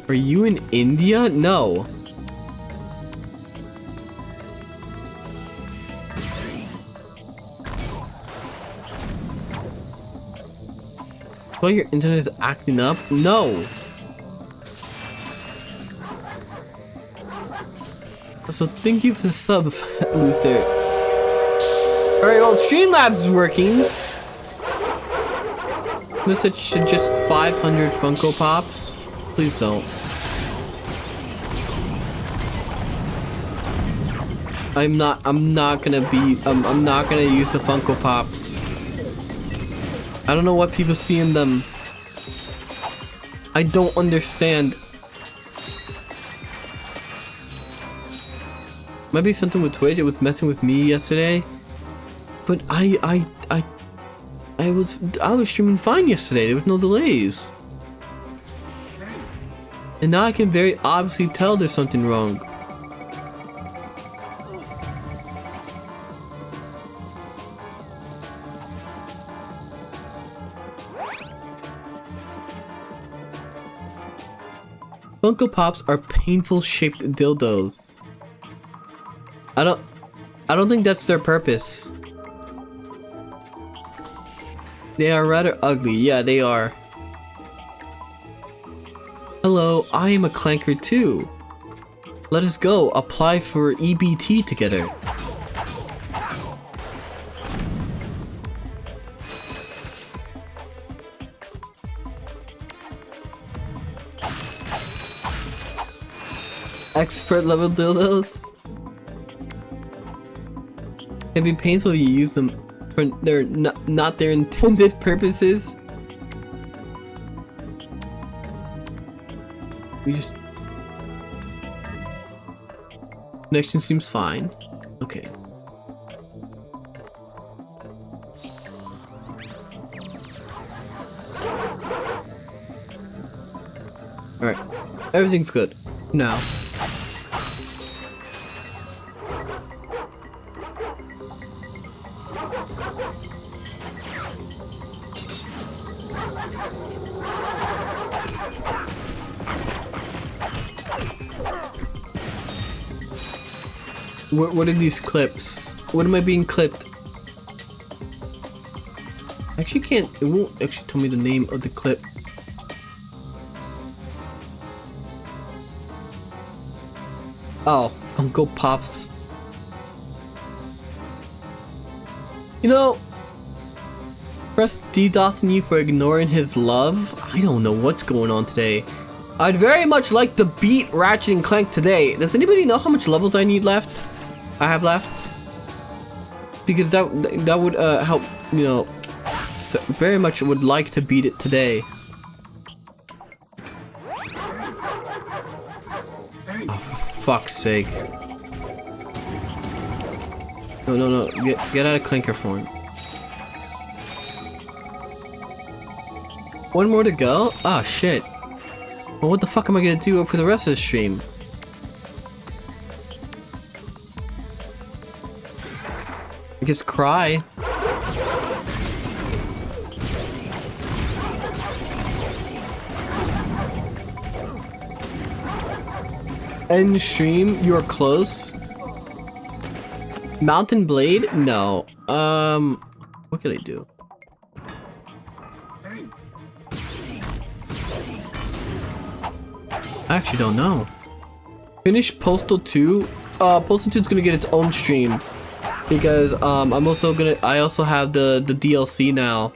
Are you in India? No. Well, your internet is acting up? No! So thank you for the sub, Lucer. Alright, well, Streamlabs is working. This should just 500 Funko Pops. Please don't. I'm not gonna use the Funko Pops. I don't know what people see in them. I don't understand. Might be something with Twitch. It was messing with me yesterday. But I was streaming fine yesterday. There was no delays. And now I can very obviously tell there's something wrong. Funko Pops are painful shaped dildos. I don't think that's their purpose. They are rather ugly. Yeah, they are. Hello, I am a clanker too. Let us go apply for EBT together. Expert level dildos? It'd be painful if you use them for their not their intended purposes. We just... Connection seems fine. Okay. Alright. Everything's good. Now. What are these clips? What am I being clipped? I actually can't, it won't actually tell me the name of the clip. Oh, Funko Pops. You know, press DDoS on you for ignoring his love? I don't know what's going on today. I'd very much like to beat Ratchet and Clank today. Does anybody know how much levels I need left? I have left? Because that would help, you know, very much would like to beat it today. Oh, for fuck's sake. No, get out of clanker form. One more to go? Ah, shit. Well, what the fuck am I gonna do for the rest of the stream? I guess cry. End stream, you are close. Mountain Blade? No. What can I do? I actually don't know. Finish Postal 2? Postal 2 is gonna get its own stream. Because, I also have the DLC now.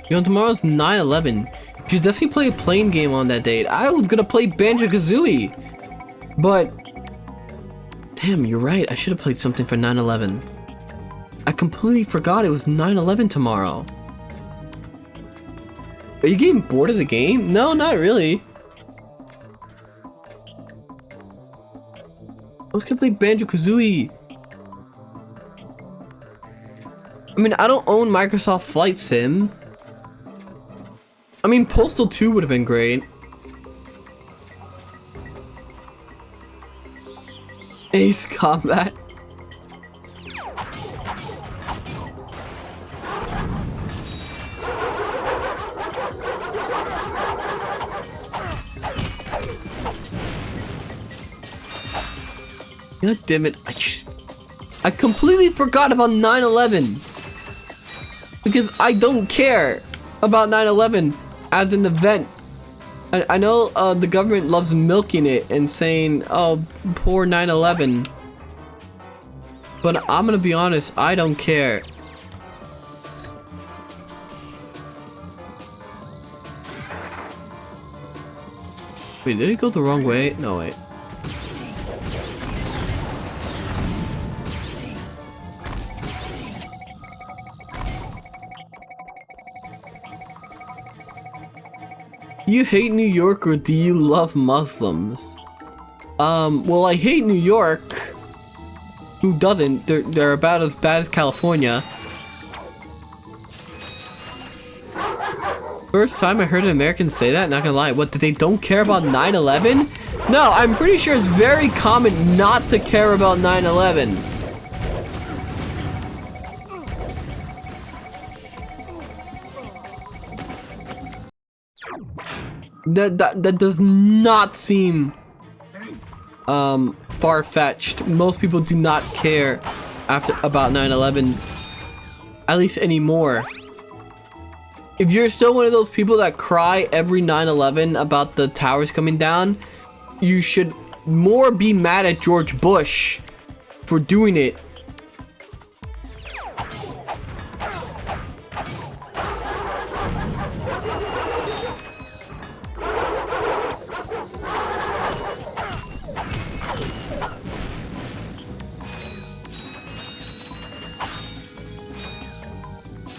You know, tomorrow's 9/11. You should definitely play a plane game on that date. I was gonna play Banjo-Kazooie. But... Damn, you're right. I should have played something for 9/11. I completely forgot it was 9/11 tomorrow. Are you getting bored of the game? No, not really. I was gonna play Banjo-Kazooie. I mean, I don't own Microsoft Flight Sim. I mean, Postal 2 would have been great. Ace Combat. God damn it. I completely forgot about 9/11. Because I don't care about 9/11 as an event. I know the government loves milking it and saying, oh, poor 9/11. But I'm gonna be honest, I don't care. Wait, did it go the wrong way? No, wait. Do you hate New York or do you love Muslims? Well, I hate New York. Who doesn't? They're about as bad as California. First time I heard an American say that, not gonna lie. What, they don't care about 9/11? No, I'm pretty sure it's very common not to care about 9/11. That does not seem far-fetched. Most people do not care about 9/11, at least anymore. If you're still one of those people that cry every 9/11 about the towers coming down, you should more be mad at George Bush for doing it.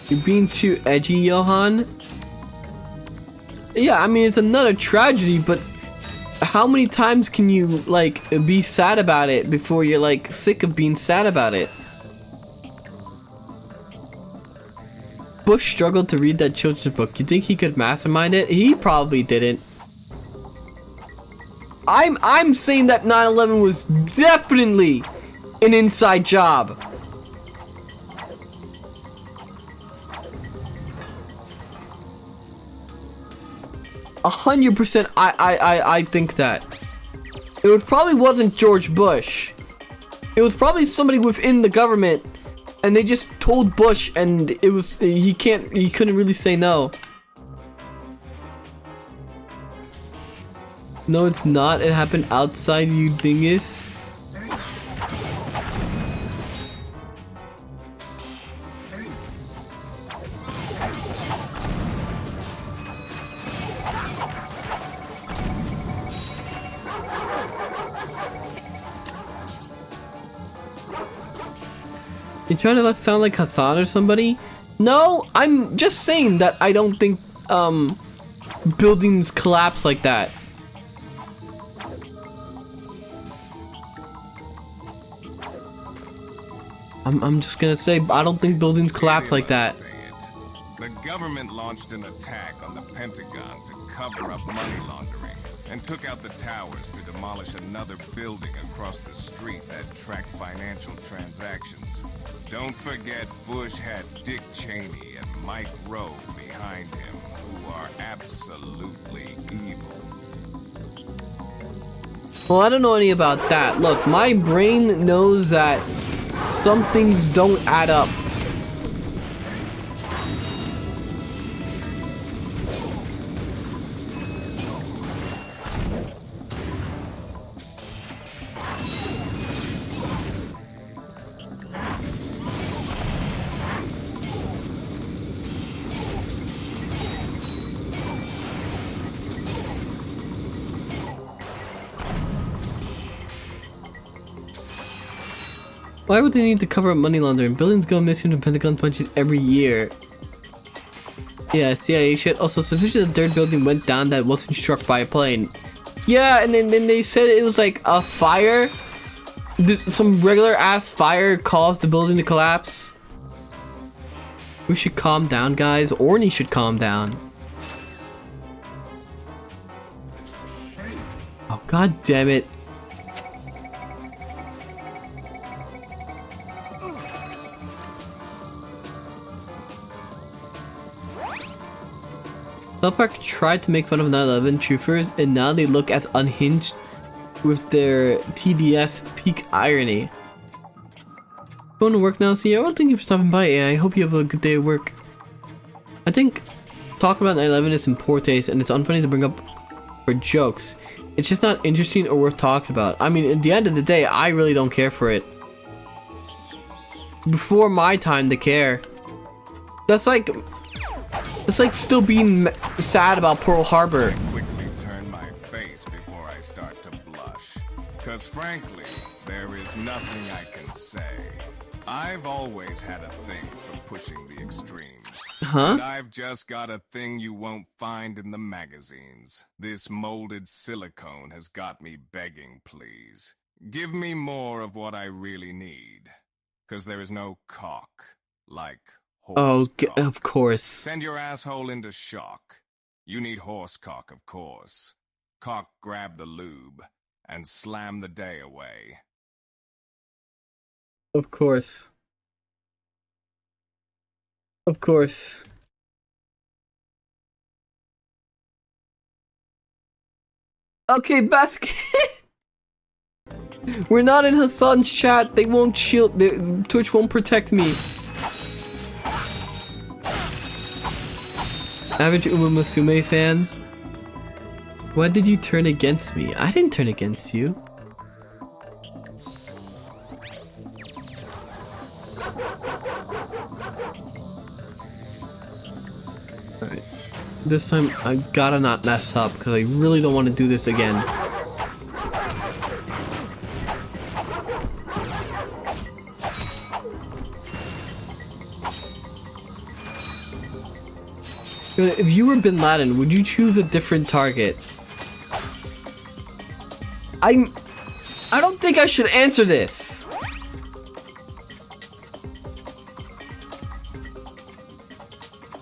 You're being too edgy, Johann. Yeah, I mean, it's another tragedy, but how many times can you, like, be sad about it before you're, like, sick of being sad about it? Bush struggled to read that children's book. You think he could mastermind it? He probably didn't. I'm saying that 9/11 was definitely an inside job. 100% I think that. It probably wasn't George Bush. It was probably somebody within the government and they just told Bush and it was he couldn't really say no. No, it's not. It happened outside, you dingus. You trying to sound like Hassan or somebody? No, I'm just saying that I don't think buildings collapse like that. I'm just gonna say I don't think buildings collapse like that. The government launched an attack on the Pentagon to cover up money laundering and took out the towers to demolish another building across the street that tracked financial transactions. Don't forget Bush had Dick Cheney and Mike Rowe behind him, who are absolutely evil. Well, I don't know any about that. Look, my brain knows that some things don't add up. Why would they need to cover up money laundering? Buildings go missing from Pentagon punches every year. Yeah, CIA shit. Also, sufficient the third building went down that wasn't struck by a plane. Yeah, and then they said it was like a fire. Some regular ass fire caused the building to collapse. We should calm down, guys. Orny should calm down. Oh, god damn it. South Park tried to make fun of 9/11 truthers, and now they look as unhinged with their TDS peak irony. Going to work now, so yeah, well, thank you for stopping by, and I hope you have a good day at work. I think talking about 9/11 is in poor taste, and it's unfunny to bring up for jokes. It's just not interesting or worth talking about. I mean, at the end of the day, I really don't care for it. Before my time to care. That's like still being sad about Pearl Harbor. Quickly turn my face before I start to blush. Cause frankly, there is nothing I can say. I've always had a thing for pushing the extremes. Huh? And I've just got a thing you won't find in the magazines. This molded silicone has got me begging, please. Give me more of what I really need. Cause there is no cock like horse cock. Of course. Send your asshole into shock. You need horse cock, of course. Cock grab the lube and slam the day away. Of course. Of course. Okay, basket. We're not in Hassan's chat. They won't shield. Twitch won't protect me. Average Uma Musume fan. Why did you turn against me? I didn't turn against you. Alright. This time I gotta not mess up because I really don't want to do this again. If you were Bin Laden, would you choose a different target? I don't think I should answer this.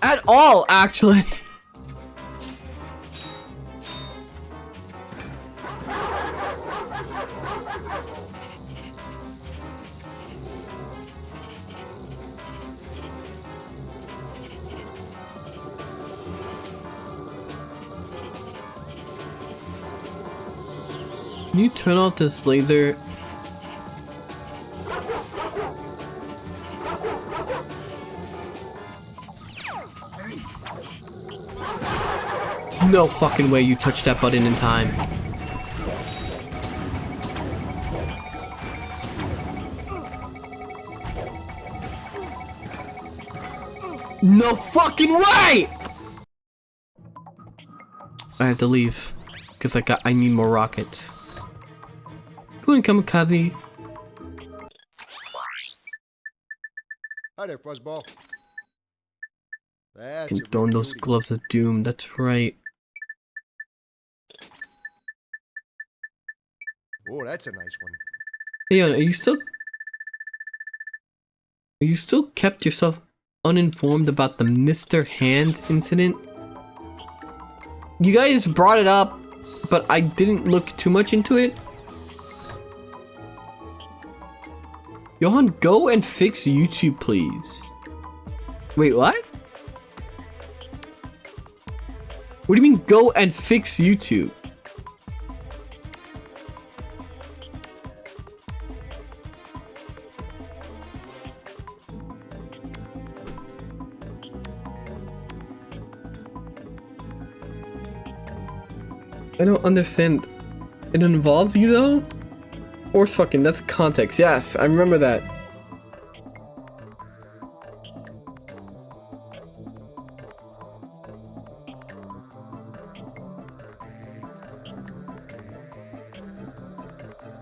At all, actually. Can you turn off this laser? No fucking way you touched that button in time. No fucking way! I have to leave because I need more rockets. Go and kamikaze. Hi there, Fuzzball. That's And throwing those gloves of doom. That's right. Oh, that's a nice one. Hey, are you still kept yourself uninformed about the Mr. Hands incident? You guys brought it up, but I didn't look too much into it. Johann, go and fix YouTube, please. Wait, what? What do you mean, go and fix YouTube? I don't understand. It involves you, though? Or fucking, that's context. Yes, I remember that.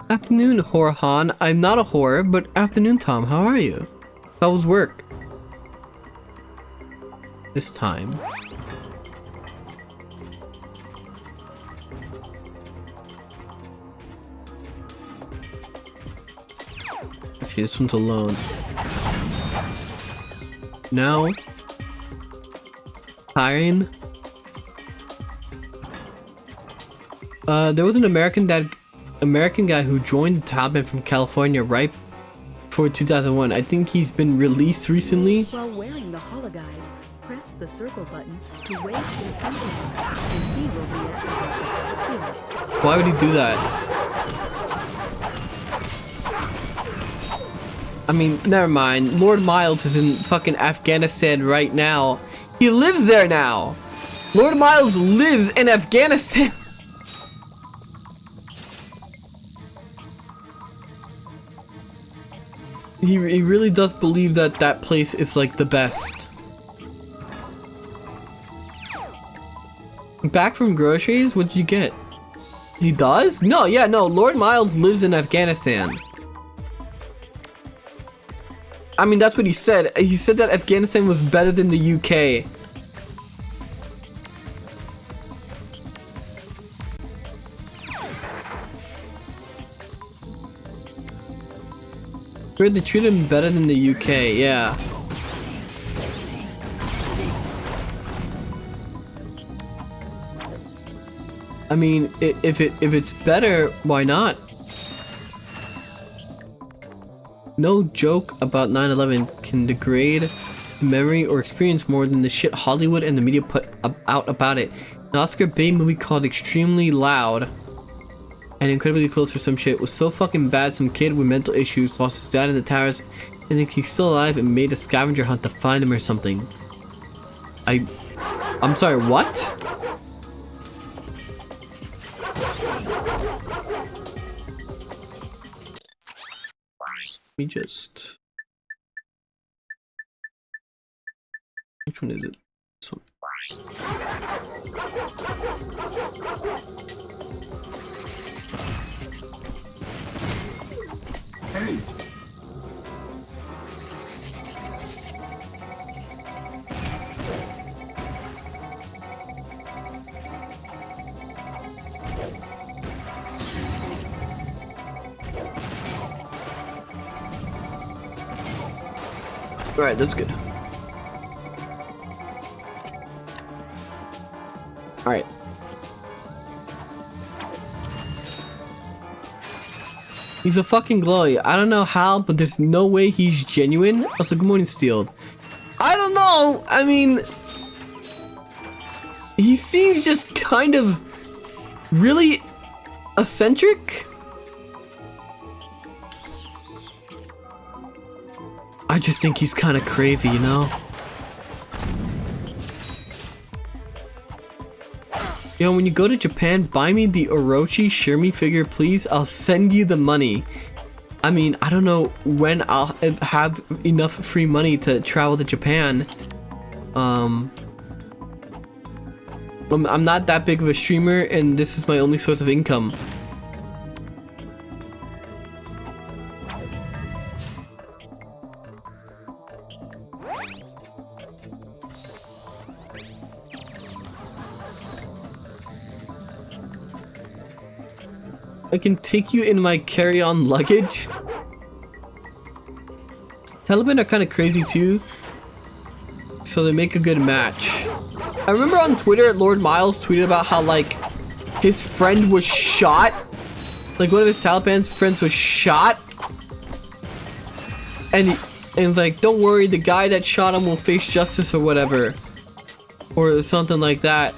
Afternoon, Johann. I'm not a whore, but afternoon, Tom. How are you? How was work? This time. Actually, this one's alone. Now. Hiring. There was an American guy who joined the Taliban from California right before 2001. I think he's been released recently. While wearing the hologuise, Press the circle button to wave to the assembly line, and he will be at the first fields. Why would he do that? I mean, never mind. Lord Miles is in fucking Afghanistan right now. He lives there now. Lord Miles lives in Afghanistan. He really does believe that that place is like the best. Back from groceries? What did you get? He does? No, yeah, no. Lord Miles lives in Afghanistan. I mean, that's what he said. He said that Afghanistan was better than the UK. Heard they treat him better than the UK, yeah. I mean, if it's better, why not? No joke about 9/11 can degrade memory or experience more than the shit Hollywood and the media put out about it. An Oscar bait movie called Extremely Loud and Incredibly Close or some shit was so fucking bad some kid with mental issues lost his dad in the towers and think he's still alive and made a scavenger hunt to find him or something. I'm sorry, what? Let me just... Which one is it? This one. Hey! Alright, that's good. Alright. He's a fucking glowy. I don't know how, but there's no way he's genuine. Also, good morning, Steeled. I don't know. I mean, he seems just kind of really eccentric. I just think he's kind of crazy, you know? Yo, when you go to Japan, buy me the Orochi Shirmi figure, please. I'll send you the money. I mean, I don't know when I'll have enough free money to travel to Japan. I'm not that big of a streamer, and this is my only source of income. I can take you in my carry-on luggage. Taliban are kind of crazy too, so they make a good match. I remember on Twitter, Lord Miles tweeted about how like his friend was shot. Like one of his Taliban's friends was shot, and it's like, don't worry, the guy that shot him will face justice or whatever, or something like that.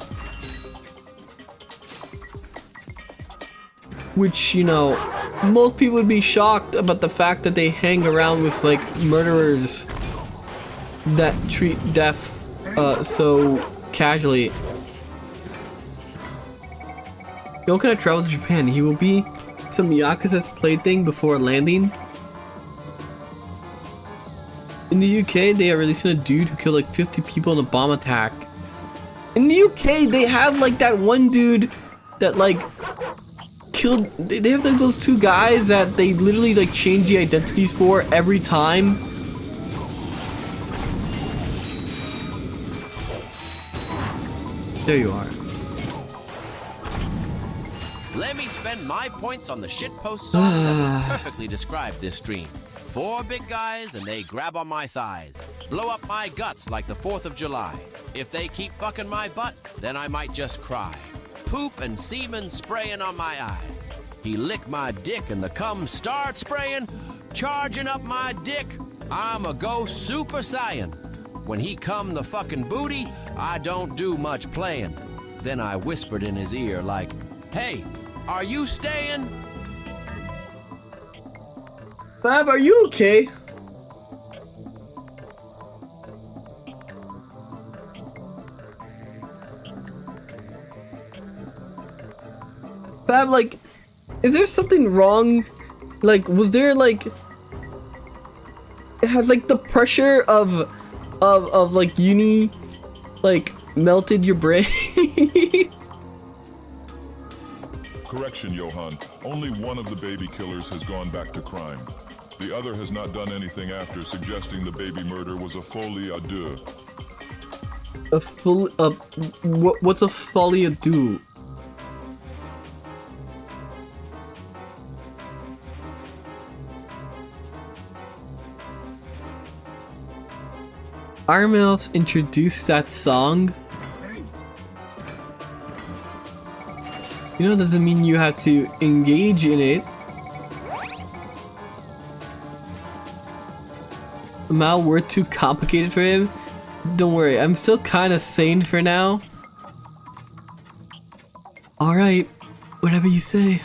Which, you know, most people would be shocked about the fact that they hang around with, like, murderers that treat death so casually. Yo can I travel to Japan? He will be some Yakuza's plaything before landing. In the UK, they are releasing a dude who killed like 50 people in a bomb attack. In the UK, they have like that one dude that like killed. They have like those two guys that they literally like change the identities for every time. There you are. Let me spend my points on the shitpost song that would perfectly describe this dream. 4 big guys and they grab on my thighs, blow up my guts like the 4th of July. If they keep fucking my butt, then I might just cry. Poop and semen spraying on my eyes. He lick my dick and the cum starts spraying, charging up my dick. I'ma go Super Saiyan. When he come the fucking booty, I don't do much playing. Then I whispered in his ear like, "Hey, are you staying?" Fab, are you okay? Fab, like, is there something wrong? Like, was there like, has like the pressure of like uni, like, melted your brain? Correction, Johann. Only one of the baby killers has gone back to crime. The other has not done anything after, suggesting the baby murder was a folie à deux. What's a folie à deux? Armels introduced that song. You know, it doesn't mean you have to engage in it. Mal, we're too complicated for him. Don't worry, I'm still kind of sane for now. Alright, whatever you say.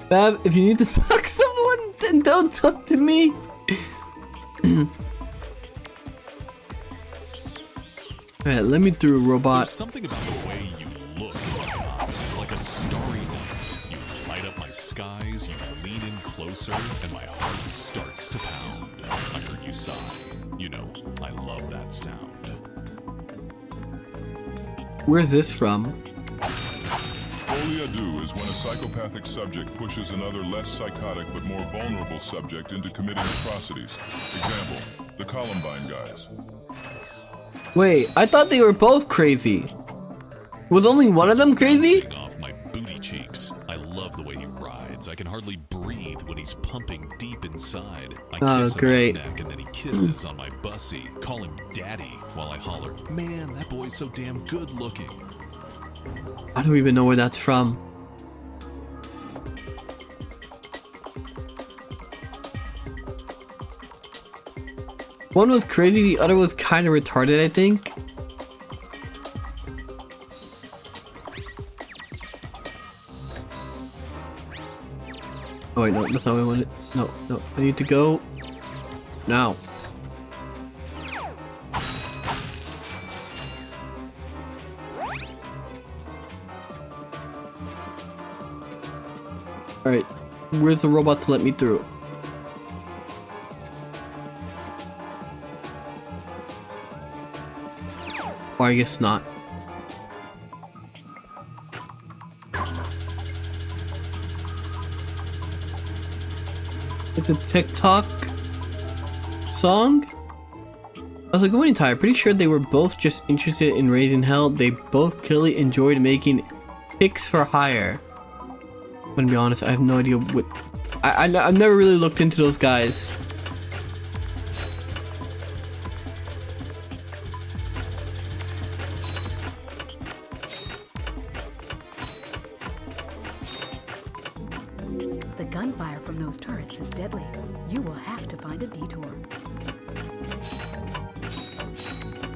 Fab, if you need to talk to someone, then don't talk to me. Alright, let me through, robot. There's something about the way you look. It's like a starry night. You light up my skies, you lean in closer, and my heart starts to pound. I heard you sigh. You know, I love that sound. Where's this from? Folie à deux is when a psychopathic subject pushes another less psychotic but more vulnerable subject into committing atrocities. Example, the Columbine guys. Wait, I thought they were both crazy. Was only one of them crazy? Off my booty cheeks. I love the way he rides. I can hardly breathe when he's pumping deep inside. I kiss him on his neck and then he kisses on my bussy. Call him daddy while I holler, "Man, that boy's so damn good looking." I don't even know where that's from. One was crazy, the other was kind of retarded, I think. Oh wait, no, that's not what I wanted. No, no, I need to go now. Alright, where's the robot to let me through? Or I guess not. It's a TikTok song? I was like, going entire, pretty sure they were both just interested in raising hell. They both clearly enjoyed making pics for hire. I'm gonna be honest, I have no idea what... I've never really looked into those guys. The gunfire from those turrets is deadly. You will have to find a detour.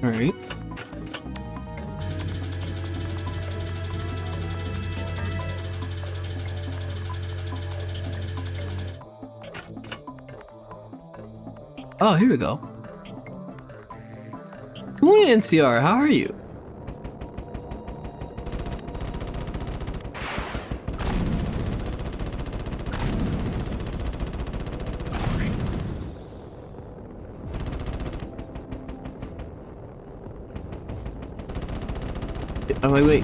Alright. Oh, here we go. Good morning, NCR. How are you? Get out of my way.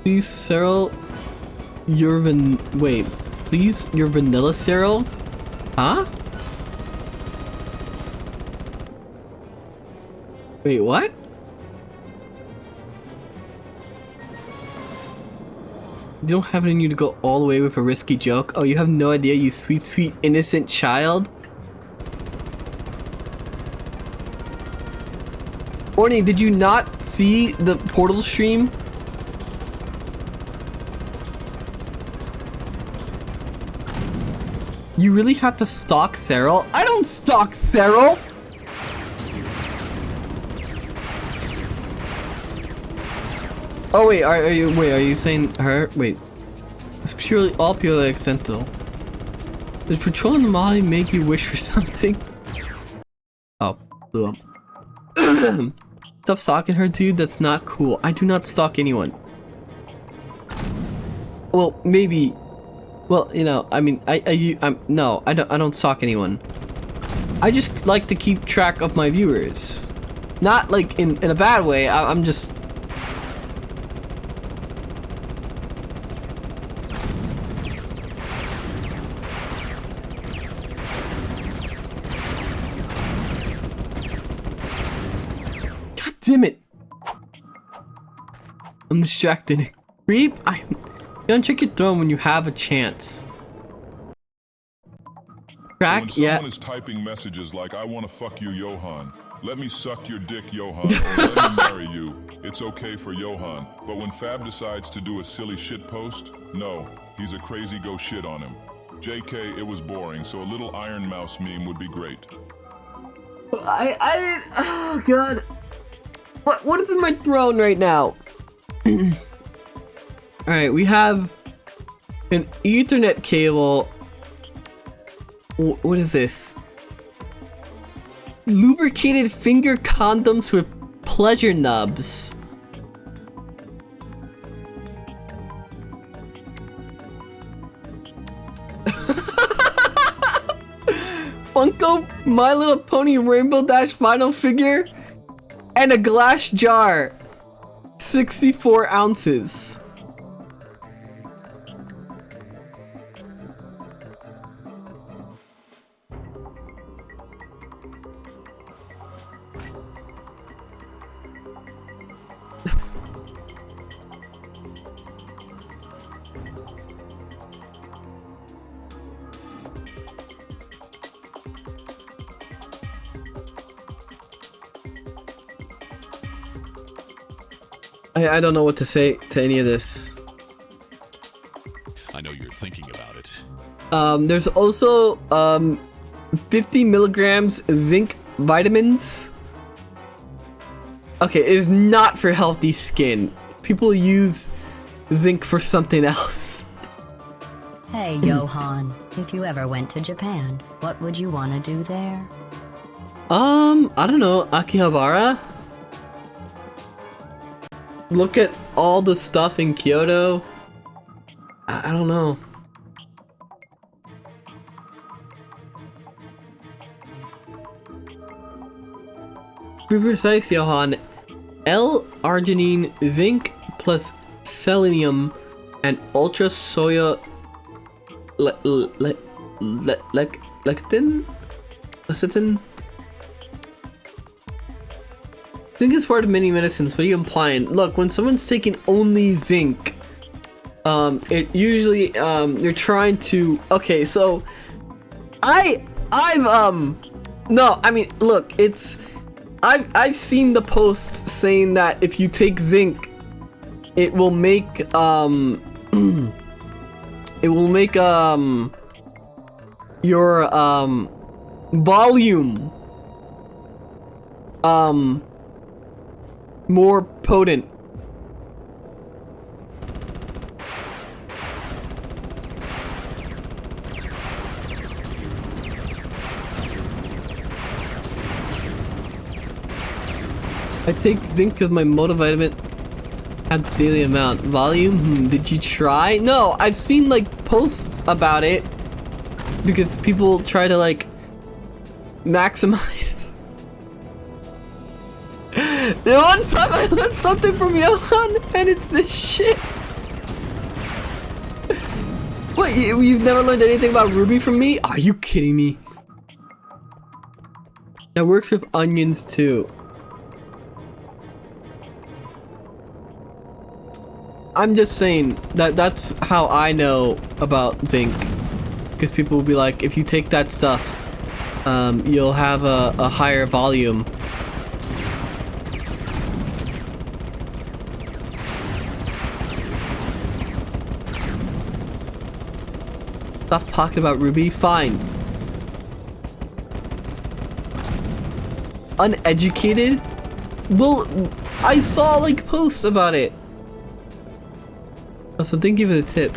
Please, Cyril, your please, your vanilla Cyril? Huh? Wait, what? You don't have it in you to go all the way with a risky joke. Oh, you have no idea, you sweet, sweet, innocent child. Orny, did you not see the Portal stream? You really have to stalk Cyril? I don't stalk Cyril! Oh wait, are you saying her? Wait. It's purely accidental. Does patrolling the Molly make you wish for something? Oh, blew up. Stop stalking her, dude. That's not cool. I do not stalk anyone. Well, maybe. Well, you know, I mean, no, I don't stalk anyone. I just like to keep track of my viewers. Not like in a bad way. I'm just. God damn it! I'm distracted. Creep. You don't check your throne when you have a chance. Crack, when someone is typing messages like, I want to fuck you, Johann. Let me suck your dick, Johann. Or let me marry you. It's okay for Johann. But when Fab decides to do a silly shit post, no. He's a crazy, go shit on him. JK, it was boring, so a little Iron Mouse meme would be great. Oh god. What is in my throne right now? Alright, we have an Ethernet cable. What is this? Lubricated finger condoms with pleasure nubs. Funko My Little Pony Rainbow Dash vinyl figure and a glass jar. 64 ounces. I don't know what to say to any of this. I know you're thinking about it. There's also 50 milligrams zinc vitamins. Okay, it is not for healthy skin. People use zinc for something else. Hey, Johann, if you ever went to Japan, what would you want to do there? I don't know, Akihabara? Look at all the stuff in Kyoto. I don't know. To be precise, Johann, L-arginine, zinc plus selenium, and ultra soya lecithin. Zinc is part of many medicines. What are you implying? Look, when someone's taking only zinc, it usually you're trying to. Okay, so no, I mean, look, it's I've seen the posts saying that if you take zinc, it will make your volume more potent. I take zinc as my multivitamin at the daily amount. Volume? Did you try? No, I've seen like posts about it because people try to like maximize. The one time I learned something from Johann and it's this shit. What, you've never learned anything about Ruby from me? Are you kidding me? That works with onions too. I'm just saying that that's how I know about zinc. Because people will be like, if you take that stuff, you'll have a higher volume. Stop talking about Ruby. Fine. Uneducated? Well, I saw like posts about it. So thank you for the tip.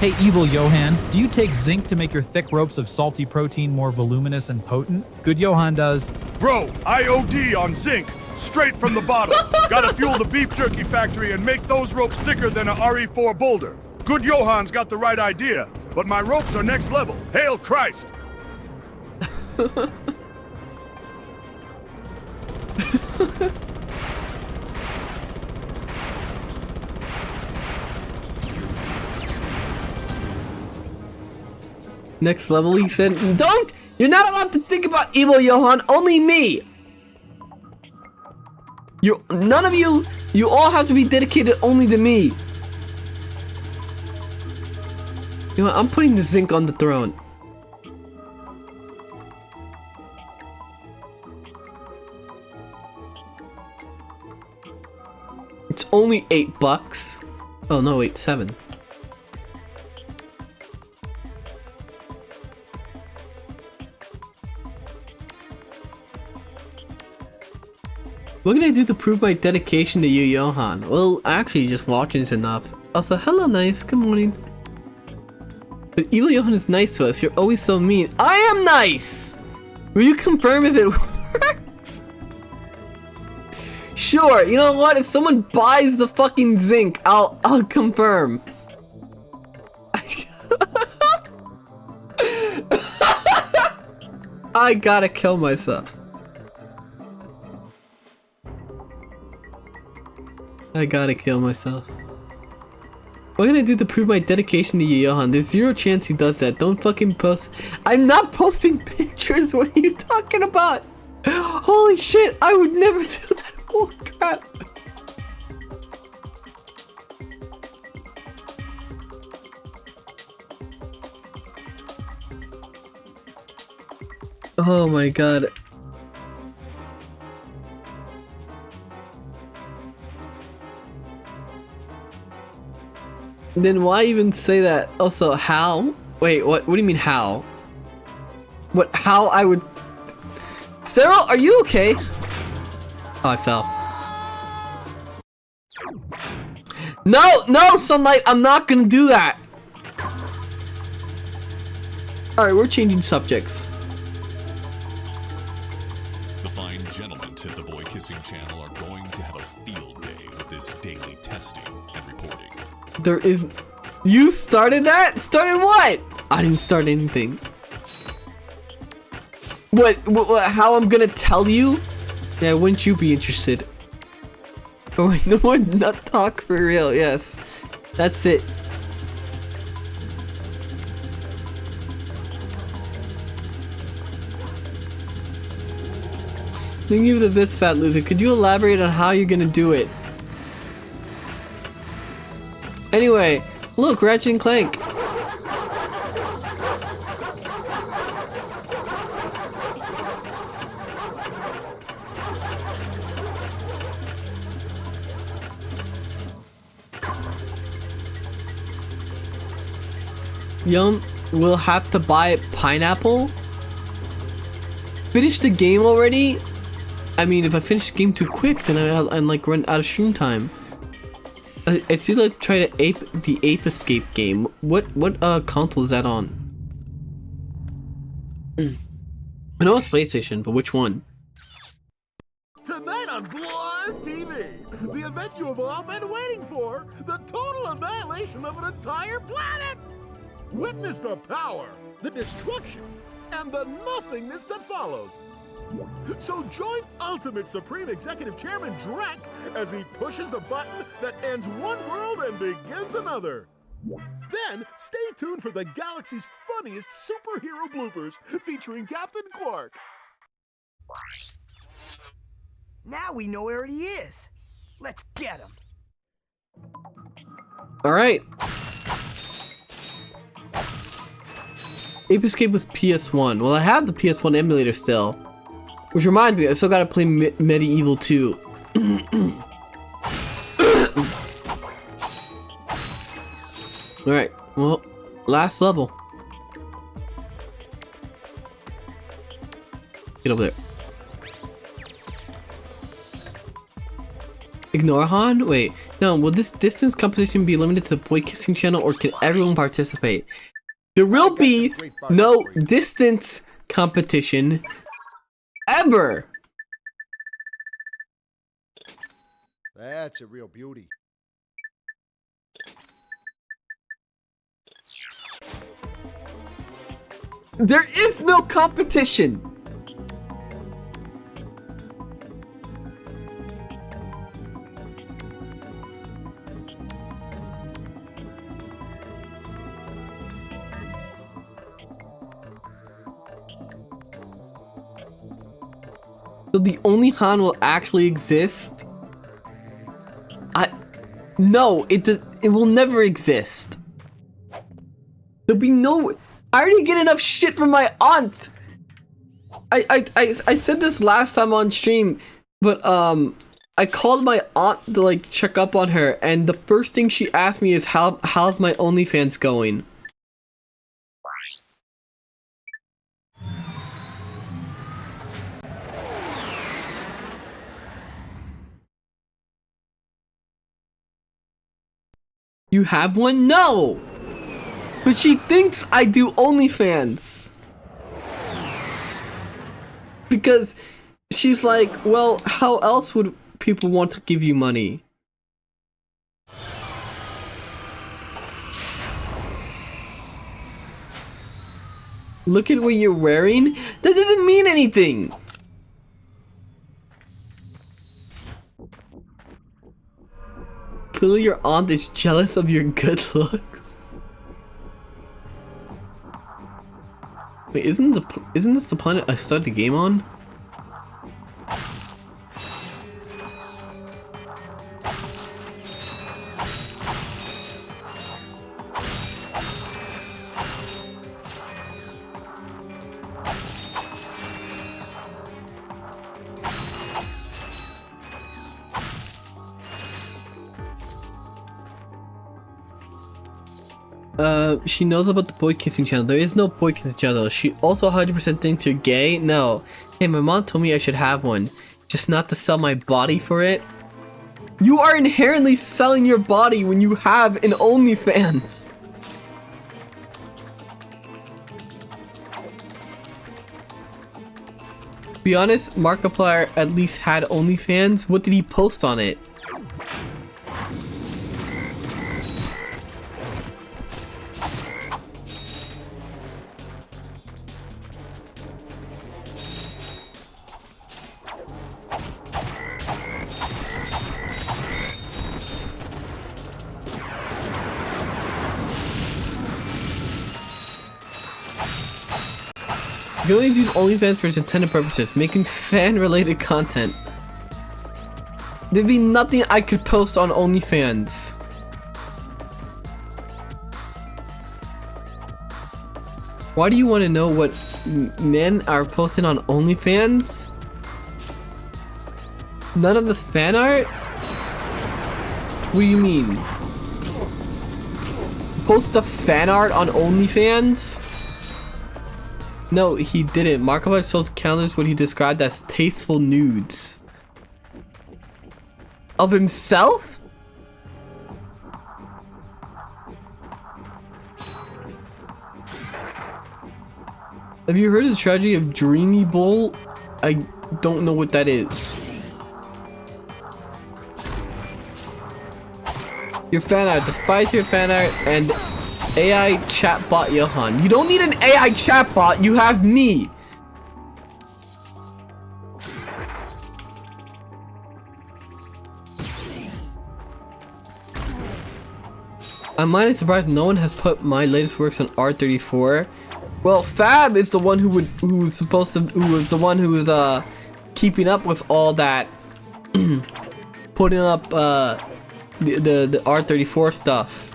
Hey, evil Johann, do you take zinc to make your thick ropes of salty protein more voluminous and potent? Good Johann does. Bro, IOD on zinc, straight from the bottle. Gotta fuel the beef jerky factory and make those ropes thicker than a RE4 boulder. Good Johann's got the right idea, but my ropes are next level. Hail Christ! Next level, he said. Don't! You're not allowed to think about evil Johann, only me! None of you, you all have to be dedicated only to me. You know what, I'm putting the zinc on the throne. It's only $8. Oh no, wait, 7. What can I do to prove my dedication to you, Johann? Well, actually, just watching is enough. Also, hello, nice. Good morning. But evil Johann is nice to us. You're always so mean. I am nice! Will you confirm if it works? Sure. You know what? If someone buys the fucking zinc, I'll confirm. I gotta kill myself. I gotta kill myself. What can I do to prove my dedication to you, Johann? There's zero chance he does that. Don't fucking post. I'm not posting pictures. What are you talking about? Holy shit, I would never do that. Holy crap. Oh my god. Then why even say that? Also, how? Wait, what do you mean how? What, how I would... Sarah, are you okay? Oh, I fell. No, Sunlight, I'm not gonna do that! Alright, we're changing subjects. The fine gentlemen at the Boy Kissing channel are going to have a field day with this daily testing and reporting. There is... You started that? Started what? I didn't start anything. What, how I'm gonna tell you? Yeah, wouldn't you be interested? Oh wait, no one not talk for real, yes. That's it. Thank you for the bits, fat loser. Could you elaborate on how you're gonna do it? Anyway, look, Ratchet Clank. Yum, we'll have to buy pineapple. Finish the game already? I mean, if I finish the game too quick, then I'm like run out of stream time. It's either like try to ape the Ape Escape game. What console is that on? I know it's PlayStation, but which one? Tonight on Blind TV, the event you have all been waiting for, the total annihilation of an entire planet. Witness the power, the destruction, and the nothingness that follows. So join Ultimate Supreme Executive Chairman Drek as he pushes the button that ends one world and begins another. Then stay tuned for the galaxy's funniest superhero bloopers featuring Captain Quark. Now we know where he is. Let's get him. Alright. Ape Escape was PS1. Well, I have the PS1 emulator still. Which reminds me, I still gotta play Medieval 2. Alright, well, last level. Get over there. Ignore Han? Wait, no, will this distance competition be limited to the boy kissing channel or can everyone participate? There will be no distance competition ever! That's a real beauty. There is no competition! So the only Han will actually exist? No, it will never exist. There'll be no. I already get enough shit from my aunt. I said this last time on stream, but I called my aunt to like check up on her, and the first thing she asked me is how's my OnlyFans going? You have one? No! But she thinks I do OnlyFans. Because she's like, well, how else would people want to give you money? Look at what you're wearing? That doesn't mean anything! Clearly your aunt is jealous of your good looks. Wait, isn't this the planet I started the game on? She knows about the boy kissing channel. There is no boy kissing channel. She also 100% thinks you're gay? No. Hey, my mom told me I should have one. Just not to sell my body for it. You are inherently selling your body when you have an OnlyFans. Be honest, Markiplier at least had OnlyFans. What did he post on it? You can always use OnlyFans for its intended purposes, making fan-related content. There'd be nothing I could post on OnlyFans. Why do you want to know what men are posting on OnlyFans? None of the fan art? What do you mean? Post the fan art on OnlyFans? No, he didn't. Markiplier sold countless what he described as tasteful nudes. Of himself? Have you heard of the tragedy of Dreamy Bowl? I don't know what that is. Your fan art. Despise your fan art and AI chatbot Johann. You don't need an AI chatbot, you have me! I'm mighty surprised no one has put my latest works on R34. Well, Fab is the one who was the one who was keeping up with all that. Putting up the R34 stuff.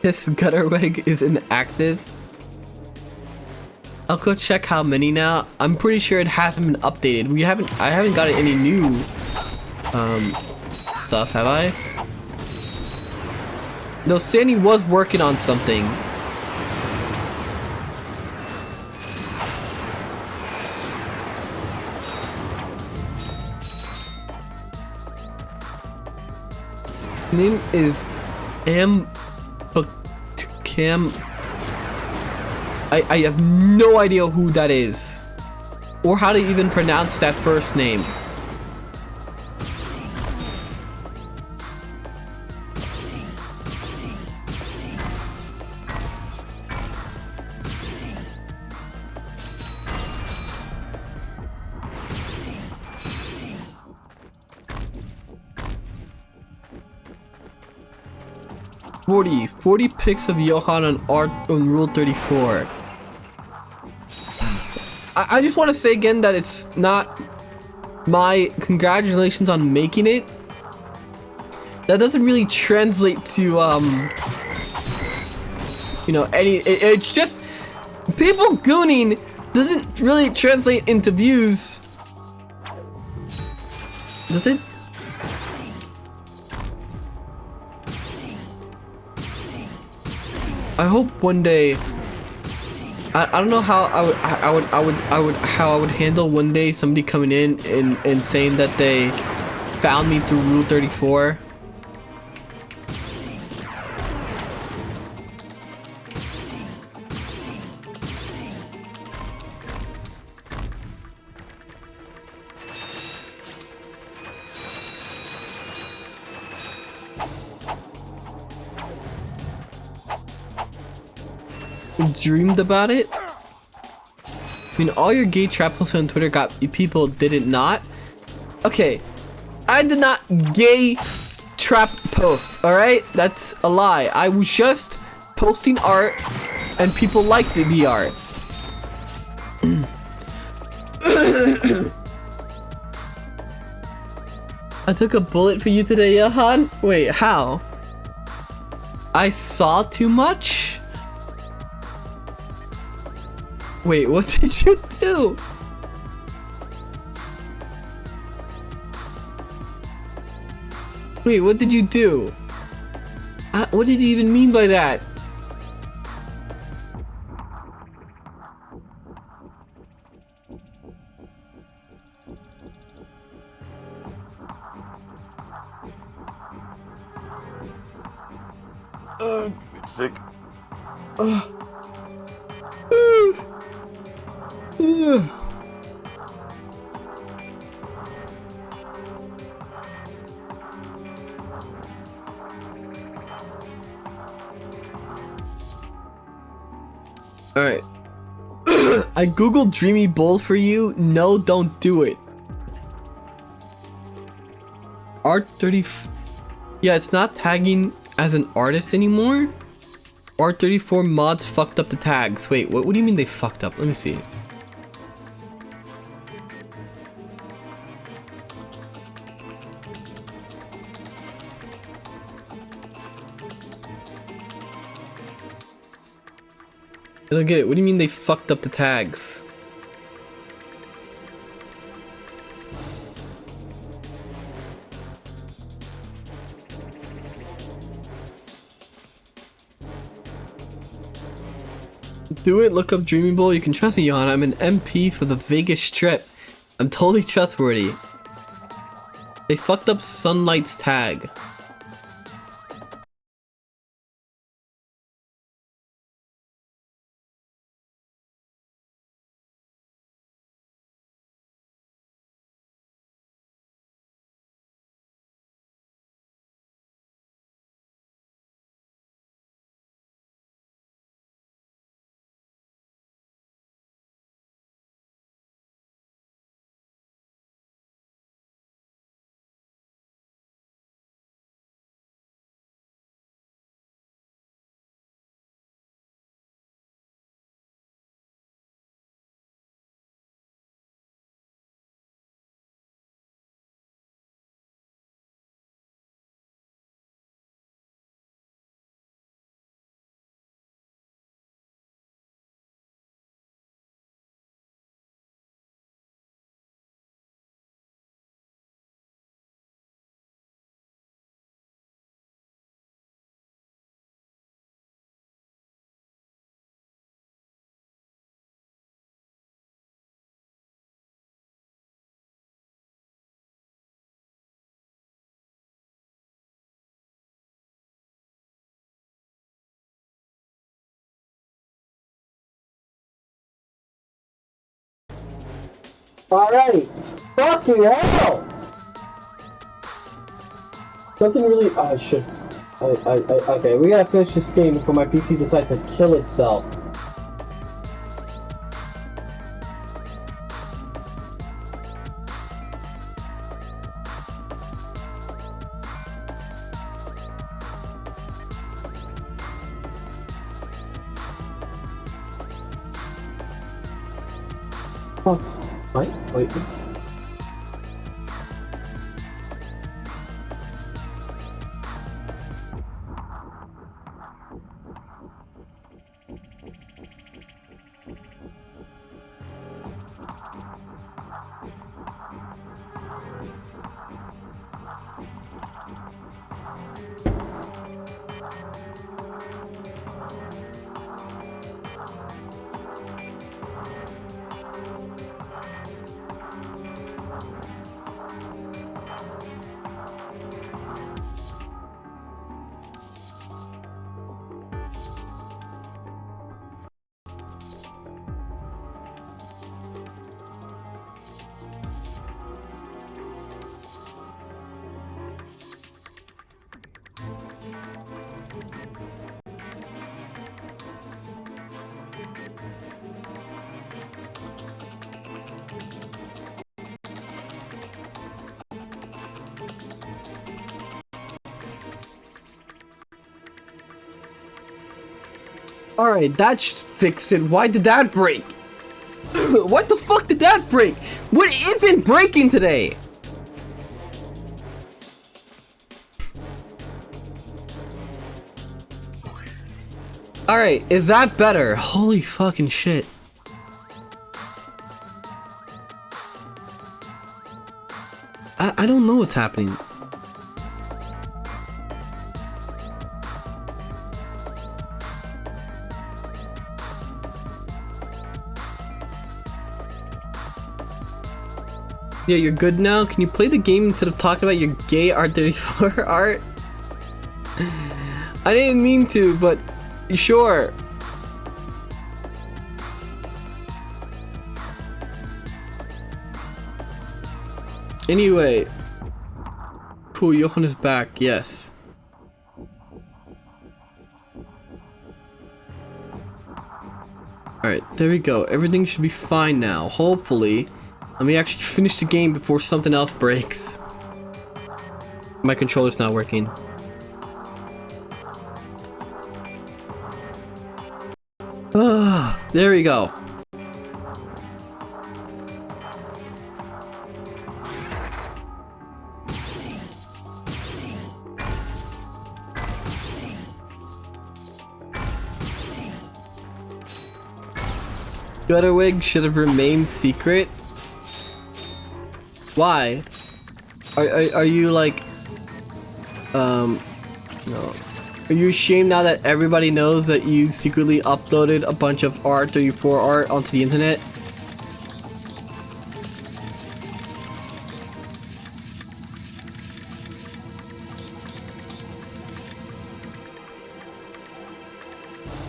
This gutterweg is inactive. I'll go check how many now. I'm pretty sure it hasn't been updated. I haven't gotten any new stuff, have I? No, Sandy was working on something. His name is Cam. I have no idea who that is, or how to even pronounce that first name. Forty pics of Johann on Rule 34. I just want to say again that it's not my congratulations on making it. That doesn't really translate to you know, it's just people gooning doesn't really translate into views. Does it? I hope one day. I don't know how I would handle one day somebody coming in and saying that they found me through Rule 34. Dreamed about it? I mean, all your gay trap posts on Twitter got people, did it not? Okay, I did not gay trap post, alright? That's a lie. I was just posting art and people liked the art. I took a bullet for you today, Johann? Wait, how? I saw too much? Wait, what did you do? Wait, what did you do? What did you even mean by that? Sick. Alright. I googled Dreamy Bull for you. No, don't do it. Art 30. Yeah, it's not tagging as an artist anymore. Art 34 mods fucked up the tags. Wait, what do you mean they fucked up? Let me see. I don't get it. What do you mean they fucked up the tags? Do it, look up Dreaming Bull. You can trust me, Johann. I'm an MP for the Vegas Strip. I'm totally trustworthy. They fucked up Sunlight's tag. Alright! Fucking hell! Nothing really. I should. Okay, we gotta finish this game before my PC decides to kill itself. Wait. Alright, that should fix it. Why did that break? What the fuck did that break? What isn't breaking today? Alright, is that better? Holy fucking shit. I don't know what's happening. Yeah, you're good now? Can you play the game instead of talking about your gay R34 art? I didn't mean to, but sure. Anyway. Cool, Johann is back, yes. Alright, there we go. Everything should be fine now, hopefully. Let me actually finish the game before something else breaks. My controller's not working. There we go. Gutterwig should have remained secret. Why? Are you like, no. Are you ashamed now that everybody knows that you secretly uploaded a bunch of R34 art onto the internet?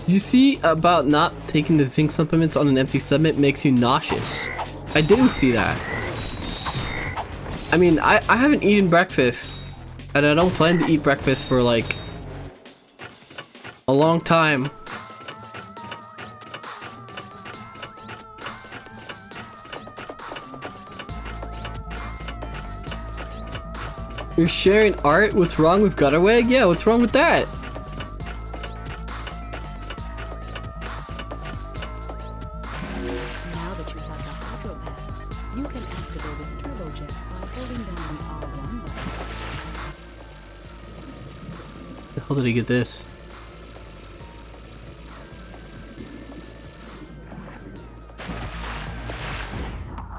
You see about not taking the zinc supplements on an empty stomach makes you nauseous. I didn't see that. I mean, I haven't eaten breakfast, and I don't plan to eat breakfast for like a long time. You're sharing art? What's wrong with Gutterwig? Yeah, what's wrong with that? Now that you have the hydro pack, you can activate its turbojets by holding down the R1 button. Where the hell did he get this?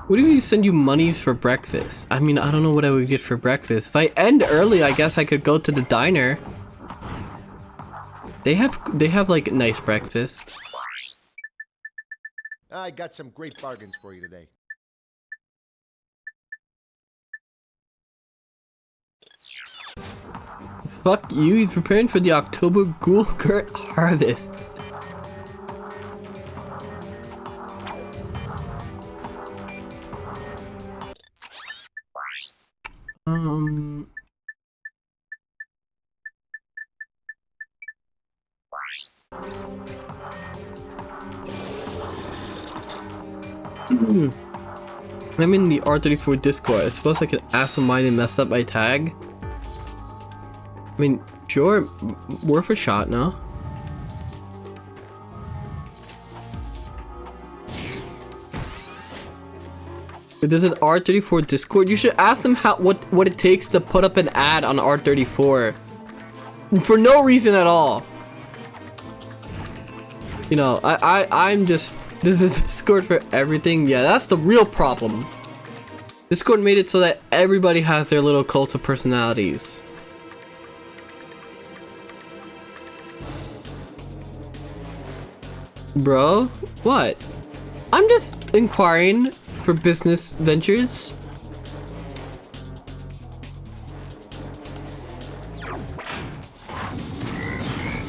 What if you send you monies for breakfast? I mean, I don't know what I would get for breakfast. If I end early, I guess I could go to the diner. They have like nice breakfast. I got some great bargains for you today. Fuck you, he's preparing for the October Ghoul-Gurt harvest. I'm in the R34 Discord. I suppose I could ask them why they messed up my tag. I mean, sure, worth a shot, no? If there's an R34 Discord, you should ask them what it takes to put up an ad on R34. For no reason at all. You know, I'm just... This is Discord for everything. Yeah, that's the real problem. Discord made it so that everybody has their little cult of personalities. Bro, what? I'm just inquiring for business ventures.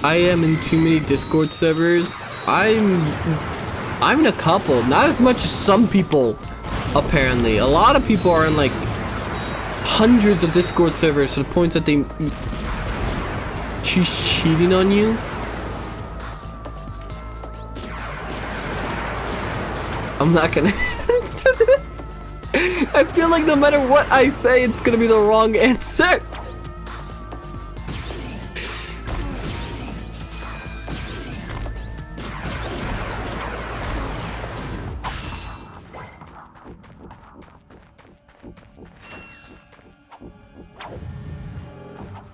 I am in too many Discord servers. I'm in a couple, not as much as some people, apparently. A lot of people are in like hundreds of Discord servers to the point that she's cheating on you. I'm not gonna answer this. I feel like no matter what I say, it's gonna be the wrong answer.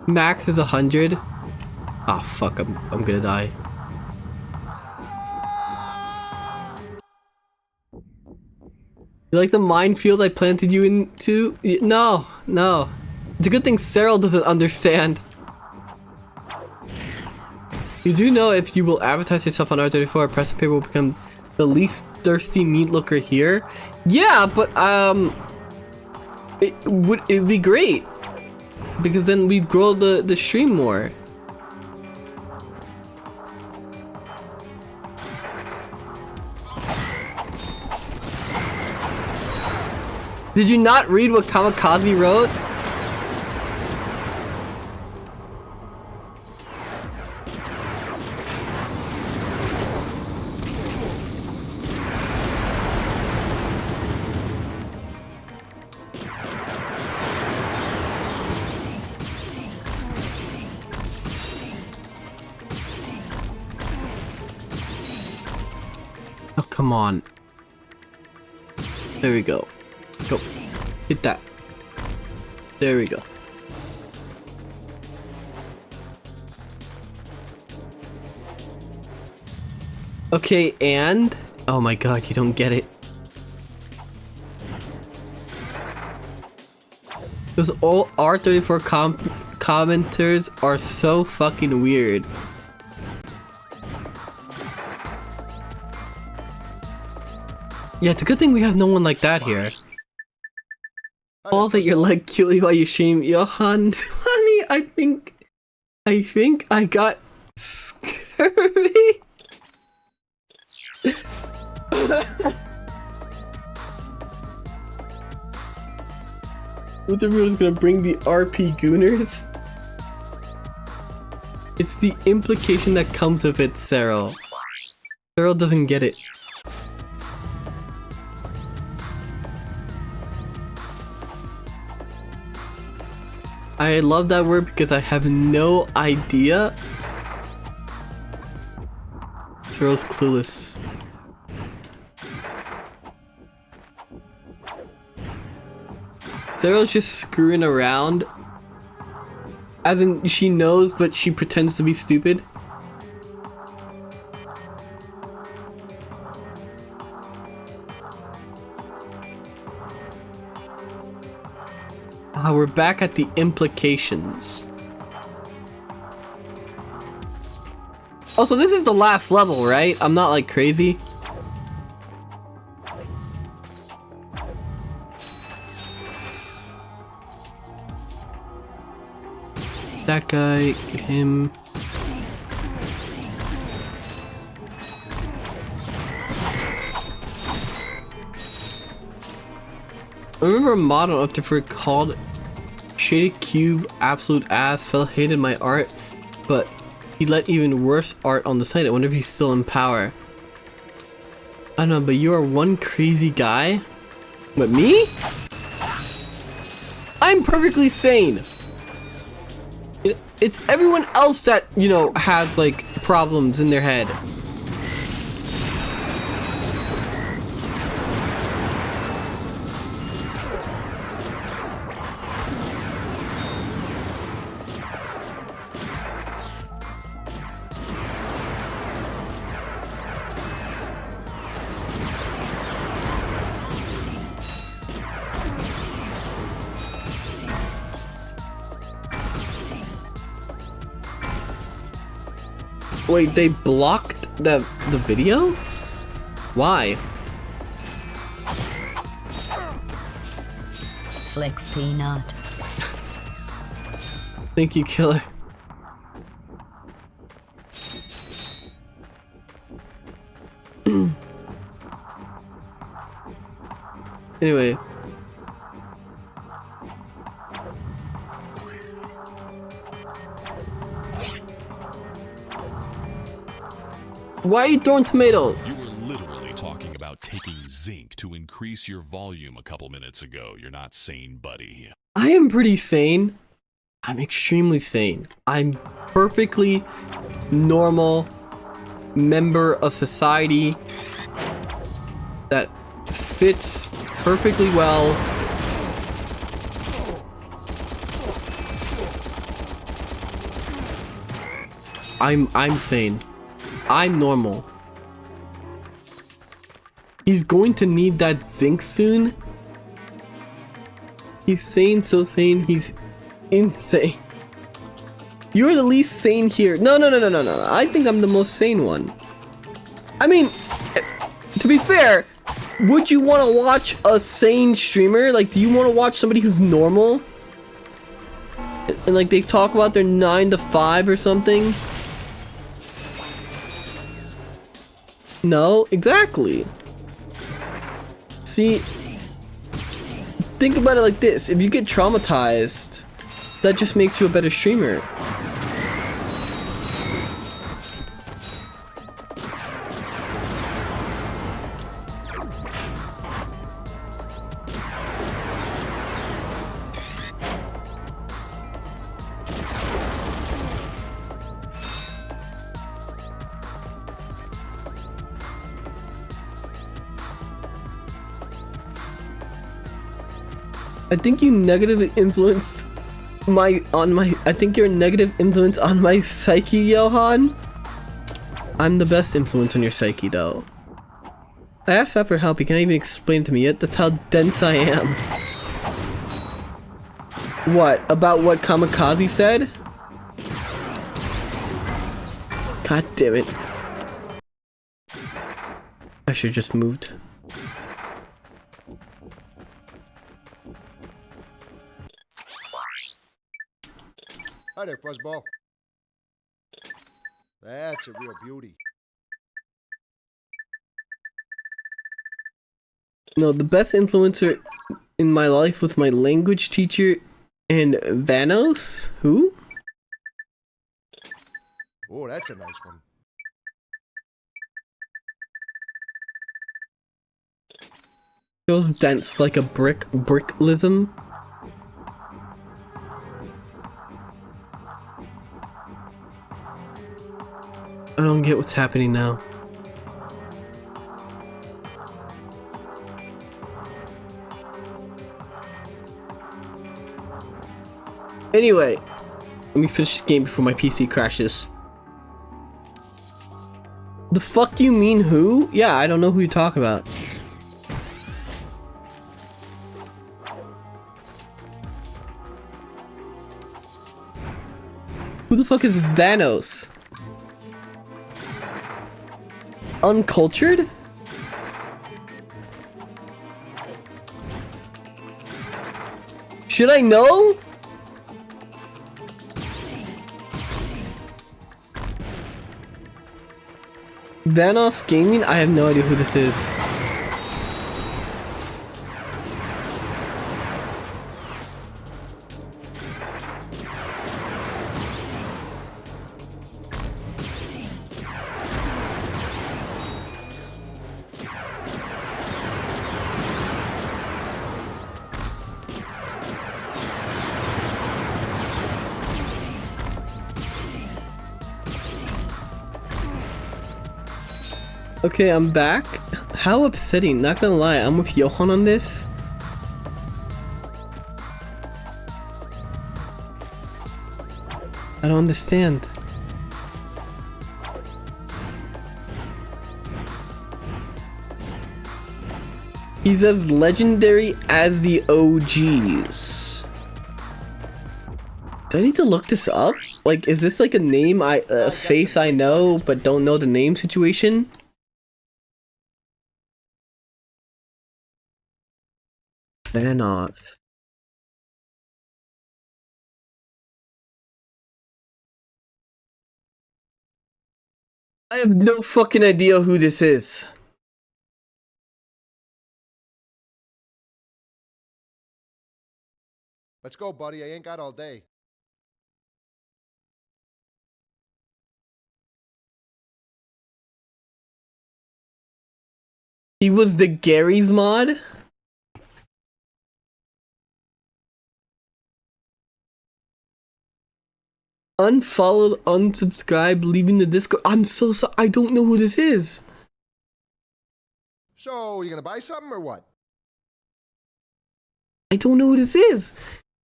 Max is 100. Ah, fuck! I'm gonna die. You like the minefield I planted you into? No. It's a good thing Cyril doesn't understand. You do know if you will advertise yourself on R34, press the paper will become the least thirsty meat looker here. Yeah, but it would be great. Because then we'd grow the stream more. Did you not read what Kamikaze wrote? Oh, come on. There we go. Go. Hit that. There we go. Okay, and... Oh my god, you don't get it. Those all R34 commenters are so fucking weird. Yeah, it's a good thing we have no one like that here. All that you're like killing while you shame Johann. Honey, I think I got scurvy. What's everyone's gonna bring the RP Gooners? It's the implication that comes of it, Cyril. Cyril doesn't get it. I love that word because I have no idea. Cyril's clueless. Cyril's just screwing around. As in, she knows, but she pretends to be stupid. We're back at the implications. Oh, so this is the last level, right? I'm not like crazy. That guy, him. I remember a mod on Up2For called Shaded Cube Absolute Ass. Fell hated my art, but He let even worse art on the site. I wonder if he's still in power. I don't know, but you are one crazy guy. But me? I'm perfectly sane. It's everyone else that, you know, has like problems in their head. Wait, they blocked the video? Why? Flicks Peanut. Thank you, killer. Anyway. Why are you throwing tomatoes? You were literally talking about taking zinc to increase your volume a couple minutes ago. You're not sane, buddy. I am pretty sane. I'm extremely sane. I'm perfectly normal member of society that fits perfectly well. I'm sane. I'm normal. He's going to need that zinc soon. He's sane, so sane, he's insane. You're the least sane here. No. I think I'm the most sane one. I mean, to be fair, would you want to watch a sane streamer? Like, do you want to watch somebody who's normal? And like they talk about their 9 to 5 or something? No, exactly. See, think about it like this. If you get traumatized, that just makes you a better streamer. I think you negatively influenced I think you're a negative influence on my psyche, Johann. I'm the best influence on your psyche, though. I asked that for help, you can't even explain it to me yet. That's how dense I am. What? About what Kamikaze said? God damn it. I should've just moved. Hi there, Fuzzball. That's a real beauty. No, the best influencer in my life was my language teacher and Vanos. Who? Oh, that's a nice one. Feels dense like a bricklism. I don't get what's happening now. Anyway, let me finish the game before my PC crashes. The fuck you mean who? Yeah, I don't know who you're talking about. Who the fuck is Vanos? Uncultured? Should I know? Vanos Gaming? I have no idea who this is. Okay, I'm back. How upsetting, not gonna lie, I'm with Johann on this. I don't understand. He's as legendary as the OGs. Do I need to look this up? Like, is this like a name a face I know but don't know the name situation? Thanos. I have no fucking idea who this is. Let's go, buddy. I ain't got all day. He was the Gary's mod? Unfollowed, unsubscribed, leaving the Discord. I'm so sorry. I don't know who this is. So, you gonna buy something or what? I don't know who this is.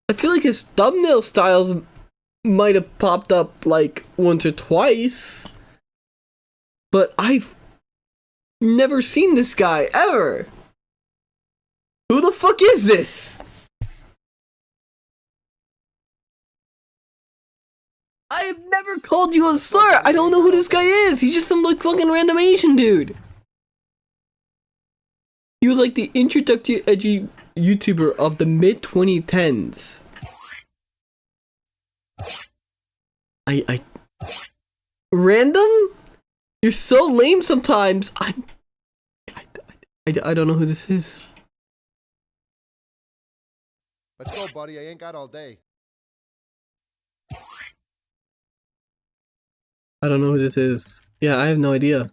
I feel like his thumbnail styles might have popped up like once or twice. But I've never seen this guy ever. Who the fuck is this? I have never called you a sir. I don't know who this guy is. He's just some like fucking random Asian dude. He was like the introductory edgy YouTuber of the mid 2010s. Random? You're so lame sometimes. I don't know who this is. Let's go, buddy. I ain't got all day. I don't know who this is. Yeah, I have no idea.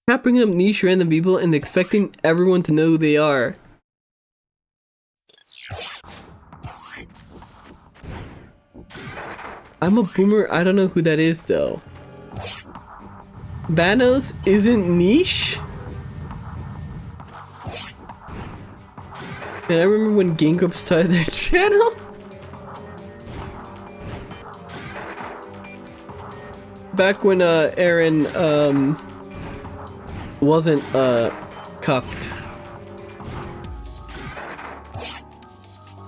Not bringing up niche random people and expecting everyone to know who they are. I'm a boomer. I don't know who that is though. Banos isn't niche? Man, I remember when Game Grumps started their channel. Back when Aaron wasn't cucked.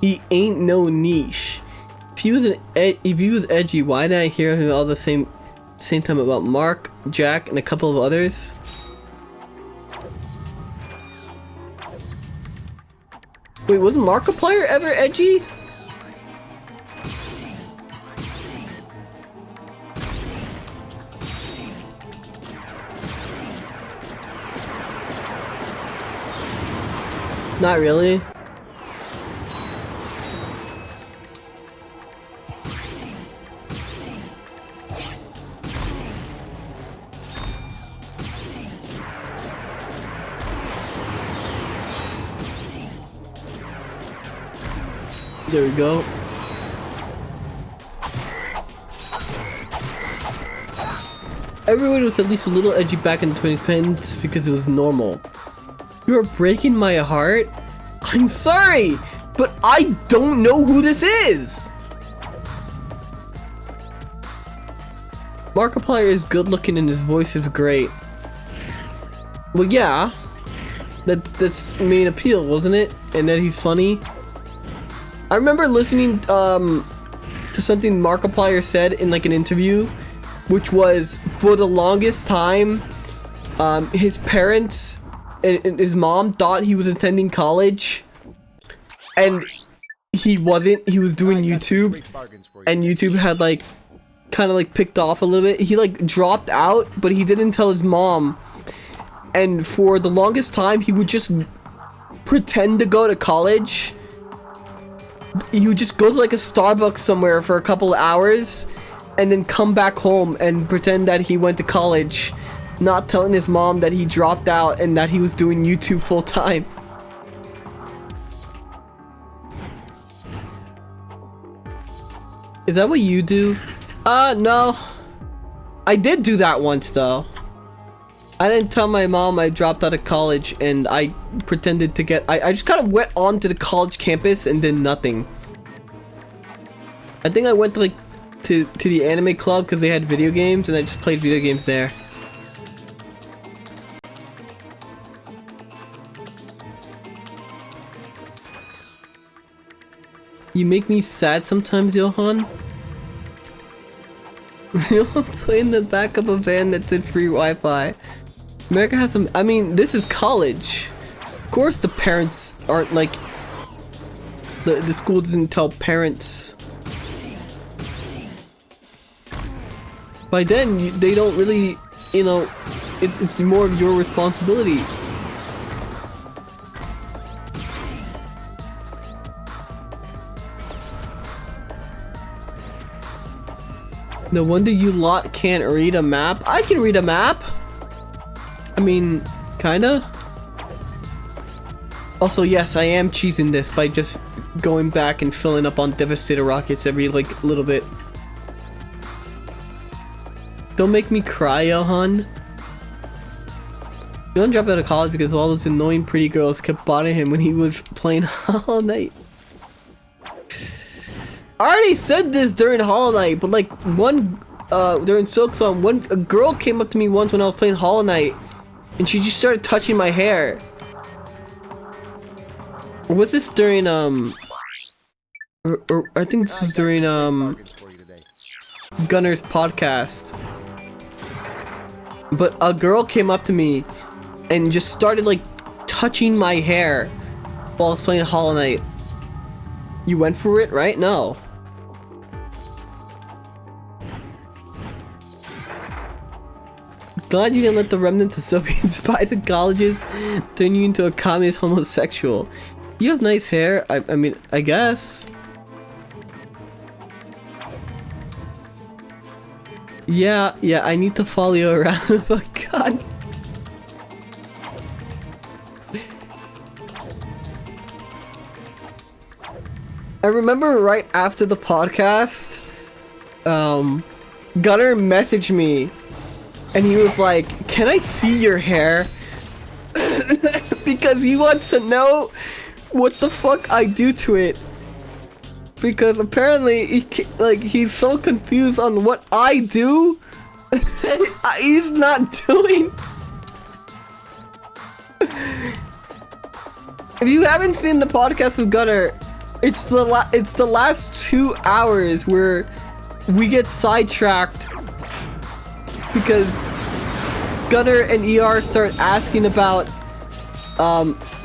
He ain't no niche. If he was edgy, why did I hear him all the same time about Mark, Jack, and a couple of others? Wait, wasn't Markiplier ever edgy? Not really. There we go. Everyone was at least a little edgy back in the 2010s because it was normal. You are breaking my heart? I'm sorry, but I don't know who this is! Markiplier is good looking and his voice is great. Well, yeah. That's main appeal, wasn't it? And that he's funny. I remember listening to something Markiplier said in like an interview, which was for the longest time, his parents and his mom thought he was attending college, and he wasn't. He was doing YouTube, and YouTube had like kind of like picked off a little bit. He like dropped out, but he didn't tell his mom, and for the longest time he would just pretend to go to college. He would just go to like a Starbucks somewhere for a couple of hours and then come back home and pretend that he went to college, not telling his mom that he dropped out and that he was doing YouTube full time. Is that what you do? No. I did do that once though. I didn't tell my mom I dropped out of college and I pretended to get... I just kind of went on to the college campus and did nothing. I think I went to like to the anime club because they had video games and I just played video games there. You make me sad sometimes, Johann. You don't play in the back of a van that did free Wi-Fi. America has some... I mean, this is college. Of course the parents aren't like... The school doesn't tell parents. By then, they don't really... You know, it's more of your responsibility. No wonder you lot can't read a map. I can read a map! I mean, kinda. Also, yes, I am cheesing this by just going back and filling up on Devastator rockets every, like, little bit. Don't make me cry, Johann. Johann dropped out of college because all those annoying pretty girls kept bothering him when he was playing Hollow Knight. I already said this during Hollow Knight, but like during Silksong, a girl came up to me once when I was playing Hollow Knight, and she just started touching my hair. Or was this during or I think this was during Gunner's podcast. But a girl came up to me and just started like touching my hair while I was playing Hollow Knight. You went for it, right? No. Glad you didn't let the remnants of Soviet spies and colleges turn you into a communist homosexual. You have nice hair. I mean, I guess. Yeah, I need to follow you around. Oh god. I remember right after the podcast, Gunner messaged me and he was like, "Can I see your hair?" Because he wants to know what the fuck I do to it. Because apparently he's so confused on what I do. He's not doing. If you haven't seen the podcast with Gunner, it's the last 2 hours where we get sidetracked because Gunner and ER start asking about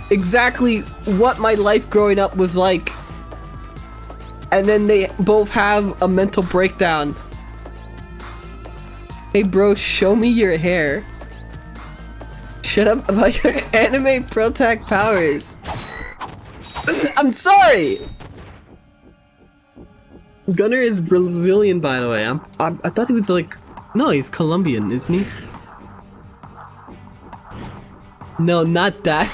exactly what my life growing up was like, and then they both have a mental breakdown. Hey bro, show me your hair. Shut up about your anime protag powers. I'm sorry! Gunner is Brazilian, by the way. I thought he was like... No, he's Colombian, isn't he? No, not that.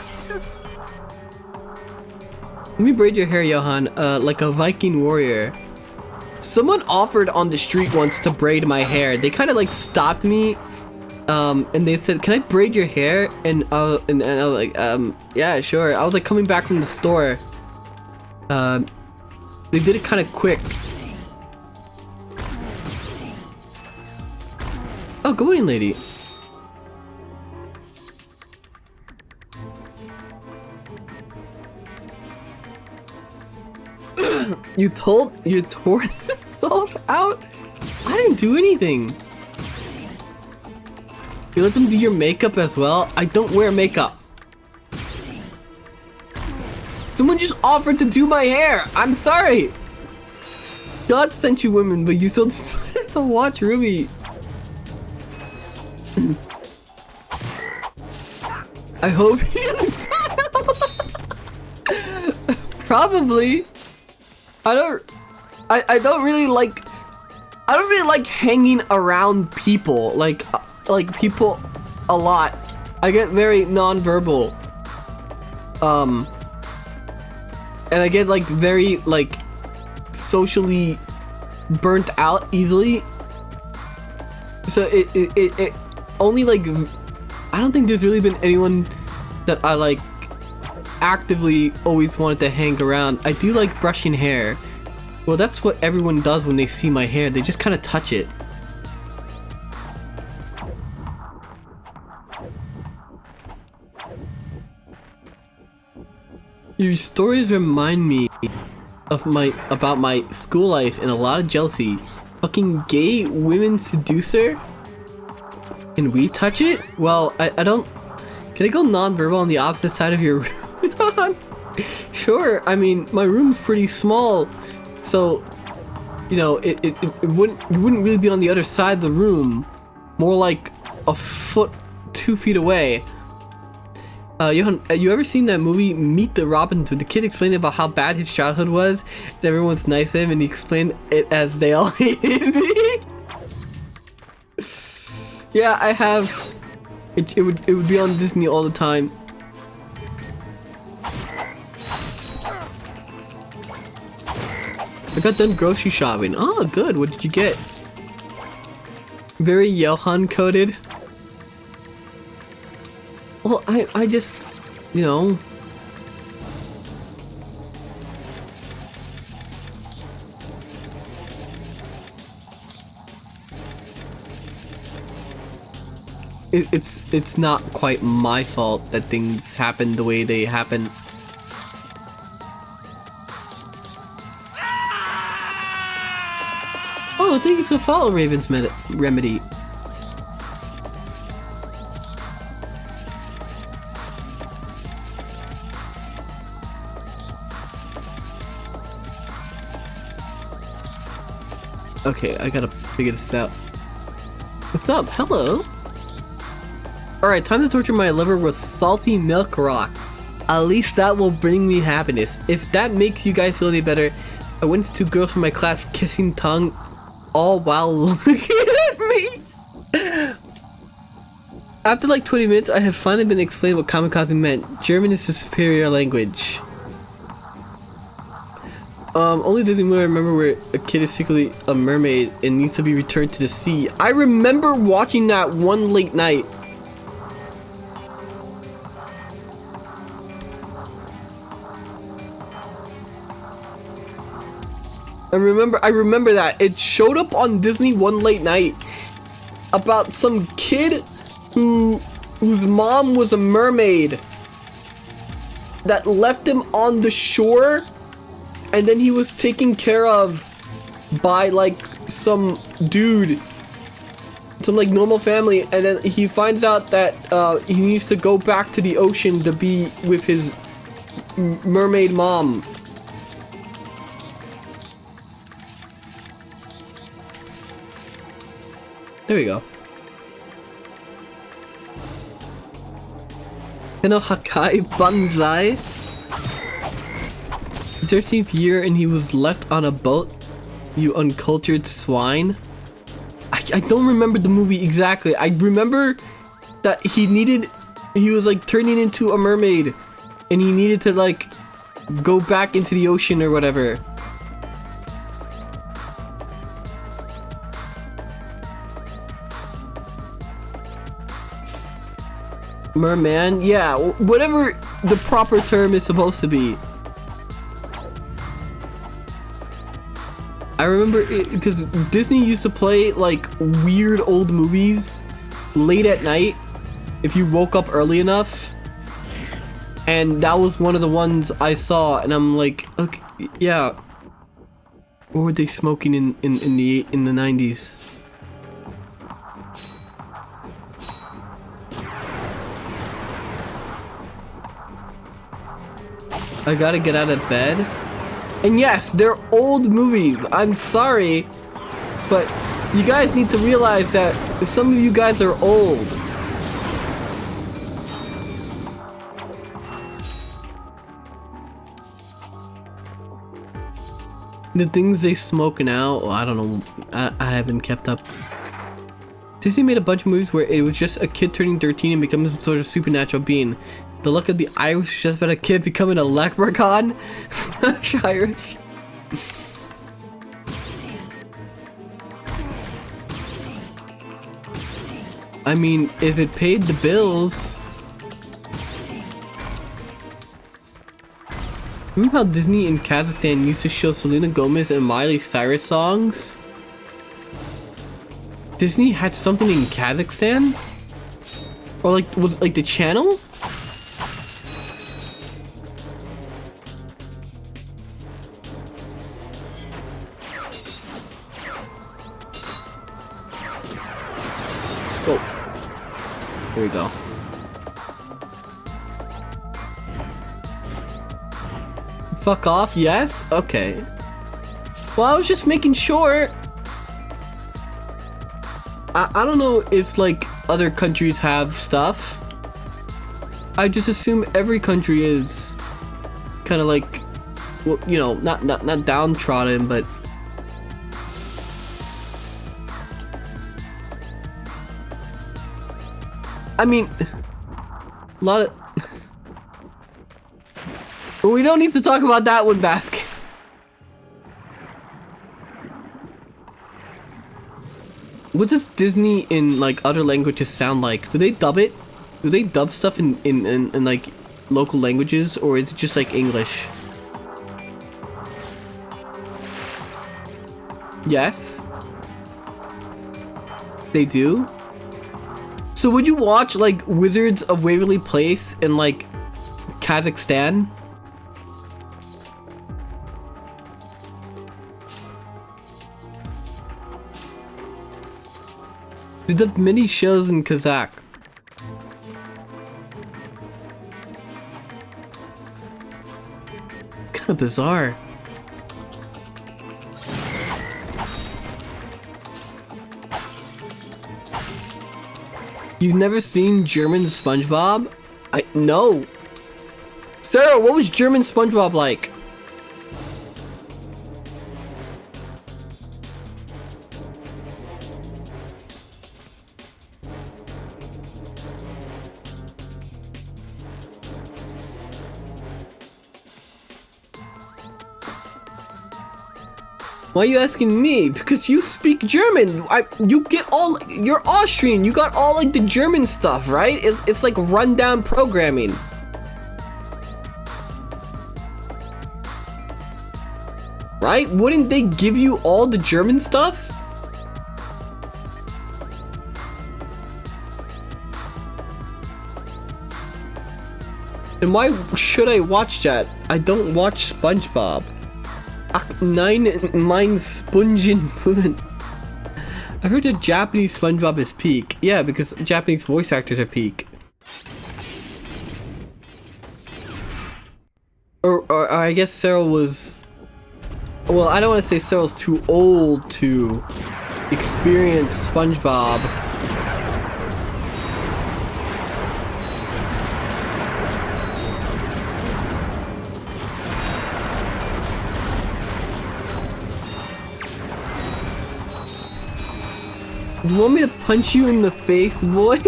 Let me braid your hair, Johann, like a Viking warrior. Someone offered on the street once to braid my hair. They kind of like stopped me, and they said, "Can I braid your hair?" And I was like, "Yeah, sure." I was like coming back from the store. They did it kind of quick. Oh, good morning, lady. You tore yourself out? I didn't do anything. You let them do your makeup as well? I don't wear makeup. Someone just offered to do my hair. I'm sorry. God sent you women, but you still decided to watch Ruby. I hope you probably. I don't really like hanging around people like people a lot. I get very non-verbal. And I get like very like socially burnt out easily. So it only like, I don't think there's really been anyone that I like actively always wanted to hang around. I do like brushing hair. Well, that's what everyone does when they see my hair. They just kind of touch it. Your stories remind me of about my school life and a lot of jealousy. Fucking gay women seducer? Can we touch it? Well, I don't... Can I go non-verbal on the opposite side of your room? Sure, I mean, my room's pretty small, so, you know, it wouldn't really be on the other side of the room. More like a foot, 2 feet away. Johann, you ever seen that movie Meet the Robins, where the kid explained about how bad his childhood was and everyone's nice to him, and he explained it as they all hated me? Yeah, I have. It would be on Disney all the time. I got done grocery shopping. Oh, good. What did you get? Very Johann coded. Well, I just, you know. It's not quite my fault that things happen the way they happen. Oh, thank you for the follow, Raven's Remedy. Okay, I gotta figure this out. What's up? Hello? Alright, time to torture my liver with salty milk rock. At least that will bring me happiness. If that makes you guys feel any better, I went to 2 girls from my class kissing tongue all while looking at me. After like 20 minutes, I have finally been explained what kamikaze meant. German is a superior language. Only Disney movie I remember where a kid is secretly a mermaid and needs to be returned to the sea. I remember watching that one late night. I remember that. It showed up on Disney one late night about some kid whose mom was a mermaid that left him on the shore, and then he was taken care of by like some dude, some like normal family, and then he finds out that he needs to go back to the ocean to be with his mermaid mom. There we go. Keno Hakai Banzai. 13th year and he was left on a boat. You uncultured swine. I don't remember the movie exactly. I remember that he was like turning into a mermaid and he needed to like go back into the ocean or whatever. Merman? Yeah, whatever the proper term is supposed to be. I remember it because Disney used to play like weird old movies late at night if you woke up early enough, and that was one of the ones I saw, and I'm like, okay, yeah. What were they smoking in the 90s? I gotta get out of bed. And yes, they're old movies. I'm sorry, but you guys need to realize that some of you guys are old. The things they smoke now, well, I don't know. I haven't kept up. Disney made a bunch of movies where it was just a kid turning 13 and becoming some sort of supernatural being. The Luck of the Irish is just about a kid becoming a leprechaun. Irish. I mean, if it paid the bills. Remember how Disney in Kazakhstan used to show Selena Gomez and Miley Cyrus songs? Disney had something in Kazakhstan? Or like, was like the channel? Oh. There we go. Fuck off, yes? Okay. Well, I was just making sure. I don't know if like other countries have stuff. I just assume every country is kind of like, well, you know, not downtrodden, but I mean, a lot of. But we don't need to talk about that one, Basket. What does Disney in like other languages sound like? Do they dub it? Do they dub stuff in like local languages, or is it just like English? Yes. They do? So would you watch like Wizards of Waverly Place in like Kazakhstan? They did many shows in Kazakh. It's kind of bizarre. You've never seen German SpongeBob? No. Sarah, what was German SpongeBob like? Why are you asking me? Because you speak German. You get all. You're Austrian. You got all like the German stuff, right? It's like rundown programming. Right? Wouldn't they give you all the German stuff? And why should I watch that? I don't watch SpongeBob. Ach nein, mein Spungen. I've heard the Japanese SpongeBob is peak. Yeah, because Japanese voice actors are peak. Or I guess Cyril was... Well, I don't want to say Cyril's too old to experience SpongeBob. You want me to punch you in the face, boy?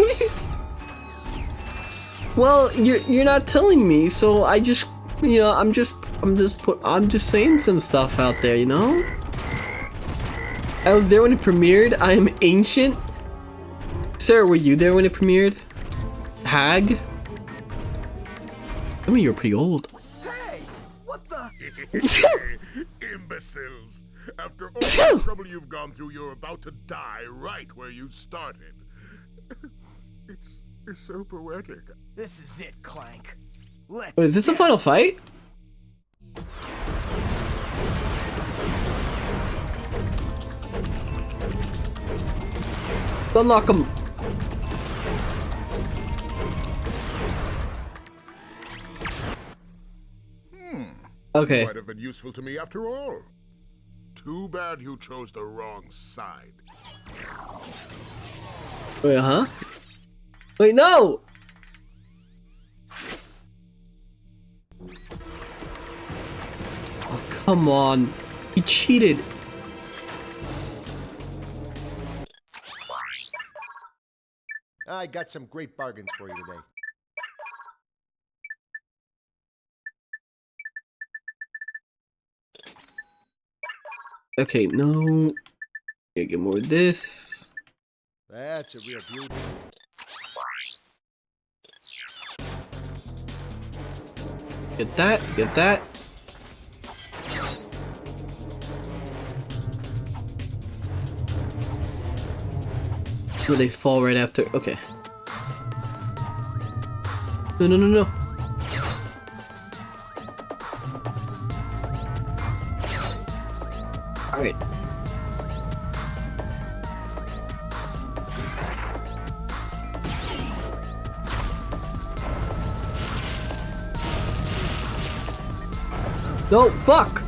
Well, you're not telling me, so I just, you know, I'm just saying some stuff out there, you know? I was there when it premiered. I am ancient. Sarah, were you there when it premiered? Hag? I mean, you're pretty old. Hey, what the? Imbeciles. After all the trouble you've gone through, you're about to die right where you started. It's so poetic. This is it, Clank. Let's Wait, is this a final fight? Unlock him. Okay. Might have been useful to me after all. Too bad you chose the wrong side. Wait, huh? Wait, no! Oh, come on. He cheated. I got some great bargains for you today. Okay, no. Gotta get more of this. That's a real beauty. Get that, get that. Will they fall right after? Okay. No, no, no, no. Alright. No, fuck!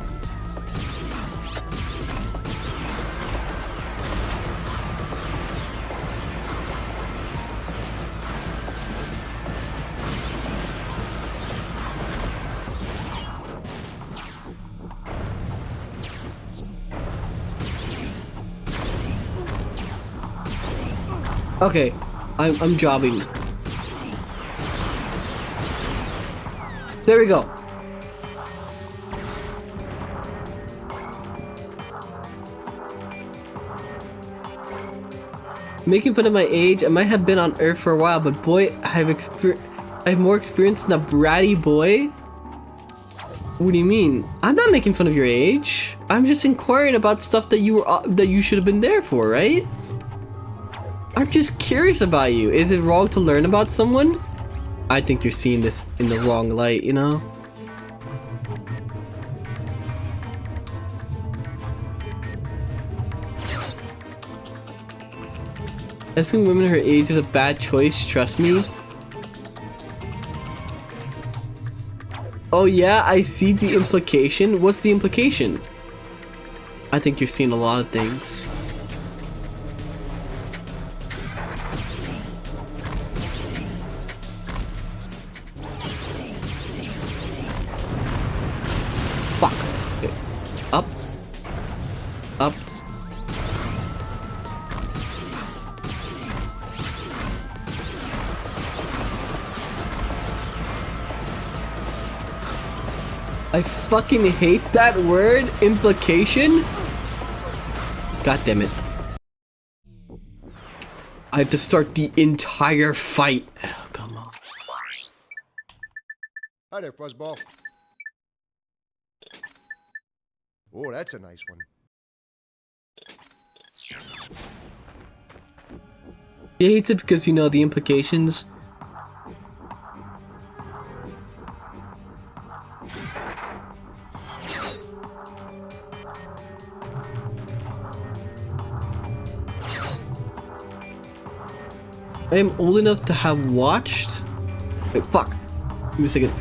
Okay, I'm jobbing. There we go. Making fun of my age, I might have been on Earth for a while, but boy, I have more experience than a bratty boy. What do you mean? I'm not making fun of your age. I'm just inquiring about stuff that you should have been there for, right? I'm just curious about you. Is it wrong to learn about someone? I think you're seeing this in the wrong light, you know? Asking women her age is a bad choice, trust me. Oh yeah, I see the implication. What's the implication? I think you're seeing a lot of things. Fuck. Okay. Up. Up. I fucking hate that word, implication. God damn it. I have to start the entire fight. Oh, come on. Hi there, Fuzzball. Oh, that's a nice one. He hates it because, you know, the implications. I am old enough to have watched. Wait, fuck. Give me a second.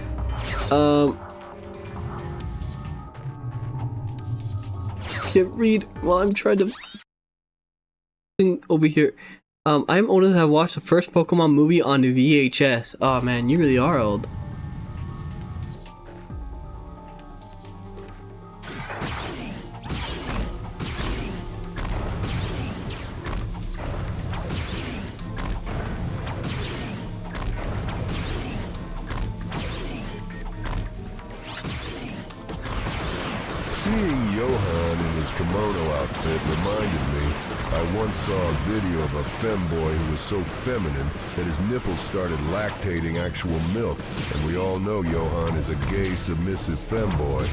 Can't read while I'm trying to think over here. I'm old enough to have watched the first Pokemon movie on VHS. Oh man, you really are old. Seeing Johann in his kimono outfit reminded me I once saw a video of a femboy who was so feminine that his nipples started lactating actual milk, and we all know Johann is a gay, submissive femboy.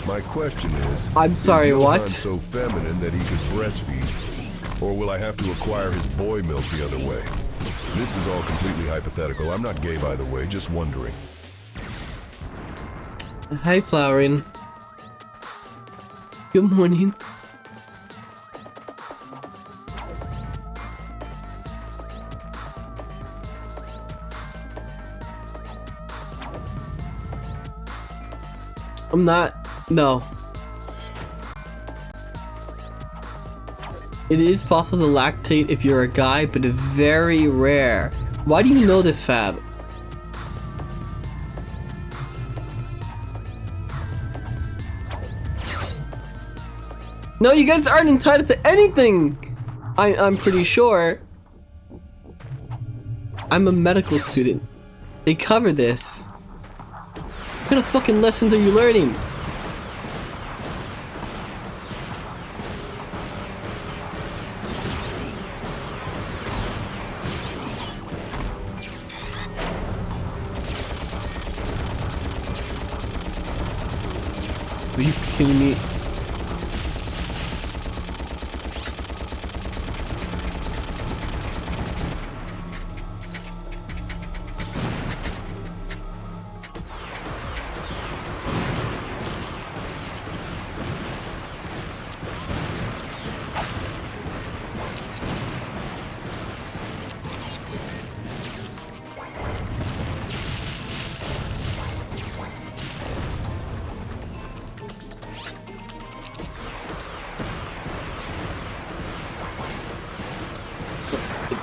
My question is, I'm sorry, is Johann what? so feminine that he could breastfeed? Or will I have to acquire his boy milk the other way? This is all completely hypothetical. I'm not gay, by the way, just wondering. Hi, Flowering. Good morning. I'm not. No. It is possible to lactate if you're a guy, but it's very rare. Why do you know this, Fab? No, you guys aren't entitled to anything! I'm pretty sure. I'm a medical student. They cover this. What kind of fucking lessons are you learning? Are you kidding me?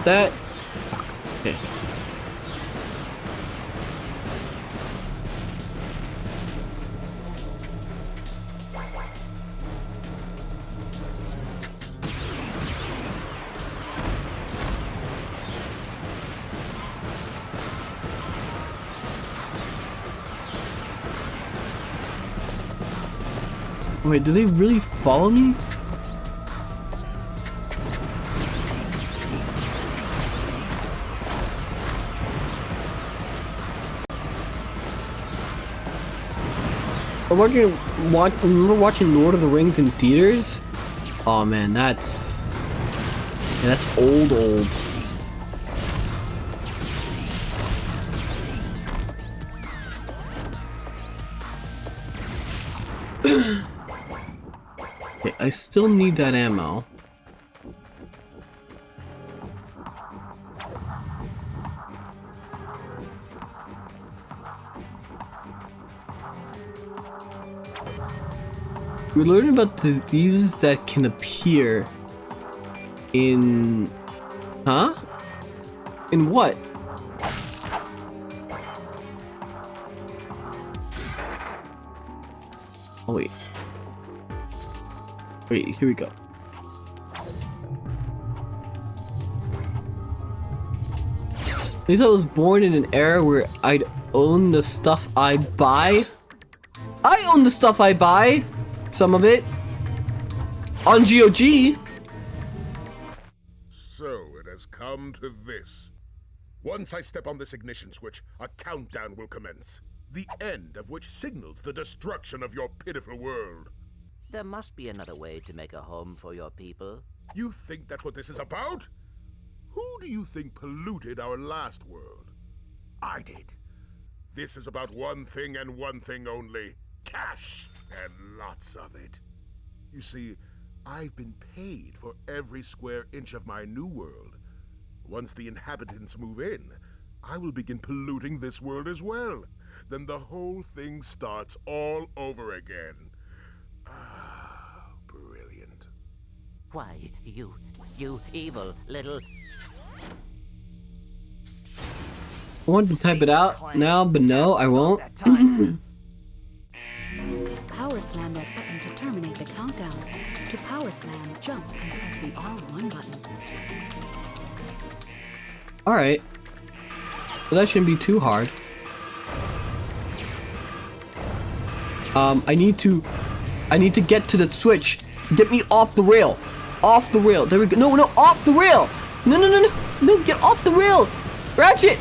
That. Okay. Wait, do they really follow me? Remember watching Lord of the Rings in theaters? Oh man, that's old. Okay, I still need that ammo. We're learning about the diseases that can appear in... Huh? In what? Oh wait. Wait, here we go. At least I was born in an era where I'd own the stuff I buy. I own the stuff I buy! Some of it. On GOG. So it has come to this. Once I step on this ignition switch, a countdown will commence. The end of which signals the destruction of your pitiful world. There must be another way to make a home for your people. You think that's what this is about? Who do you think polluted our last world? I did. This is about one thing and one thing only. Cash! And lots of it. You see, I've been paid for every square inch of my new world. Once the inhabitants move in, I will begin polluting this world as well. Then the whole thing starts all over again. Ah, brilliant. Why, you evil little... I wanted to type it out now, but no, I won't. Power slam that button to terminate the countdown. To power slam, jump and press the R1 button. Alright. Well, that shouldn't be too hard. I need to get to the switch. Get me off the rail. Off the rail. There we go. No, off the rail. No, get off the rail. Ratchet.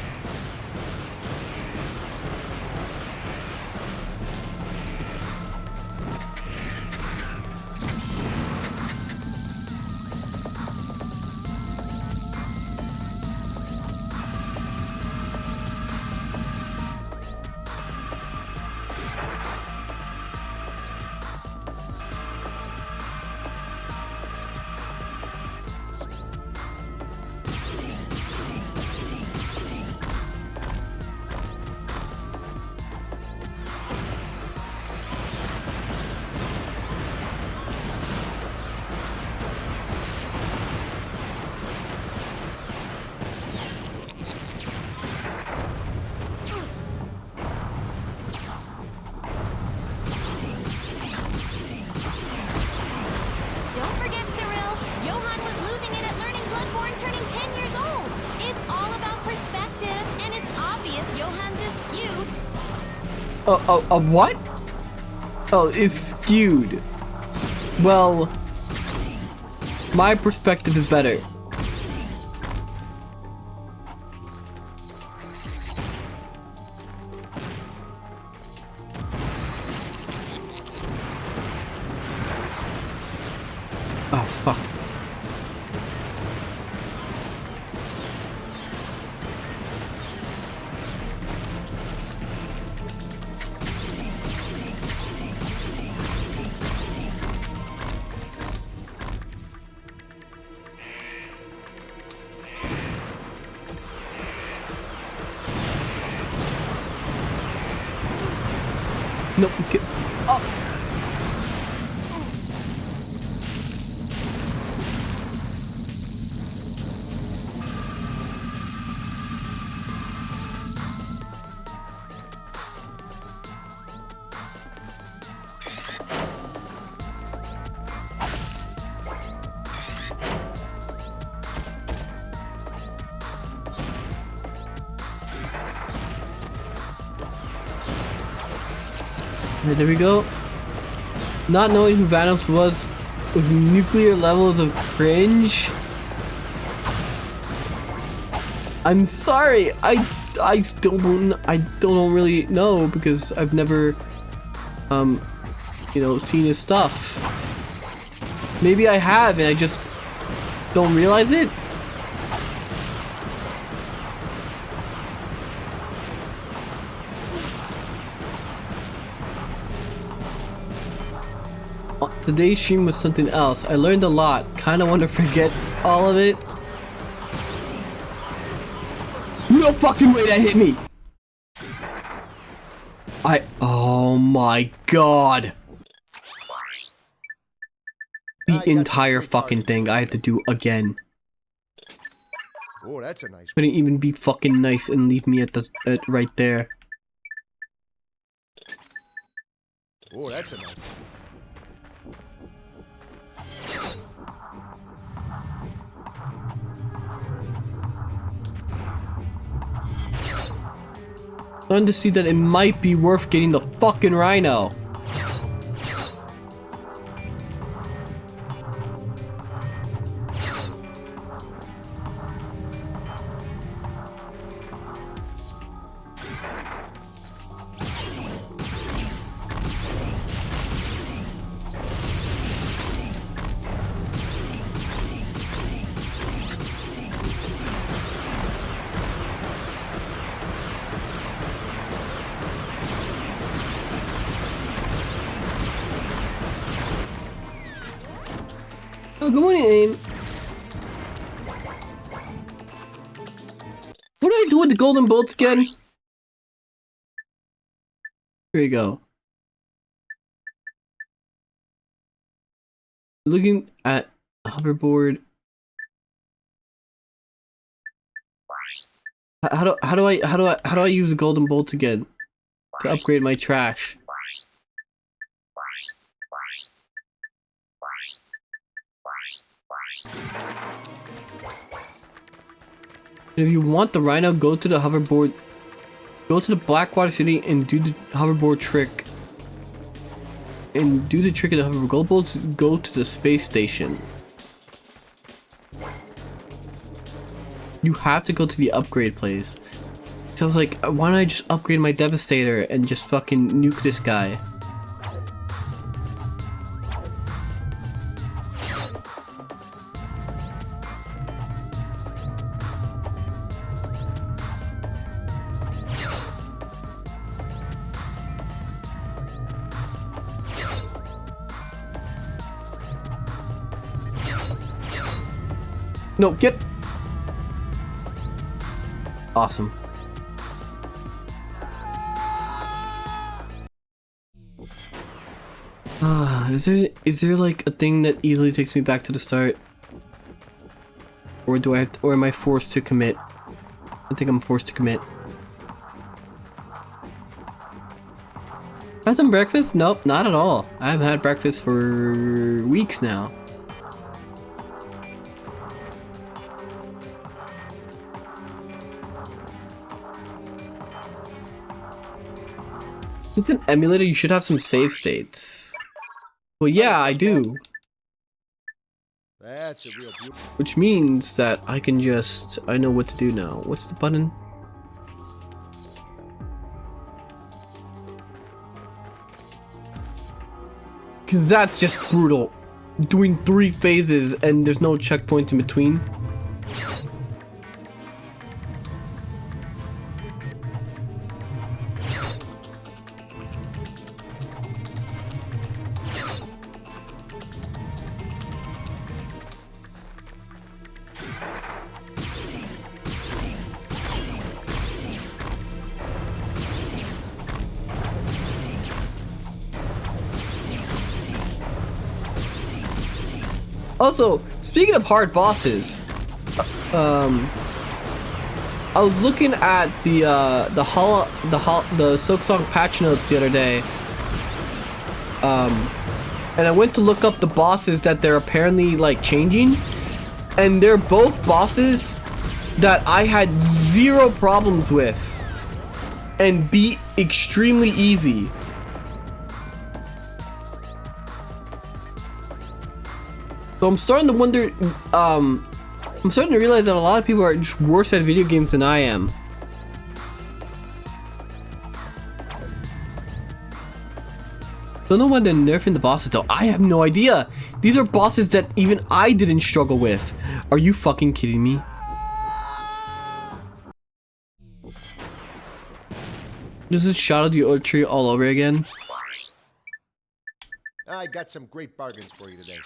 What? Oh, it's skewed. Well, my perspective is better. Oh, fuck. No, get up. Alright, there we go. Not knowing who Vanoms was nuclear levels of cringe. I'm sorry. I still don't really know because I've never you know, seen his stuff. Maybe I have and I just don't realize it. Today's stream was something else. I learned a lot. Kinda want to forget all of it. No fucking way that hit me! Oh my god. The entire fucking thing I have to do again. Oh, that's a nice one. Couldn't even be fucking nice and leave me at right there. Oh, that's a nice one. Starting to see that it might be worth getting the fucking rhino. Oh, good morning, Aim. What do I do with the golden bolts again? Here you go. Looking at hoverboard. How do I use the golden bolts again to upgrade my trash? If you want the rhino, go to the hoverboard. Go to the Blackwater City and do the hoverboard trick. And do the trick of the hoverboard. Gold bolts go to the space station. You have to go to the upgrade place. So I was like, why don't I just upgrade my Devastator and just fucking nuke this guy? No, get. Awesome. Is there like a thing that easily takes me back to the start? Or do I have to, or am I forced to commit? I think I'm forced to commit. Have some breakfast? Nope, not at all. I haven't had breakfast for weeks now. With an emulator, you should have some save states. Well, yeah, I do. That's a real beauty. Which means that I can just... I know what to do now. What's the button? Because that's just brutal. doing 3 phases and there's no checkpoints in between. Also, speaking of hard bosses, I was looking at the Silksong patch notes the other day, and I went to look up the bosses that they're apparently like changing, and they're both bosses that I had 0 problems with and beat extremely easy. So I'm starting to wonder, I'm starting to realize that a lot of people are just worse at video games than I am. Don't know when they're nerfing the bosses though. I have no idea. These are bosses that even I didn't struggle with. Are you fucking kidding me? This is Shadow the Oak Tree all over again. I got some great bargains for you today.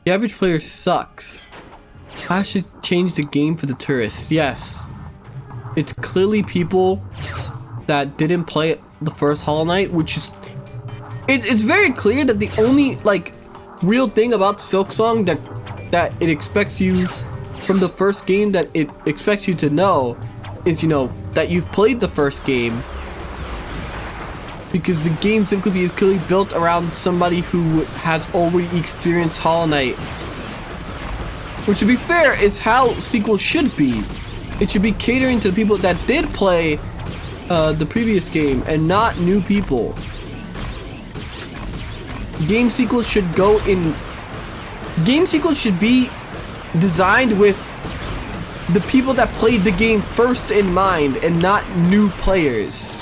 The average player sucks. I should change the game for the tourists. Yes. It's clearly people that didn't play the first Hollow Knight, which is... It's very clear that the only, like, real thing about Silksong that it expects you from the first game that it expects you to know is, you know, that you've played the first game. Because the game's difficulty is clearly built around somebody who has already experienced Hollow Knight. Which, to be fair, is how sequels should be. It should be catering to the people that did play the previous game and not new people. Game sequels should go in... Game sequels should be designed with the people that played the game first in mind and not new players.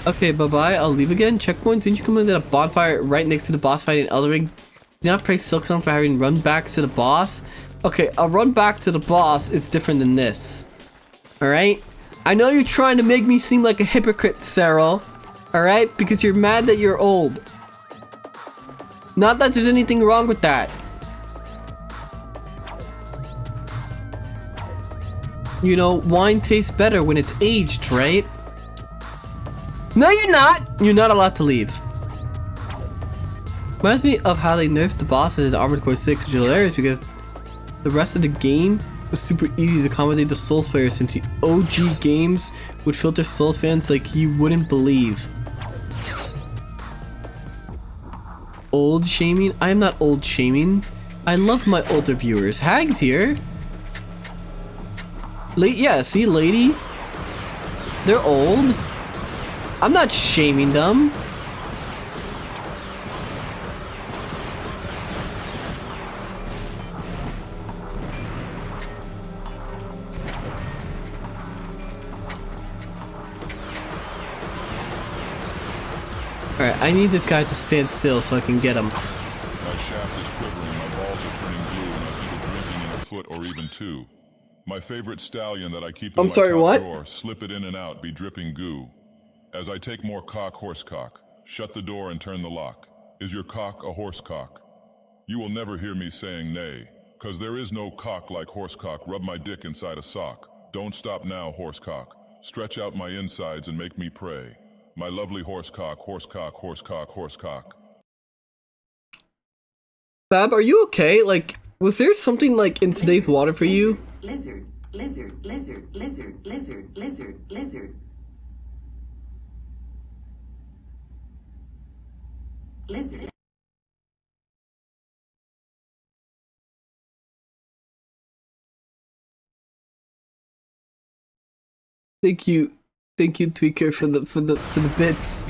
Okay, bye-bye. I'll leave again. Checkpoints. Didn't you come in at a bonfire right next to the boss fight in Elden Ring? Do not praise Silksong for having run back to the boss. Okay, a run back to the boss is different than this. Alright? I know you're trying to make me seem like a hypocrite, Cyril. Alright? Because you're mad that you're old. Not that there's anything wrong with that. You know, wine tastes better when it's aged, right? No, you're not! You're not allowed to leave. Reminds me of how they nerfed the bosses in Armored Core 6, which is hilarious because the rest of the game was super easy to accommodate the Souls players since the OG games would filter Souls fans like you wouldn't believe. Old shaming? I am not old shaming. I love my older viewers. Hag's here. Yeah, see, lady? They're old. I'm not shaming them. Alright, I need this guy to stand still so I can get him. My shaft is quivering, my balls are turning blue, and I feel it drinking in a foot or even 2. My favorite stallion that I keep in my top drawer, slip it in and out, be dripping goo. As I take more cock, horse cock, shut the door and turn the lock. Is your cock a horse cock? You will never hear me saying nay, cause there is no cock like horse cock. Rub my dick inside a sock. Don't stop now, horse cock. Stretch out my insides and make me pray. My lovely horse cock, horse cock, horse cock, horse cock. Fab, are you okay? Like, was there something like in today's water for you? Lizard, lizard, lizard, lizard, lizard, lizard, lizard. Lizard. Thank you, Tweaker, for the bits.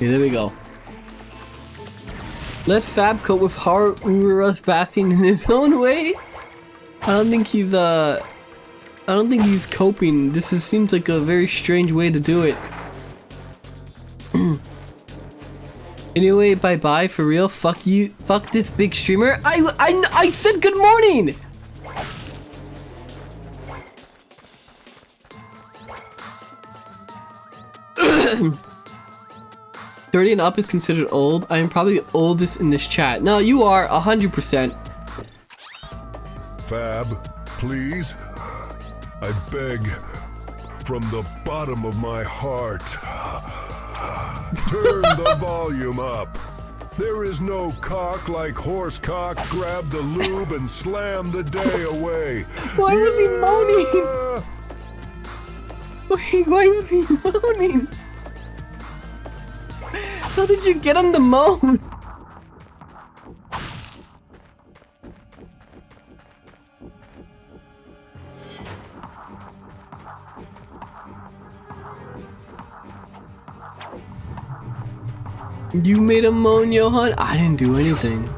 Okay, there we go. Let Fab cope with horrorous fasting in his own way. I don't think he's coping. Seems like a very strange way to do it. Anyway, bye-bye for real. Fuck you. Fuck this big streamer. I said good morning. 30 and up is considered old. I am probably the oldest in this chat. No, you are 100%. Fab, please. I beg from the bottom of my heart. Turn the volume up. There is no cock like horse cock. Grab the lube and slam the day away. Why was he moaning? Wait, why was he moaning? How did you get him to moan? You made him moan, Johann? I didn't do anything.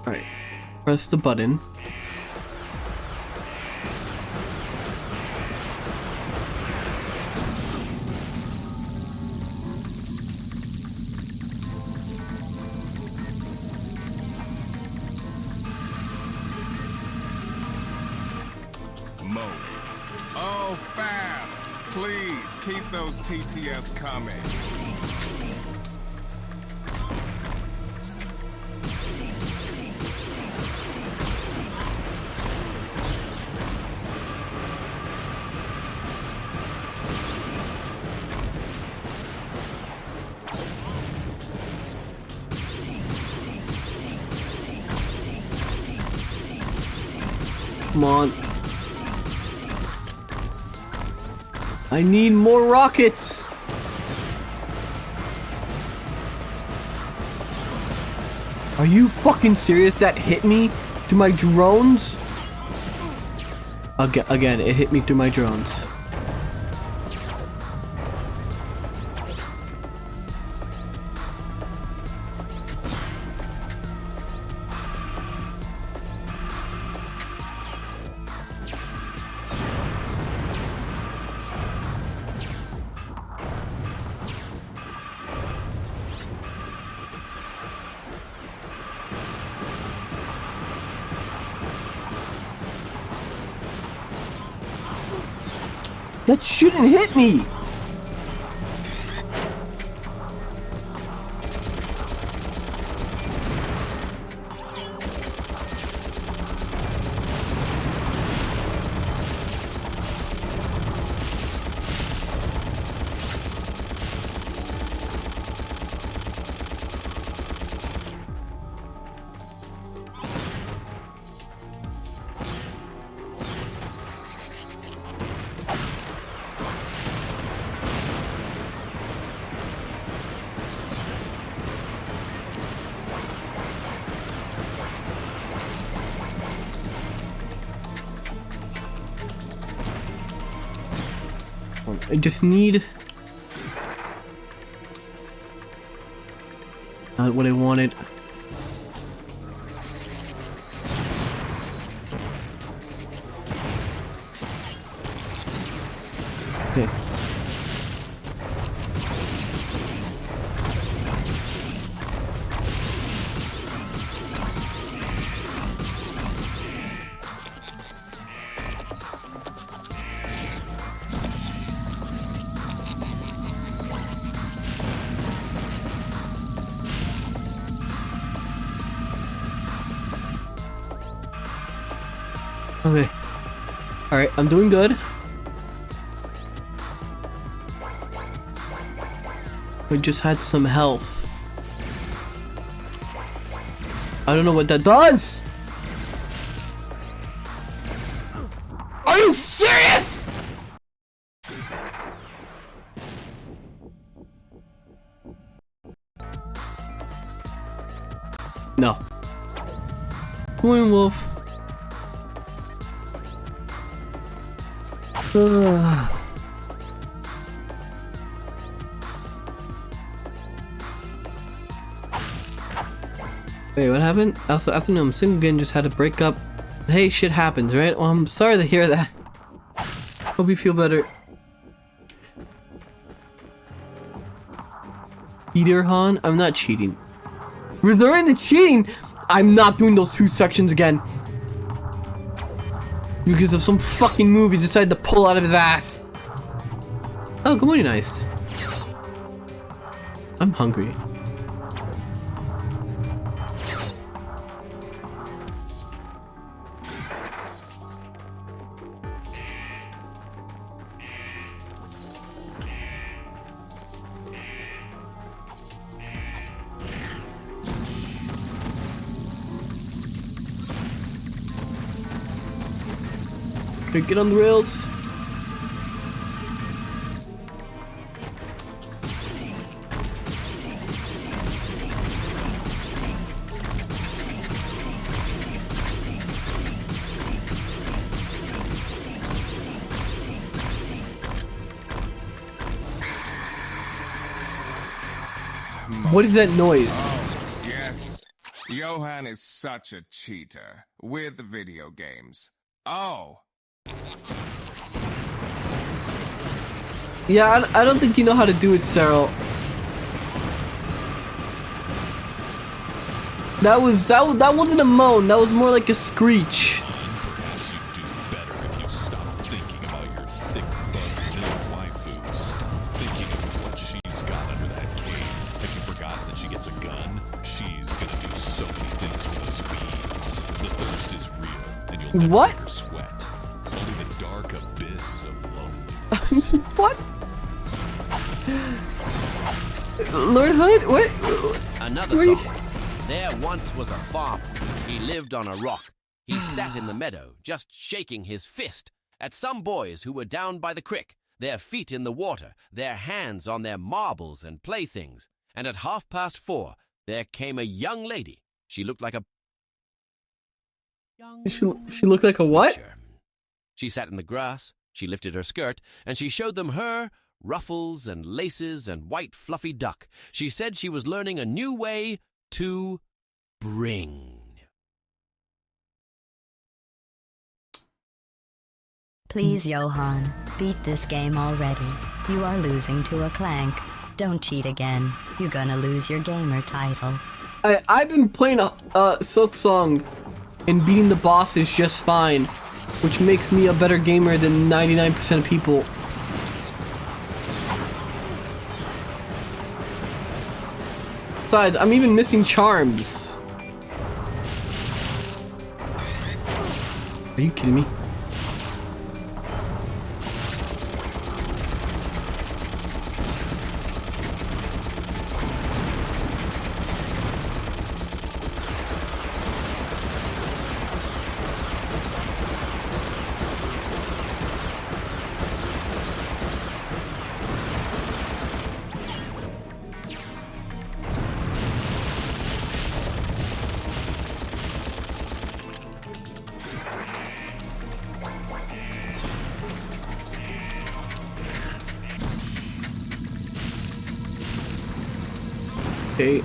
Alright, press the button. Oh, Fab! Please keep those TTS coming. Come on. I need more rockets! Are you fucking serious? That hit me through my drones? Again, it hit me through my drones. That shouldn't hit me! I just need... not what I wanted. Okay. Okay. Alright, I'm doing good. I just had some health. I don't know what that does! Are you serious?! Come on, Wolf. Wait, what happened? Also, afternoon, I'm single again, just had to break up. Hey, shit happens, right? Well, I'm sorry to hear that. Hope you feel better. Cheater, Han? I'm not cheating. Resorting to cheating? I'm not doing those 2 sections again. Because of some fucking move he decided to pull out of his ass. Oh, good morning, Ice. I'm hungry. Get on the rails. What is that noise? Oh, yes. Johann is such a cheater with video games. Oh. Yeah, I don't think you know how to do it, Cyril. That wasn't a moan. That was more like a screech. Perhaps you'd do better if you stopped thinking about your thick butt milf waifu. Stop thinking of what she's got under that cape. Have you forgotten that she gets a gun? She's gonna do so many things with those beads. The thirst is real, and you'll never What? make her sweat. Only the dark abyss of loneliness. What? Lord Hood? What? Another song. There once was a farmer. He lived on a rock. He sat in the meadow, just shaking his fist at some boys who were down by the creek, their feet in the water, their hands on their marbles and playthings. And at 4:30, there came a young lady. She looked like a... She looked like a what? She sat in the grass, she lifted her skirt, and she showed them her ruffles and laces and white fluffy duck. She said she was learning a new way to bring. Please, Johann, beat this game already. You are losing to a Clank. Don't cheat again. You're gonna lose your gamer title. I've been playing a Silk Song and beating the bosses just fine, which makes me a better gamer than 99% of people. Besides, I'm even missing charms. Are you kidding me? Okay,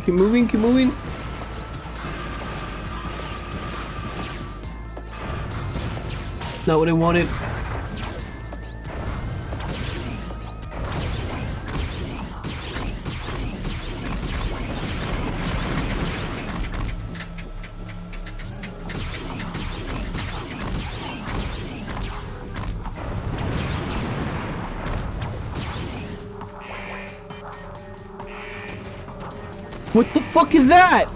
keep moving, keep moving. Not what I wanted. What the fuck is that?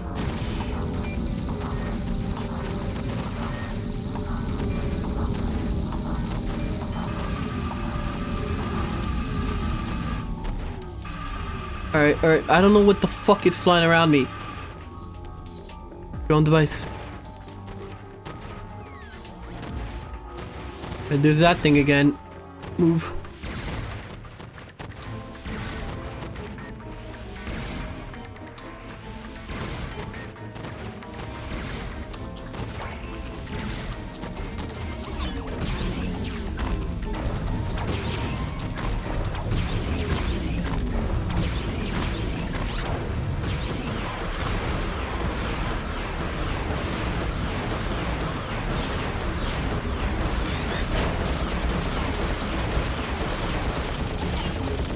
Alright, alright. I don't know what the fuck is flying around me. Your own device. And there's that thing again. Move.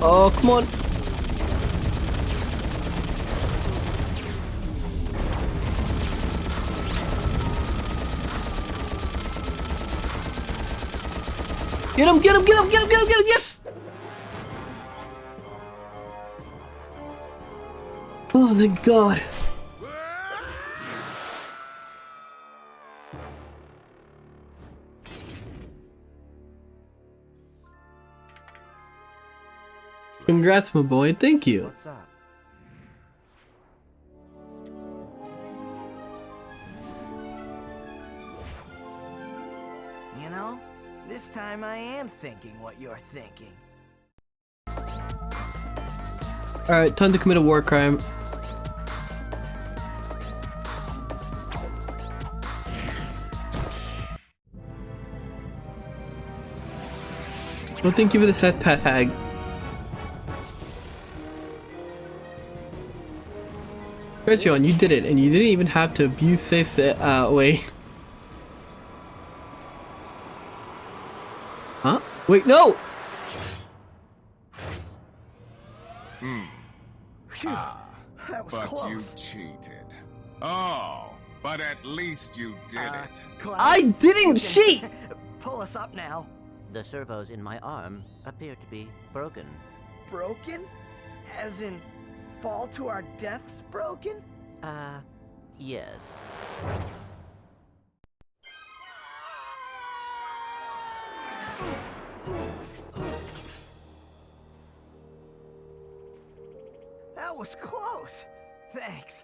Oh, come on. Get him, get him, get him, get him, get him, get him, yes! Oh, thank God. Congrats, my boy. Thank you. What's up? You know, this time I am thinking what you're thinking. Alright, time to commit a war crime. Well, thank you for the head pat hag. Johann, you did it, and you didn't even have to abuse safe way. Huh? Wait, no! That was but close. you cheated. Oh, but at least you did it. I didn't cheat! Pull us up now. The servos in my arm appear to be broken. Broken? As in, fall to our deaths broken? Yes. That was close. Thanks.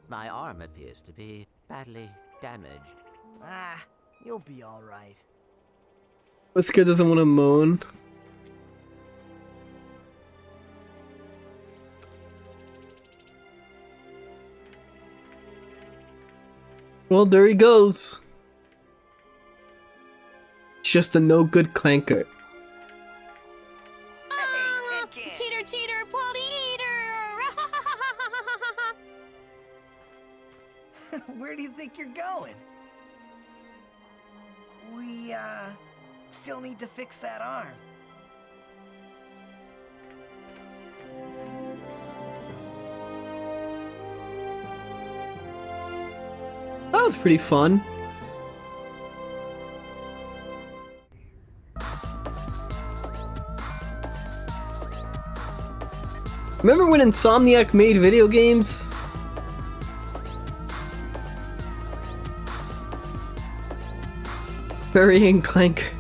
My arm appears to be badly damaged. Ah, you'll be all right. This kid doesn't want to moan. Well, there he goes. Just a no-good clanker. Cheater, cheater, plot eater! Where do you think you're going? We, still need to fix that arm. That was pretty fun. Remember when Insomniac made video games? Burying Clank.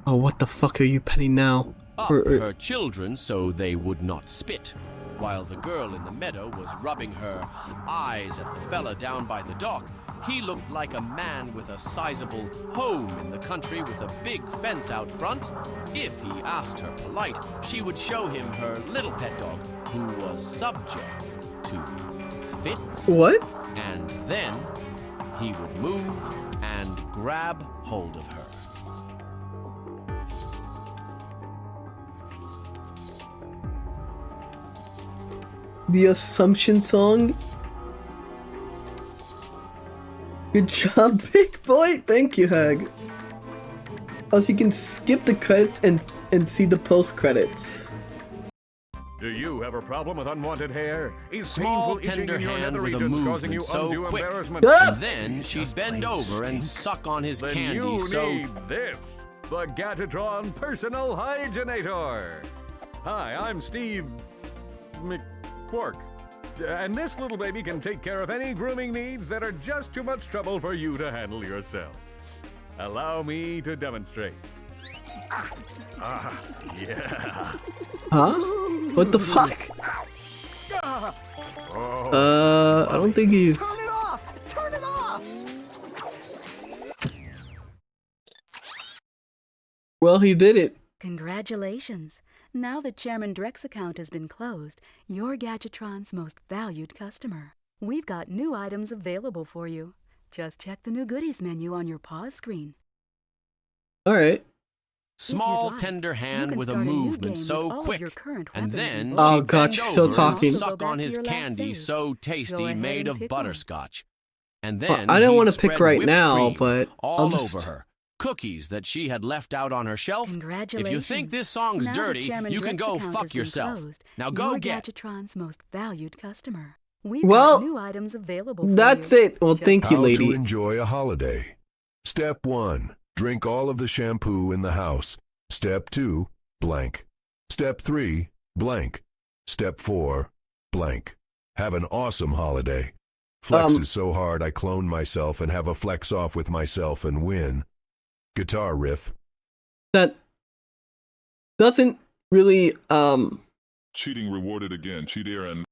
Oh, what the fuck are you petting now? Up her children so they would not spit, while the girl in the meadow was rubbing her eyes at the fella down by the dock. He looked like a man with a sizable home in the country with a big fence out front. If he asked her polite, she would show him her little pet dog, who was subject to fits. What? And then he would move and grab hold of her. The Assumption song? Good job, big boy. Thank you, Hag. Also, you can skip the credits and see the post credits. Do you have a problem with unwanted hair? Is Small, painful itching tender in your hand nether with a regions causing you movement so undue quick. embarrassment? And then she'd bend over and suck on his Then candy you so... need this. the Gadgetron Personal Hygienator. Hi, I'm Steve Quark. And this little baby can take care of any grooming needs that are just too much trouble for you to handle yourself. Allow me to demonstrate. Yeah. Huh? What the fuck? I don't think he's... Turn it off! Turn it off! Well, he did it. Congratulations. Now that Chairman Dreck's account has been closed, you're Gadgetron's most valued customer. We've got new items available for you. Just check the new goodies menu on your pause screen. Alright. Small, tender hand with a movement so quick, and then oh she'd god, bend she's still over talking. and suck on his candy so tasty made of butterscotch. And then I don't he'd want to pick spread right whipped now, cream but all I'll just... over her. Cookies that she had left out on her shelf. Congratulations. If you think this song's Now that dirty, Chairman you can Dreck's go account fuck has been yourself. closed, Now go you're get. Gadgetron's most valued customer. We've Well, got new items available for that's you. it. Well, thank you, How lady. to enjoy a holiday. Step 1. Drink all of the shampoo in the house. Step 2. Blank. Step 3. Blank. Step 4. Blank. Have an awesome holiday. Flex is so hard I clone myself and have a flex off with myself and win. Guitar riff. That doesn't really Cheating rewarded again. Cheat air and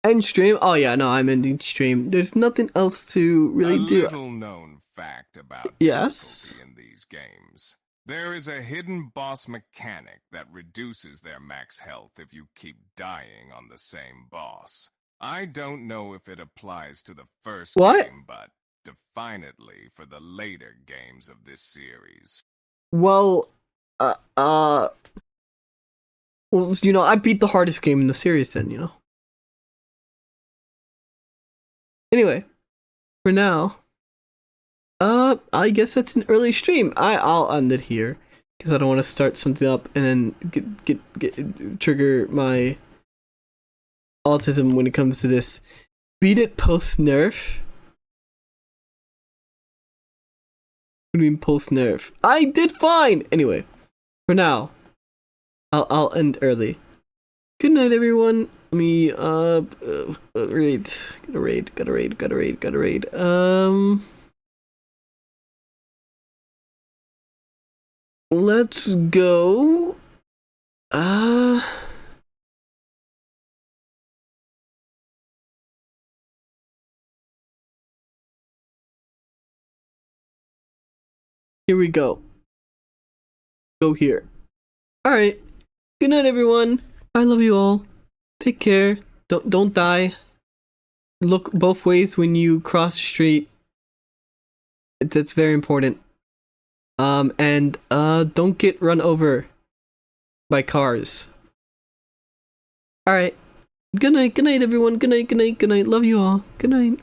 end stream. Oh yeah, no, I'm ending stream. There's nothing else to really do. A little known fact about Yes. difficulty in these games. There is a hidden boss mechanic that reduces their max health if you keep dying on the same boss. I don't know if it applies to the first game, but definitely for the later games of this series. Well, well, you know, I beat the hardest game in the series then, you know. Anyway, for now, I guess that's an early stream. I'll end it here because I don't want to start something up and then get trigger my autism when it comes to this. Beat it post nerf. What do you mean post nerf? I did fine. Anyway, for now, I'll end early. Good night, everyone. Let me gotta raid. Let's go. Here we go. Go here. Alright. Good night, everyone. I love you all. Take care. Don't die. Look both ways when you cross the street. That's very important. And don't get run over by cars. Alright. Good night, everyone. Good night. Love you all. Good night.